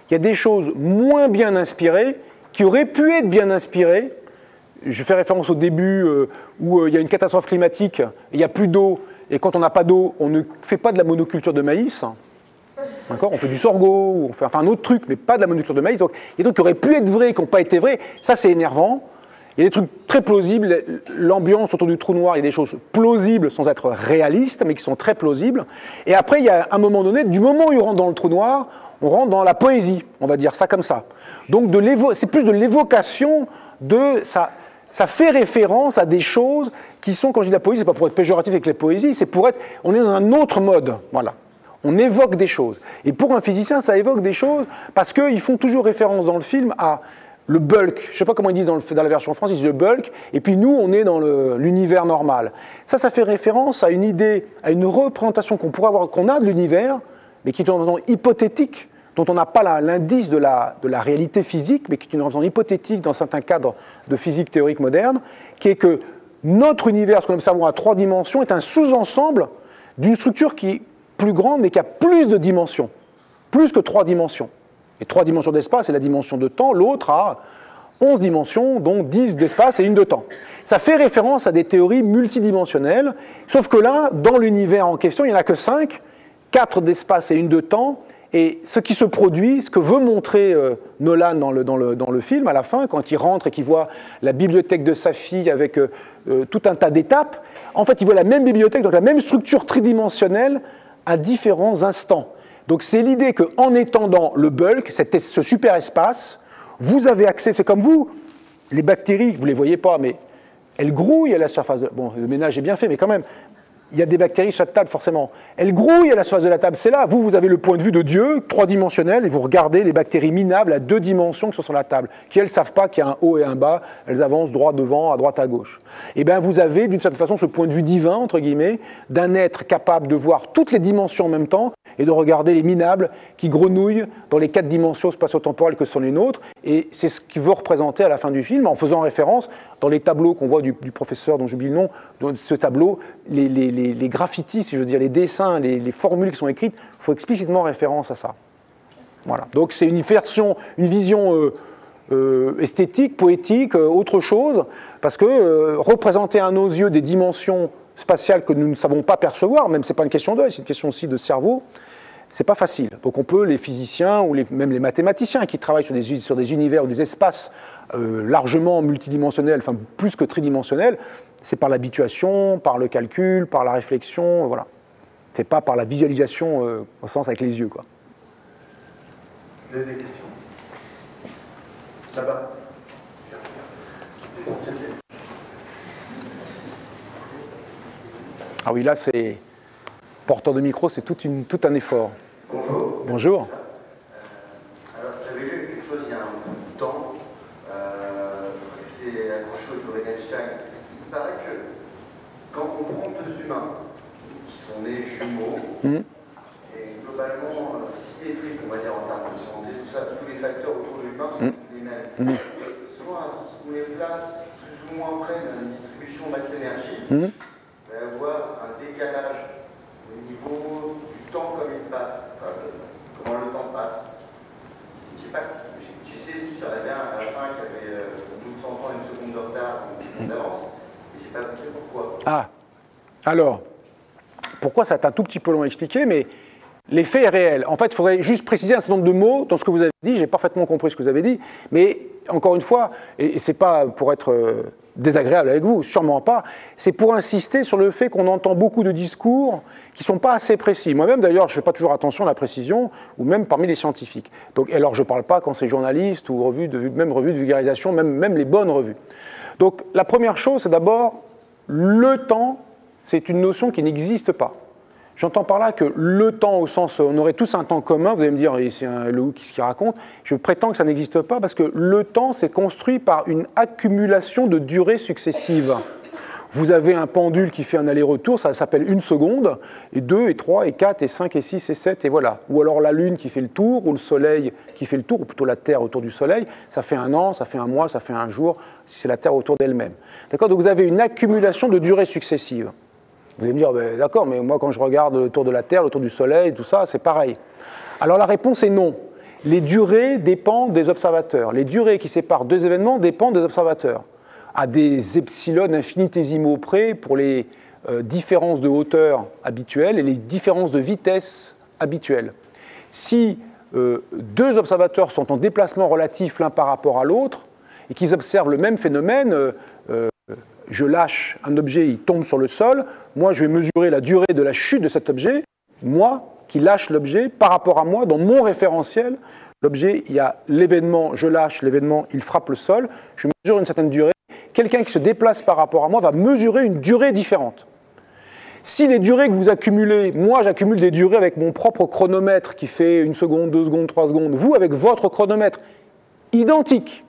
[SPEAKER 1] Il y a des choses moins bien inspirées, qui auraient pu être bien inspirées. Je fais référence au début où il y a une catastrophe climatique, il n'y a plus d'eau, et quand on n'a pas d'eau, on ne fait pas de la monoculture de maïs. D'accord ? On fait du sorgho, on fait un autre truc, mais pas de la monoculture de maïs. Donc, il y a des trucs qui auraient pu être vrais, qui n'ont pas été vrais. Ça, c'est énervant. Il y a des trucs très plausibles. L'ambiance autour du trou noir, il y a des choses plausibles sans être réalistes, mais qui sont très plausibles. Et après, il y a un moment donné, du moment où on rentre dans le trou noir, on rentre dans la poésie, on va dire ça comme ça. Donc c'est plus de l'évocation de ça. Ça fait référence à des choses qui sont, quand je dis la poésie, c'est pas pour être péjoratif avec les poésies, c'est pour être, on est dans un autre mode, voilà. On évoque des choses. Et pour un physicien, ça évoque des choses parce qu'ils font toujours référence dans le film à le bulk. Je ne sais pas comment ils disent dans la version française, ils disent le bulk, et puis nous, on est dans l'univers normal. Ça fait référence à une idée, à une représentation qu'on pourrait avoir, qu'on a de l'univers, mais qui est une représentation hypothétique, dont on n'a pas l'indice de la réalité physique, mais qui est une représentation hypothétique dans certains cadres de physique théorique moderne, qui est que notre univers, ce qu'on observe à 3 dimensions, est un sous-ensemble d'une structure qui est plus grande, mais qui a plus de dimensions, plus que 3 dimensions. Et 3 dimensions d'espace, c'est la dimension de temps, l'autre a 11 dimensions, dont 10 d'espace et 1 de temps. Ça fait référence à des théories multidimensionnelles, sauf que là, dans l'univers en question, il n'y en a que 5, 4 d'espace et 1 de temps, et ce qui se produit, ce que veut montrer Nolan dans le film, à la fin, quand il rentre et qu'il voit la bibliothèque de sa fille avec tout un tas d'étapes, en fait, il voit la même bibliothèque, donc la même structure tridimensionnelle à différents instants. Donc c'est l'idée qu'en étendant le bulk, ce super-espace, vous avez accès, c'est comme vous, les bactéries, vous ne les voyez pas, mais elles grouillent à la surface de... Bon, le ménage est bien fait, mais quand même, il y a des bactéries sur la table, forcément. Elles grouillent à la surface de la table, c'est là. Vous avez le point de vue de Dieu, 3-dimensionnel, et vous regardez les bactéries minables à 2 dimensions qui sont sur la table, qui, elles, ne savent pas qu'il y a un haut et un bas, elles avancent droit devant, à droite, à gauche. Et bien, vous avez, d'une certaine façon, ce point de vue divin, entre guillemets, d'un être capable de voir toutes les dimensions en même temps, et de regarder les minables qui grenouillent dans les 4 dimensions spatio-temporelles que sont les nôtres. Et c'est ce qu'il veut représenter à la fin du film, en faisant référence, dans les tableaux qu'on voit du professeur dont j'oublie le nom, dans ce tableau, les graffitis, si je veux dire, les dessins, les formules qui sont écrites, font explicitement référence à ça. Voilà. Donc c'est une vision esthétique, poétique, autre chose, parce que représenter à nos yeux des dimensions spatiales que nous ne savons pas percevoir, même c'est pas une question d'œil, c'est une question aussi de cerveau, c'est pas facile. Donc on peut, les physiciens ou même les mathématiciens qui travaillent sur des univers ou des espaces largement multidimensionnels, enfin plus que tridimensionnels, c'est par l'habituation, par le calcul, par la réflexion, voilà. C'est pas par la visualisation au sens avec les yeux, quoi.
[SPEAKER 2] Vous avez des questions? Là-bas.
[SPEAKER 1] Ah oui, là, c'est... Porteur de micro, c'est tout un effort.
[SPEAKER 2] Bonjour.
[SPEAKER 1] Bonjour.
[SPEAKER 2] Alors, j'avais lu quelque chose il y a un bout de temps, je crois que c'est accroché au théorie d'Einstein. Il paraît que quand on prend 2 humains qui sont nés jumeaux, et globalement symétriques, on va dire, en termes de santé, tout ça, tous les facteurs autour de l'humain sont les mêmes. Souvent, on les place plus ou moins près d'une distribution masse-énergie. Il va y avoir un décalage au niveau du temps comme il passe, enfin, comment le temps passe. J'ai saisi qu'il y en avait un à la fin qui avait plus de 100 ans, 1 seconde de retard ou d'avance, et j'ai pas compris pourquoi.
[SPEAKER 1] Ah, alors, pourquoi ça est un tout petit peu long à expliquer, mais l'effet est réel. En fait, il faudrait juste préciser un certain nombre de mots dans ce que vous avez dit. J'ai parfaitement compris ce que vous avez dit, mais encore une fois, et c'est pas pour être désagréable avec vous, sûrement pas, c'est pour insister sur le fait qu'on entend beaucoup de discours qui ne sont pas assez précis. Moi-même, d'ailleurs, je ne fais pas toujours attention à la précision, ou même parmi les scientifiques. Donc, alors, je ne parle pas quand c'est journaliste ou même revue de vulgarisation, même les bonnes revues. Donc, la première chose, c'est d'abord, le temps, c'est une notion qui n'existe pas. J'entends par là que le temps, au sens, on aurait tous un temps commun, vous allez me dire, c'est le ou qui raconte, je prétends que ça n'existe pas parce que le temps, c'est construit par une accumulation de durées successives. Vous avez un pendule qui fait un aller-retour, ça s'appelle 1 seconde, et 2, et 3, et 4, et 5, et 6, et 7, et voilà. Ou alors la Lune qui fait le tour, ou le Soleil qui fait le tour, ou plutôt la Terre autour du Soleil, ça fait 1 an, ça fait 1 mois, ça fait 1 jour, si c'est la Terre autour d'elle-même. D'accord ? Donc vous avez une accumulation de durées successives. Vous allez me dire, ben, d'accord, mais moi quand je regarde le tour de la Terre, le tour du Soleil, tout ça, c'est pareil. Alors la réponse est non. Les durées dépendent des observateurs. Les durées qui séparent 2 événements dépendent des observateurs. À des epsilon infinitésimaux près pour les différences de hauteur habituelles et les différences de vitesse habituelles. Si 2 observateurs sont en déplacement relatif l'un par rapport à l'autre et qu'ils observent le même phénomène, je lâche un objet, il tombe sur le sol, moi je vais mesurer la durée de la chute de cet objet, moi qui lâche l'objet par rapport à moi, dans mon référentiel, l'objet, il y a l'événement, je lâche l'événement, il frappe le sol, je mesure une certaine durée, quelqu'un qui se déplace par rapport à moi va mesurer une durée différente. Si les durées que vous accumulez, moi j'accumule des durées avec mon propre chronomètre qui fait 1 seconde, 2 secondes, 3 secondes, vous avec votre chronomètre identique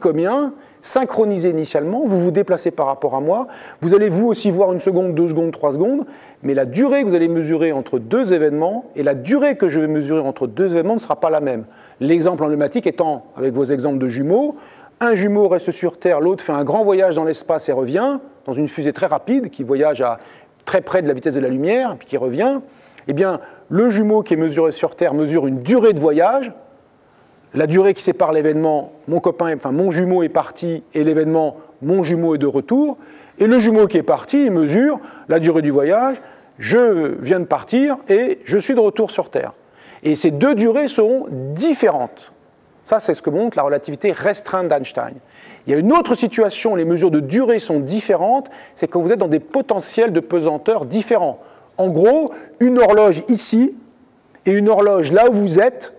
[SPEAKER 1] au mien, synchronisé initialement, vous vous déplacez par rapport à moi, vous allez vous aussi voir 1 seconde, 2 secondes, 3 secondes, mais la durée que vous allez mesurer entre deux événements et la durée que je vais mesurer entre deux événements ne sera pas la même. L'exemple emblématique étant, avec vos exemples de jumeaux, un jumeau reste sur Terre, l'autre fait un grand voyage dans l'espace et revient, dans une fusée très rapide qui voyage à très près de la vitesse de la lumière, puis qui revient. Eh bien, le jumeau qui est mesuré sur Terre mesure une durée de voyage, la durée qui sépare l'événement, mon jumeau est parti, et l'événement, mon jumeau est de retour, et le jumeau qui est parti, il mesure la durée du voyage, je viens de partir et je suis de retour sur Terre. Et ces deux durées seront différentes. Ça, c'est ce que montre la relativité restreinte d'Einstein. Il y a une autre situation où les mesures de durée sont différentes, c'est quand vous êtes dans des potentiels de pesanteur différents. En gros, une horloge ici et une horloge là où vous êtes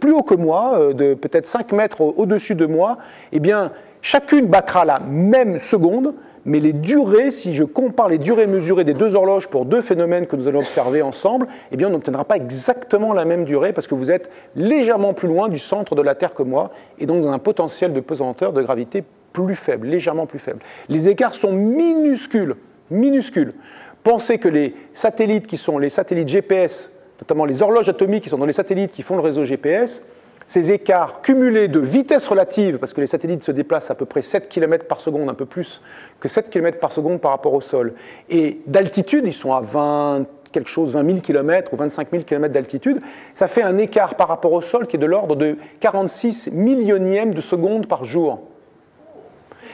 [SPEAKER 1] plus haut que moi, de peut-être 5 mètres au-dessus de moi, eh bien, chacune battra la même seconde, mais les durées, si je compare les durées mesurées des deux horloges pour deux phénomènes que nous allons observer ensemble, eh bien, on n'obtiendra pas exactement la même durée parce que vous êtes légèrement plus loin du centre de la Terre que moi, et donc dans un potentiel de pesanteur, de gravité plus faible, légèrement plus faible. Les écarts sont minuscules, minuscules. Pensez que les satellites qui sont les satellites GPS, notamment les horloges atomiques qui sont dans les satellites qui font le réseau GPS, ces écarts cumulés de vitesse relative, parce que les satellites se déplacent à peu près 7 km par seconde, un peu plus que 7 km par seconde par rapport au sol, et d'altitude, ils sont à 20 000 km ou 25 000 km d'altitude, ça fait un écart par rapport au sol qui est de l'ordre de 46 millionièmes de seconde par jour.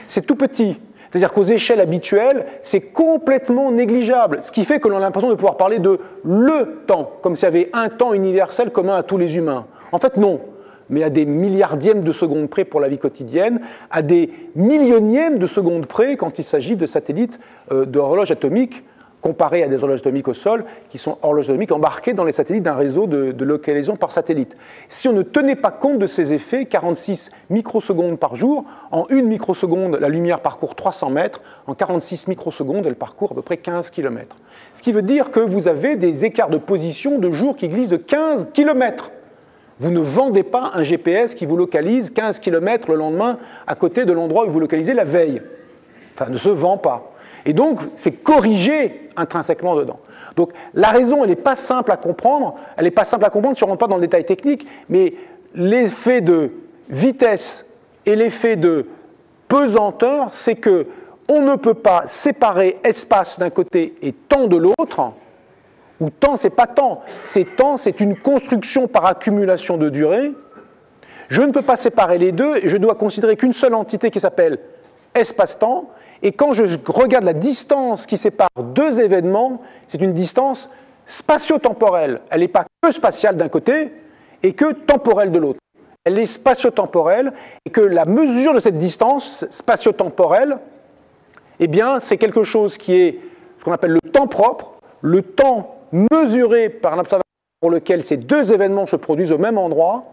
[SPEAKER 1] C'est tout petit. C'est-à-dire qu'aux échelles habituelles, c'est complètement négligeable, ce qui fait que l'on a l'impression de pouvoir parler de le temps, comme s'il y avait un temps universel commun à tous les humains. En fait, non, mais à des milliardièmes de secondes près pour la vie quotidienne, à des millionièmes de secondes près quand il s'agit de satellites d'horloges atomiques, comparés à des horloges atomiques au sol, qui sont horloges atomiques embarquées dans les satellites d'un réseau de localisation par satellite. Si on ne tenait pas compte de ces effets, 46 microsecondes par jour, en 1 microseconde, la lumière parcourt 300 mètres, en 46 microsecondes, elle parcourt à peu près 15 km. Ce qui veut dire que vous avez des écarts de position de jour qui glissent de 15 km. Vous ne vendez pas un GPS qui vous localise 15 km le lendemain à côté de l'endroit où vous localisez la veille. Enfin, ne se vend pas. Et donc, c'est corrigé intrinsèquement dedans. Donc, la raison, elle n'est pas simple à comprendre. Elle n'est pas simple à comprendre si on ne rentre pas dans le détail technique, mais l'effet de vitesse et l'effet de pesanteur, c'est qu'on ne peut pas séparer espace d'un côté et temps de l'autre, ou temps, c'est pas temps. C'est une construction par accumulation de durée. Je ne peux pas séparer les deux, et je dois considérer qu'une seule entité qui s'appelle espace-temps. Et quand je regarde la distance qui sépare deux événements, c'est une distance spatio-temporelle. Elle n'est pas que spatiale d'un côté et que temporelle de l'autre. Elle est spatio-temporelle et que la mesure de cette distance spatio-temporelle, eh bien, c'est quelque chose qui est ce qu'on appelle le temps propre, le temps mesuré par un observateur pour lequel ces deux événements se produisent au même endroit.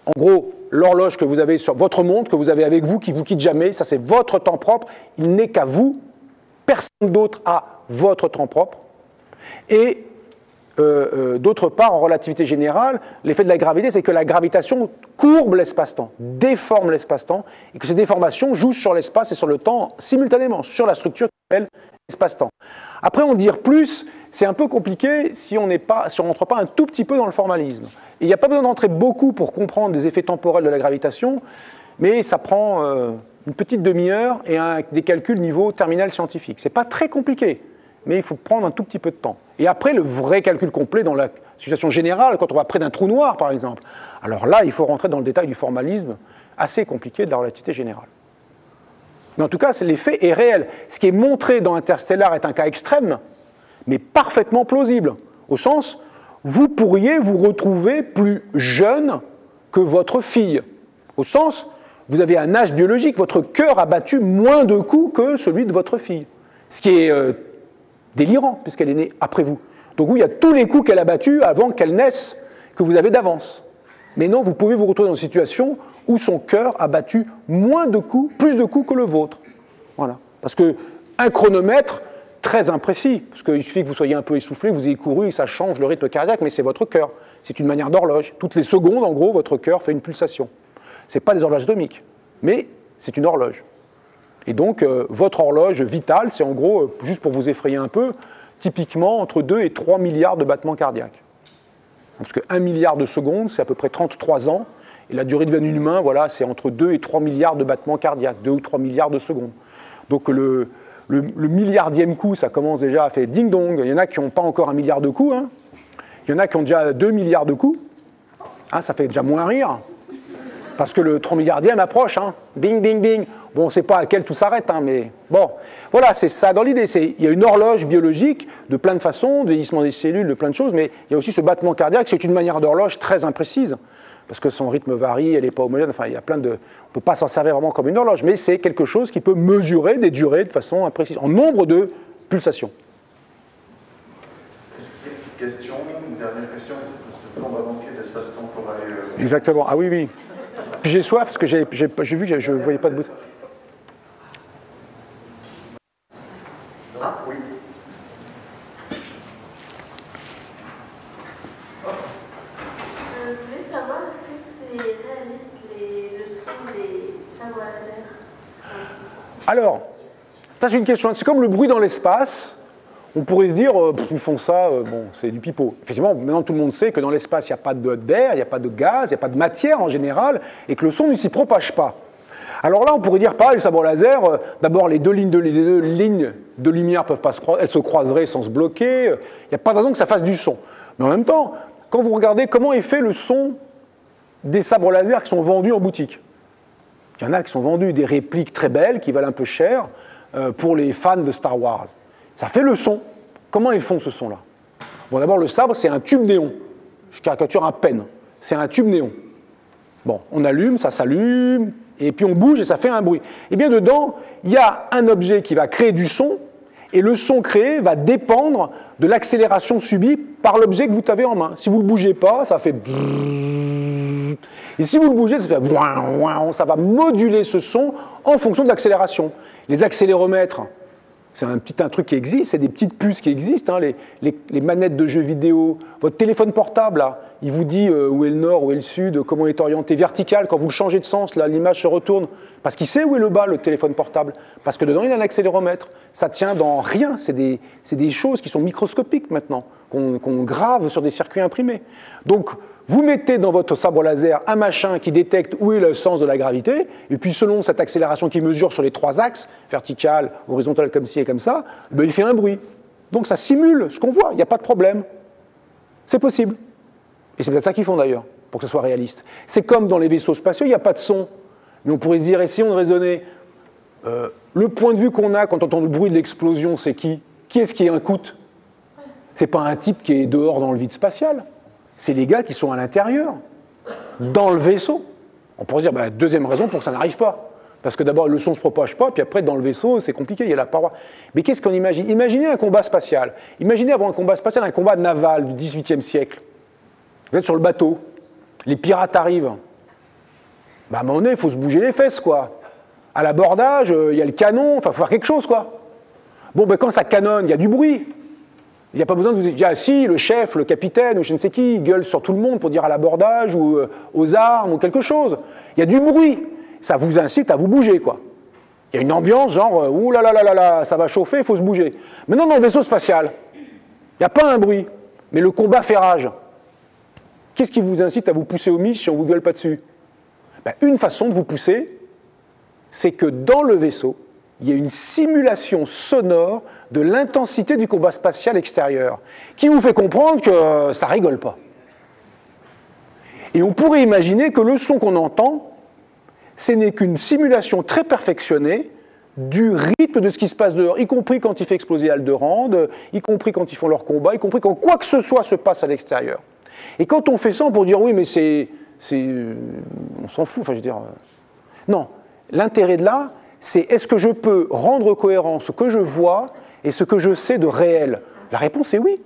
[SPEAKER 1] En gros, l'horloge que vous avez sur votre montre, que vous avez avec vous, qui ne vous quitte jamais, ça c'est votre temps propre, il n'est qu'à vous, personne d'autre a votre temps propre. Et d'autre part, en relativité générale, l'effet de la gravité, c'est que la gravitation courbe l'espace-temps, déforme l'espace-temps, et que ces déformations jouent sur l'espace et sur le temps simultanément, sur la structure qui s'appelle espace-temps. Après, en dire plus, c'est un peu compliqué si on ne rentre pas un tout petit peu dans le formalisme. Il n'y a pas besoin d'entrer beaucoup pour comprendre des effets temporels de la gravitation, mais ça prend une petite demi-heure et des calculs niveau terminal scientifique. Ce n'est pas très compliqué, mais il faut prendre un tout petit peu de temps. Et après, le vrai calcul complet dans la situation générale, quand on va près d'un trou noir, par exemple, alors là, il faut rentrer dans le détail du formalisme assez compliqué de la relativité générale. Mais en tout cas, l'effet est réel. Ce qui est montré dans Interstellar est un cas extrême, mais parfaitement plausible, au sens vous pourriez vous retrouver plus jeune que votre fille. Au sens, vous avez un âge biologique, votre cœur a battu moins de coups que celui de votre fille. Ce qui est délirant, puisqu'elle est née après vous. Donc oui, il y a tous les coups qu'elle a battus avant qu'elle naisse, que vous avez d'avance. Mais non, vous pouvez vous retrouver dans une situation où son cœur a battu moins de coups, plus de coups que le vôtre. Voilà. Parce qu'un chronomètre, très imprécis, parce qu'il suffit que vous soyez un peu essoufflé, vous ayez couru et ça change le rythme cardiaque, mais c'est votre cœur. C'est une manière d'horloge. Toutes les secondes, en gros, votre cœur fait une pulsation. Ce n'est pas des horloges atomiques, mais c'est une horloge. Et donc, votre horloge vitale, c'est en gros, juste pour vous effrayer un peu, typiquement entre 2 et 3 milliards de battements cardiaques. Parce que 1 milliard de secondes, c'est à peu près 33 ans, et la durée de vie d'un humain, voilà, c'est entre 2 et 3 milliards de battements cardiaques, 2 ou 3 milliards de secondes. Donc le milliardième coup, ça commence déjà à faire ding-dong. Il y en a qui n'ont pas encore 1 milliard de coups, hein. Il y en a qui ont déjà 2 milliards de coups. Hein, ça fait déjà moins rire, parce que le 3 milliardième approche. Hein. Bing, bing, bing. Bon, on ne sait pas à quel tout s'arrête, hein, mais bon. Voilà, c'est ça dans l'idée. Il y a une horloge biologique de plein de façons, de vieillissement des cellules, de plein de choses, mais il y a aussi ce battement cardiaque, c'est une manière d'horloge très imprécise, parce que son rythme varie, elle n'est pas homogène, enfin, il y a plein de... On ne peut pas s'en servir vraiment comme une horloge, mais c'est quelque chose qui peut mesurer des durées de façon imprécise, en nombre de pulsations.
[SPEAKER 2] Est-ce qu'il y a une question, une dernière question, parce que on va manquer d'espace-temps pour aller...
[SPEAKER 1] Exactement, ah oui, oui. Puis j'ai soif, parce que j'ai vu que je ne voyais pas de bout.
[SPEAKER 2] Ah, oui.
[SPEAKER 4] Je voulais savoir, est-ce que c'est réaliste le son des sabres à laser?
[SPEAKER 1] Alors, ça c'est une question, c'est comme le bruit dans l'espace. On pourrait se dire, ils font ça, bon, c'est du pipeau. Effectivement, maintenant tout le monde sait que dans l'espace, il n'y a pas d'air, il n'y a pas de gaz, il n'y a pas de matière en général, et que le son ne s'y propage pas. Alors là, on pourrait dire, pareil, le sabre laser, d'abord les deux lignes de lumière peuvent pas elles se croiseraient sans se bloquer, il n'y a pas de raison que ça fasse du son. Mais en même temps, quand vous regardez comment est fait le son des sabres laser qui sont vendus en boutique, il y en a qui sont vendus des répliques très belles, qui valent un peu cher, pour les fans de Star Wars. Ça fait le son. Comment ils font ce son-là? Bon, d'abord, le sabre, c'est un tube néon. Je caricature à peine. C'est un tube néon. Bon, on allume, ça s'allume, et puis on bouge et ça fait un bruit. Et bien dedans, il y a un objet qui va créer du son, et le son créé va dépendre de l'accélération subie par l'objet que vous avez en main. Si vous ne le bougez pas, ça fait... Et si vous le bougez, ça fait... Ça va moduler ce son en fonction de l'accélération. Les accéléromètres... C'est un truc qui existe, c'est des petites puces qui existent, hein, les manettes de jeux vidéo. Votre téléphone portable, là, il vous dit où est le nord, où est le sud, comment il est orienté. Vertical, quand vous le changez de sens, là, l'image se retourne. Parce qu'il sait où est le bas, le téléphone portable. Parce que dedans, il y a un accéléromètre. Ça tient dans rien, c'est des choses qui sont microscopiques maintenant, qu'on grave sur des circuits imprimés. Donc, vous mettez dans votre sabre laser un machin qui détecte où est le sens de la gravité, et puis selon cette accélération qui mesure sur les 3 axes, verticale, horizontale comme ci et comme ça, ben il fait un bruit. Donc ça simule ce qu'on voit, il n'y a pas de problème. C'est possible. Et c'est peut-être ça qu'ils font d'ailleurs, pour que ce soit réaliste. C'est comme dans les vaisseaux spatiaux, il n'y a pas de son. Mais on pourrait se dire, essayons de raisonner. Le point de vue qu'on a quand on entend le bruit de l'explosion, c'est qui? Qui est-ce qui écoute? C'est pas un type qui est dehors dans le vide spatial. C'est les gars qui sont à l'intérieur, dans le vaisseau. On pourrait dire, deuxième raison pour que ça n'arrive pas. Parce que d'abord, le son ne se propage pas, puis après, dans le vaisseau, c'est compliqué, il y a la paroi. Mais qu'est-ce qu'on imagine? Imaginez un combat spatial. Imaginez avant un combat spatial, un combat naval du XVIIIe siècle. Vous êtes sur le bateau, les pirates arrivent. À un moment donné, il faut se bouger les fesses, quoi. À l'abordage, il y a le canon, enfin, il faut faire quelque chose, quoi. Bon, quand ça canonne, il y a du bruit. Il n'y a pas besoin de vous dire, si, le chef, le capitaine, ou je ne sais qui, il gueule sur tout le monde pour dire à l'abordage, ou aux armes, ou quelque chose. Il y a du bruit. Ça vous incite à vous bouger, quoi. Il y a une ambiance, genre, ouh là là là là là, ça va chauffer, il faut se bouger. Maintenant, dans le vaisseau spatial, il n'y a pas un bruit, mais le combat fait rage. Qu'est-ce qui vous incite à vous pousser au mich si on ne vous gueule pas dessus? Une façon de vous pousser, c'est que dans le vaisseau, il y a une simulation sonore de l'intensité du combat spatial extérieur, qui vous fait comprendre que ça rigole pas. Et on pourrait imaginer que le son qu'on entend, ce n'est qu'une simulation très perfectionnée du rythme de ce qui se passe dehors, y compris quand il fait exploser Alderaan, y compris quand ils font leur combat, y compris quand quoi que ce soit se passe à l'extérieur. Et quand on fait ça, on peut dire, oui, mais on s'en fout, enfin je veux dire... Non, l'intérêt de là, c'est est-ce que je peux rendre cohérent ce que je vois et ce que je sais de réel? La réponse est oui.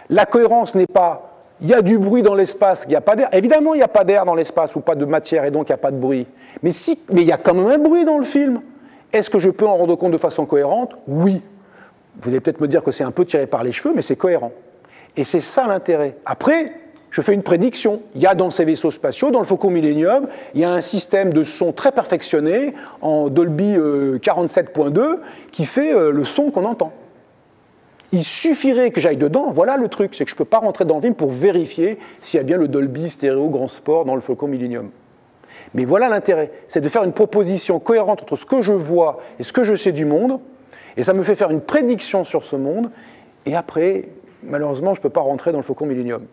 [SPEAKER 1] La cohérence n'est pas il y a du bruit dans l'espace, il n'y a pas d'air. Évidemment, il n'y a pas d'air dans l'espace ou pas de matière et donc il n'y a pas de bruit. Mais il y a quand même un bruit dans le film. Est-ce que je peux en rendre compte de façon cohérente? Oui. Vous allez peut-être me dire que c'est un peu tiré par les cheveux, mais c'est cohérent. Et c'est ça l'intérêt. Après, je fais une prédiction. Il y a dans ces vaisseaux spatiaux, dans le Faucon Millenium, il y a un système de son très perfectionné en Dolby 47.2 qui fait le son qu'on entend. Il suffirait que j'aille dedans, voilà le truc, c'est que je ne peux pas rentrer dans le film pour vérifier s'il y a bien le Dolby stéréo grand sport dans le Faucon Millenium. Mais voilà l'intérêt, c'est de faire une proposition cohérente entre ce que je vois et ce que je sais du monde, et ça me fait faire une prédiction sur ce monde, et après, malheureusement, je ne peux pas rentrer dans le Faucon Millenium.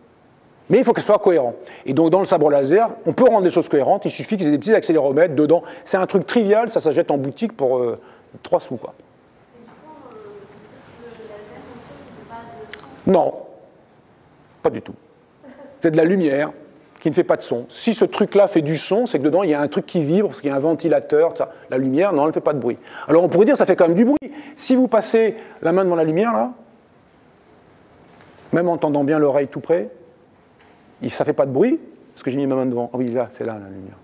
[SPEAKER 1] Mais il faut que ce soit cohérent. Et donc dans le sabre laser, on peut rendre les choses cohérentes, il suffit qu'ils aient des petits accéléromètres dedans. C'est un truc trivial, ça s'achète en boutique pour 3 sous, quoi. Non, pas du tout. C'est de la lumière qui ne fait pas de son. Si ce truc-là fait du son, c'est que dedans, il y a un truc qui vibre, parce qu'il y a un ventilateur, ça. La lumière, non, elle ne fait pas de bruit. Alors on pourrait dire que ça fait quand même du bruit. Si vous passez la main devant la lumière, là, même en tendant bien l'oreille tout près, ça ne fait pas de bruit, parce que j'ai mis ma main devant. Ah oui, là, c'est là la lumière.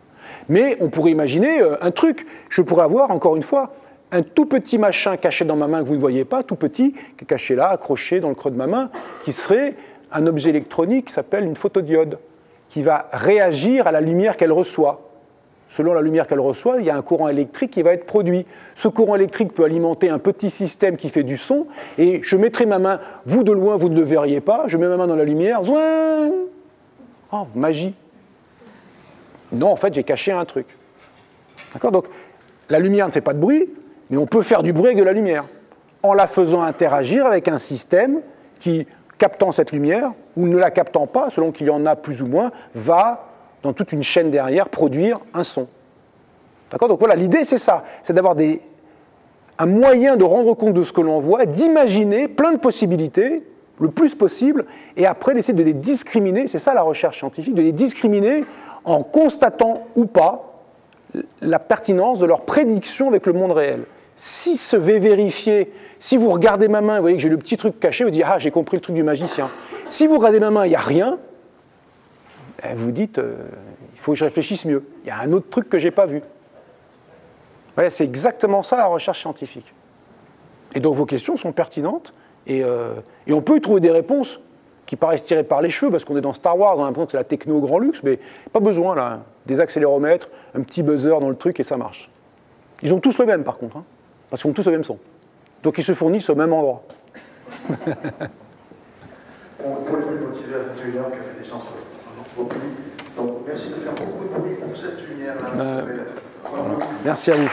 [SPEAKER 1] Mais on pourrait imaginer un truc. Je pourrais avoir, encore une fois, un tout petit machin caché dans ma main que vous ne voyez pas, tout petit, qui est caché là, accroché dans le creux de ma main, qui serait un objet électronique qui s'appelle une photodiode, qui va réagir à la lumière qu'elle reçoit. Selon la lumière qu'elle reçoit, il y a un courant électrique qui va être produit. Ce courant électrique peut alimenter un petit système qui fait du son, et je mettrai ma main, vous de loin, vous ne le verriez pas, je mets ma main dans la lumière, zouin. Oh, magie. Non, en fait, j'ai caché un truc. D'accord ? Donc, la lumière ne fait pas de bruit, mais on peut faire du bruit avec de la lumière, en la faisant interagir avec un système qui, captant cette lumière, ou ne la captant pas, selon qu'il y en a plus ou moins, va, dans toute une chaîne derrière, produire un son. D'accord ? Donc voilà, l'idée c'est ça, c'est d'avoir un moyen de rendre compte de ce que l'on voit, d'imaginer plein de possibilités, le plus possible, et après d'essayer de les discriminer, c'est ça la recherche scientifique, de les discriminer en constatant ou pas la pertinence de leur prédiction avec le monde réel. Si se veut vérifier, si vous regardez ma main, vous voyez que j'ai le petit truc caché, vous dites « Ah, j'ai compris le truc du magicien ». Si vous regardez ma main, il n'y a rien, vous dites « Il faut que je réfléchisse mieux, il y a un autre truc que je n'ai pas vu ». C'est exactement ça la recherche scientifique. Et donc vos questions sont pertinentes, et on peut y trouver des réponses qui paraissent tirées par les cheveux, parce qu'on est dans Star Wars, on a l'impression que c'est la techno au grand luxe, mais pas besoin là, hein. Des accéléromètres, un petit buzzer dans le truc et ça marche. Ils ont tous le même par contre, hein, parce qu'ils ont tous le même son. Donc ils se fournissent au même endroit.
[SPEAKER 2] Pour les plus motivés à 21h, qui a fait des séances au pays. Donc merci de faire beaucoup de bruit pour cette lumière-là.
[SPEAKER 1] Merci à vous.